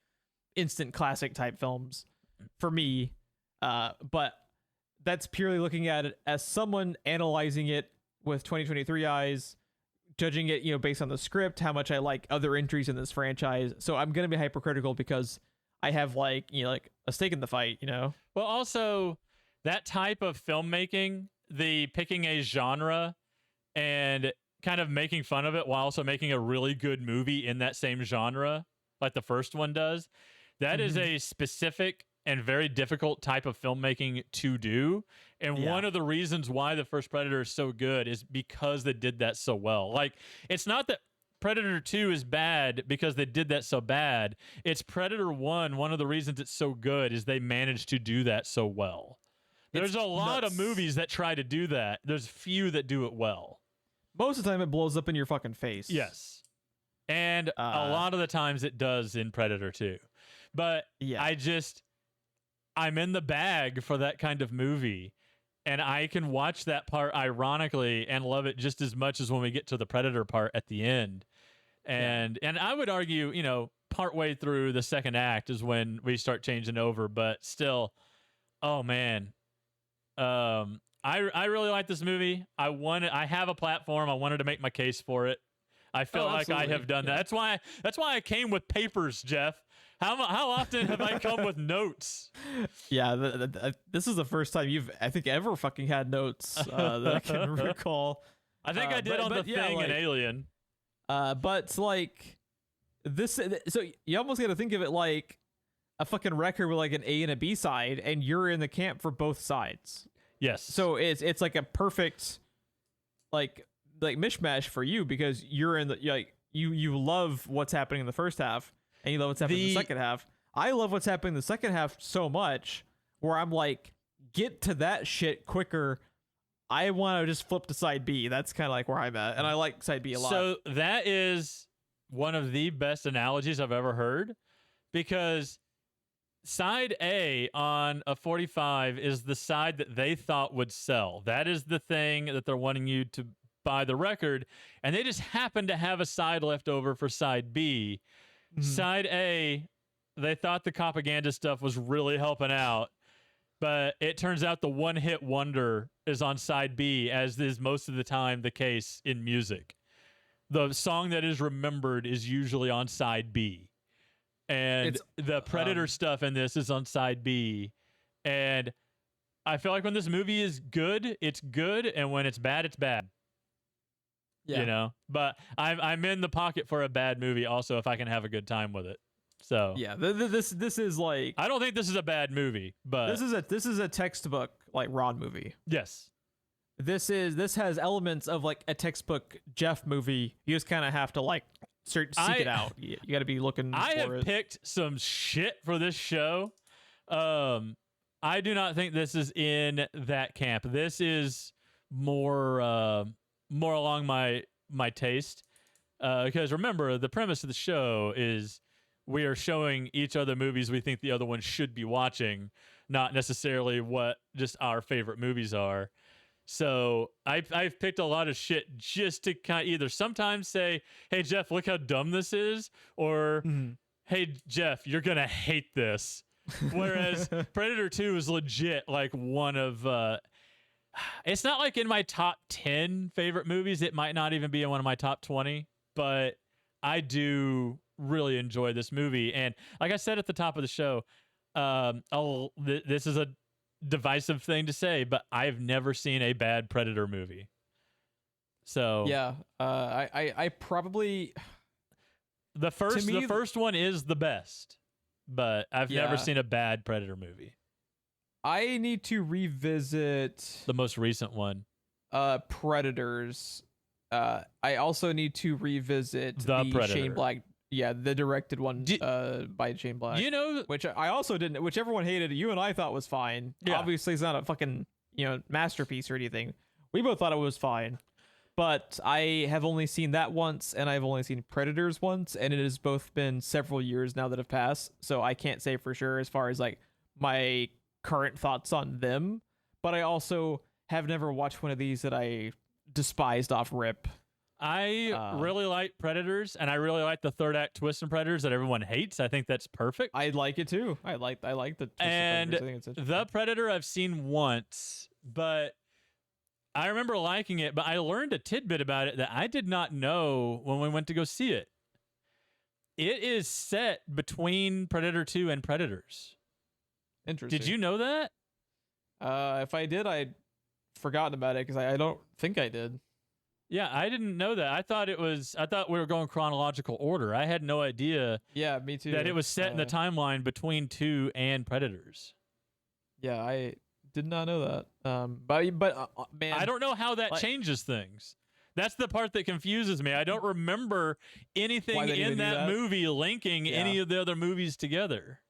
instant classic type films for me. But that's purely looking at it as someone analyzing it with 2023 eyes, judging it, you know, based on the script, how much I like other entries in this franchise. So I'm going to be hypercritical because I have like, you know, like a stake in the fight, you know? Well, also that type of filmmaking, the picking a genre and kind of making fun of it while also making a really good movie in that same genre, like the first one does, that is a specific and very difficult type of filmmaking to do. And one of the reasons why the first Predator is so good is because they did that so well. Like, it's not that Predator 2 is bad because they did that so bad. It's Predator 1. One of the reasons it's so good is they managed to do that so well. There's a lot of movies that try to do that. There's few that do it well. Most of the time, it blows up in your fucking face. Yes. And a lot of the times it does in Predator 2. But yeah. I'm in the bag for that kind of movie. And I can watch that part ironically and love it just as much as when we get to the Predator part at the end. And I would argue, you know, partway through the second act is when we start changing over. But still, oh man, I really like this movie. I have a platform. I wanted to make my case for it. I feel like I have done that. That's why I came with papers, Geoff. How often have I come with notes? Yeah, this is the first time you've, I think, ever fucking had notes that I can recall. I think I did on The Thing and Alien. But like this, so you almost got to think of it like a fucking record with like an A and a B side, and you're in the camp for both sides. Yes. So it's like a perfect like mishmash for you because you're in the like you love what's happening in the first half. And you love what's happening in the second half. I love what's happening in the second half so much where I'm like, get to that shit quicker. I want to just flip to side B. That's kind of like where I'm at. And I like side B a lot. So that is one of the best analogies I've ever heard because side A on a 45 is the side that they thought would sell. That is the thing that they're wanting you to buy the record. And they just happen to have a side left over for side B. Side A, they thought the propaganda stuff was really helping out, but it turns out the one-hit wonder is on side B, as is most of the time the case in music. The song that is remembered is usually on side B, and the Predator stuff in this is on side B. And I feel like when this movie is good, it's good, and when it's bad, it's bad. Yeah. You know, but I'm in the pocket for a bad movie also if I can have a good time with it. So yeah, this is like, I don't think this is a bad movie, but this is a textbook like Ron movie. Yes, this has elements of like a textbook Geoff movie. You just kind of have to like seek it out. You got to be looking. I for have picked some shit for this show. I do not think this is in that camp. This is more along my taste, because remember the premise of the show is we are showing each other movies we think the other one should be watching, not necessarily what just our favorite movies are. So I've picked a lot of shit just to kind of either sometimes say, hey Geoff, look how dumb this is, or hey Geoff, you're gonna hate this. Whereas Predator 2 is legit like one of it's not like in my top 10 favorite movies. It might not even be in one of my top 20, but I do really enjoy this movie. And like I said at the top of the show, this is a divisive thing to say, but I've never seen a bad Predator movie. So yeah, I probably the first one is the best, but I've never seen a bad Predator movie. I need to revisit the most recent one, Predators. I also need to revisit the Predator. Shane Black, the directed one by Shane Black. You know, which I also didn't, which everyone hated. You and I thought was fine. Yeah. Obviously, it's not a fucking masterpiece or anything. We both thought it was fine, but I have only seen that once, and I've only seen Predators once, and it has both been several years now that have passed. So I can't say for sure as far as like my current thoughts on them, but I also have never watched one of these that I despised off rip. I really like Predators, and I really like the third act twist in Predators that everyone hates. I think that's perfect. I like it too. I like the twist and of Predators. I think the Predator I've seen once, but I remember liking it, but I learned a tidbit about it that I did not know when we went to go see it. It is set between Predator 2 and Predators. Interesting. Did you know that? If I did, I'd forgotten about it because I don't think I did. Yeah, I didn't know that. I thought we were going chronological order. I had no idea. Yeah, me too. That it was set in the timeline between 2 and Predators. Yeah, I did not know that. But man, I don't know how that changes things. That's the part that confuses me. I don't remember anything in that movie linking any of the other movies together.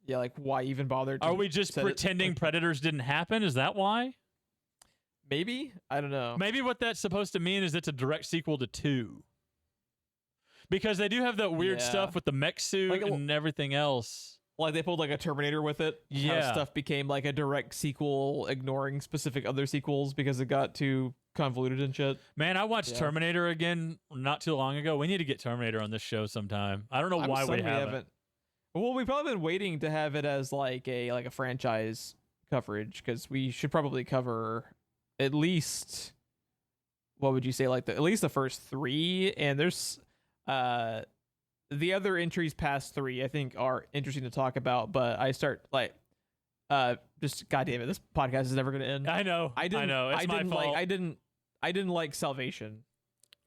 Yeah, like why even bother? Are we just pretending Predators didn't happen? Is that why? Maybe? I don't know. Maybe what that's supposed to mean is it's a direct sequel to 2. Because they do have that weird stuff with the mech suit and everything else. Like they pulled like a Terminator with it. Yeah. How stuff became like a direct sequel, ignoring specific other sequels because it got too convoluted and shit. Man, I watched Terminator again not too long ago. We need to get Terminator on this show sometime. I don't know why we haven't. Well, we've probably been waiting to have it as like a franchise coverage because we should probably cover at least, what would you say, like at least the first 3, and there's the other entries past 3 I think are interesting to talk about, but I start like just goddamn it, this podcast is never gonna end. I know. It's my fault. I didn't like Salvation.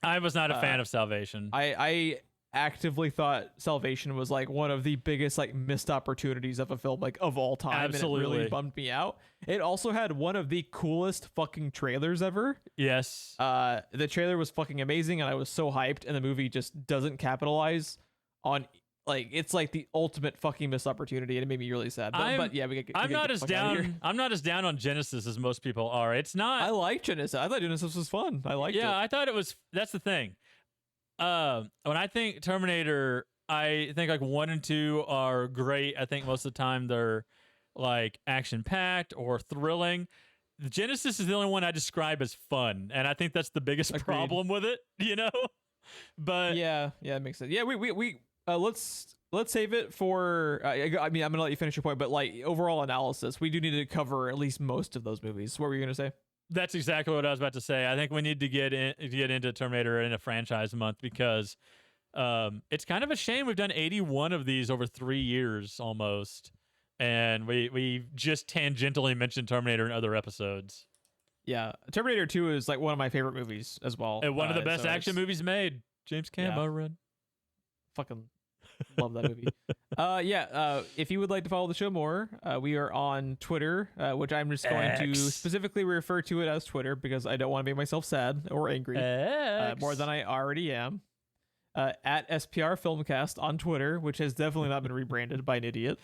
I was not a fan of Salvation. I actively thought Salvation was like one of the biggest like missed opportunities of a film like of all time. Absolutely. And it really bummed me out. It also had one of the coolest fucking trailers ever. Yes. The trailer was fucking amazing and I was so hyped, and the movie just doesn't capitalize on like it's like the ultimate fucking missed opportunity, and it made me really sad. But yeah, I'm not as down on Genesis as most people are. It's not. I like Genesis. I thought Genesis was fun. I liked it. Yeah, I thought it was. That's the thing. When I think Terminator, I think like 1 and 2 are great. I think most of the time they're like action packed or thrilling. The Genesis is the only one I describe as fun, and I think that's the biggest problem with it. You know, but yeah, it makes sense. Yeah, we let's save it for. I mean, I'm gonna let you finish your point, but like overall analysis, we do need to cover at least most of those movies. What were you gonna say? That's exactly what I was about to say. I think we need to get into Terminator in a franchise month because it's kind of a shame we've done 81 of these over 3 years almost, and we just tangentially mentioned Terminator in other episodes. Yeah, Terminator 2 is like one of my favorite movies as well. And one of the best action movies made. James Cameron. Fucking love that movie. If you would like to follow the show more, we are on Twitter, which I'm just going to specifically refer to it as Twitter because I don't want to make myself sad or angry more than I already am. At SPR Filmcast on Twitter, which has definitely not been rebranded by an idiot.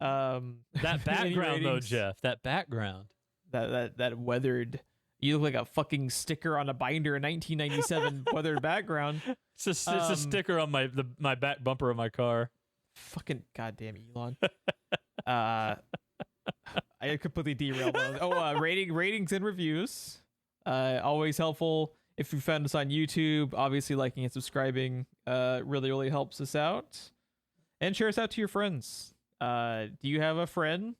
That background though, Geoff, that background. That weathered. You look like a fucking sticker on a binder in 1997 weathered background. It's a sticker on my back bumper of my car. Fucking goddamn Elon. I completely derailed those. Ratings and reviews. Always helpful. If you found us on YouTube, obviously liking and subscribing really, really helps us out. And share us out to your friends. Do you have a friend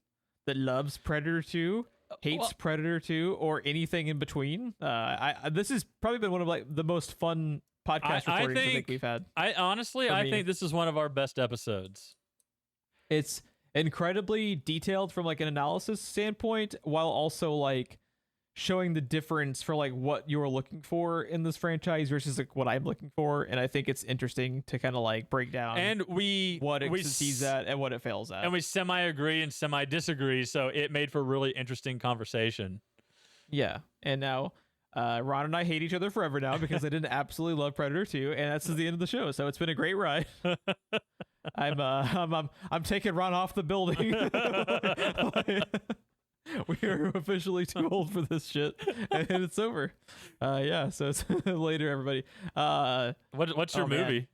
that loves Predator 2? Hates Predator 2 or anything in between? This has probably been one of like the most fun podcast recordings I think we've had. I think this is one of our best episodes. It's incredibly detailed from like an analysis standpoint, while also like showing the difference for like what you're looking for in this franchise versus like what I'm looking for, and I think it's interesting to kind of like break down what it succeeds at and what it fails at, and we semi agree and semi disagree, so it made for really interesting conversation. Yeah, and now Ron and I hate each other forever now because I didn't absolutely love Predator 2, and that's the end of the show. So it's been a great ride. I'm taking Ron off the building. We are officially too old for this shit, and it's over. So it's later, everybody. What's your movie? Man.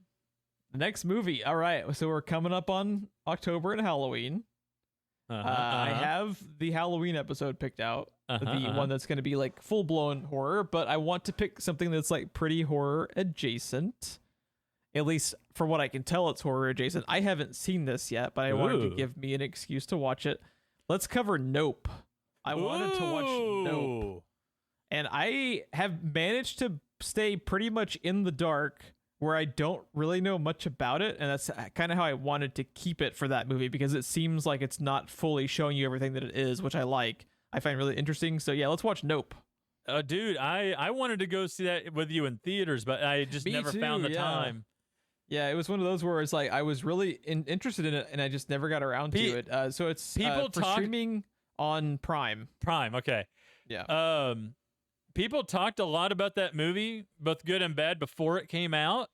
The next movie. All right, so we're coming up on October and Halloween. I have the Halloween episode picked out, the one that's going to be like full blown horror, but I want to pick something that's like pretty horror adjacent. At least from what I can tell, it's horror adjacent. I haven't seen this yet, but I wanted to give me an excuse to watch it. Let's cover Nope. I wanted to watch Nope. And I have managed to stay pretty much in the dark where I don't really know much about it. And that's kind of how I wanted to keep it for that movie, because it seems like it's not fully showing you everything that it is, which I like. I find really interesting. So yeah, let's watch Nope. Dude, I wanted to go see that with you in theaters, but I just never found the time. Yeah, it was one of those where it's like I was really interested in it, and I just never got around to it. So it's streaming on Prime. Prime, okay. Yeah. people talked a lot about that movie, both good and bad, before it came out,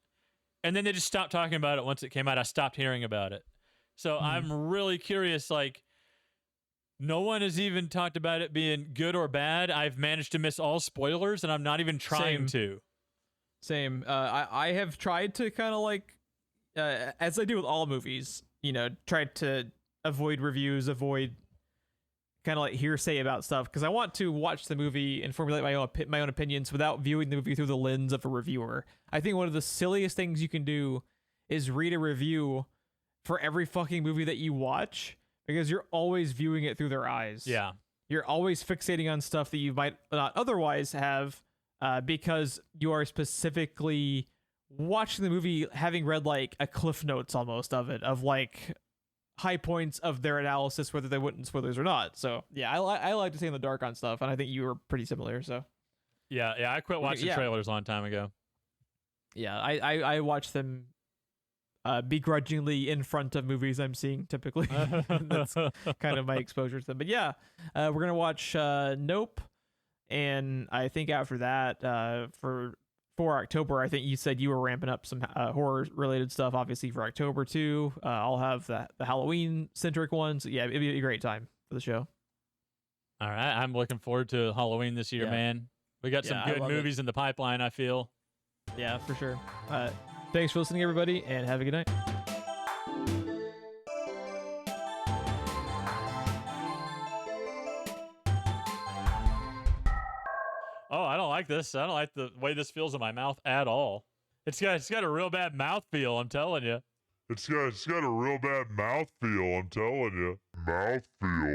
and then they just stopped talking about it once it came out. I stopped hearing about it. So I'm really curious, like, no one has even talked about it being good or bad. I've managed to miss all spoilers, and I'm not even trying to. Same. I have tried to kind of like, as I do with all movies, try to avoid reviews, avoid kind of like hearsay about stuff, because I want to watch the movie and formulate my own opinions without viewing the movie through the lens of a reviewer. I think one of the silliest things you can do is read a review for every fucking movie that you watch, because you're always viewing it through their eyes. Yeah. You're always fixating on stuff that you might not otherwise have, because you are specifically watching the movie having read like a cliff notes almost of it, of like high points of their analysis, whether they wouldn't spoilers or not. So yeah, I like to stay in the dark on stuff, and I think you were pretty similar. So yeah, I quit watching trailers a long time ago. Yeah, I watch them begrudgingly in front of movies I'm seeing typically. That's kind of my exposure to them. But yeah, we're gonna watch Nope, and I think after that, for October, I think you said you were ramping up some horror related stuff, obviously for October too. I'll have the Halloween centric ones. Yeah, it'd be a great time for the show. All right, I'm looking forward to Halloween this year, man. We got some good movies in the pipeline, I feel. Yeah, for sure. Thanks for listening, everybody, and have a good night. Oh, I don't like this. I don't like the way this feels in my mouth at all. It's got a real bad mouth feel, I'm telling you. It's got a real bad mouth feel, I'm telling you. Mouth feel.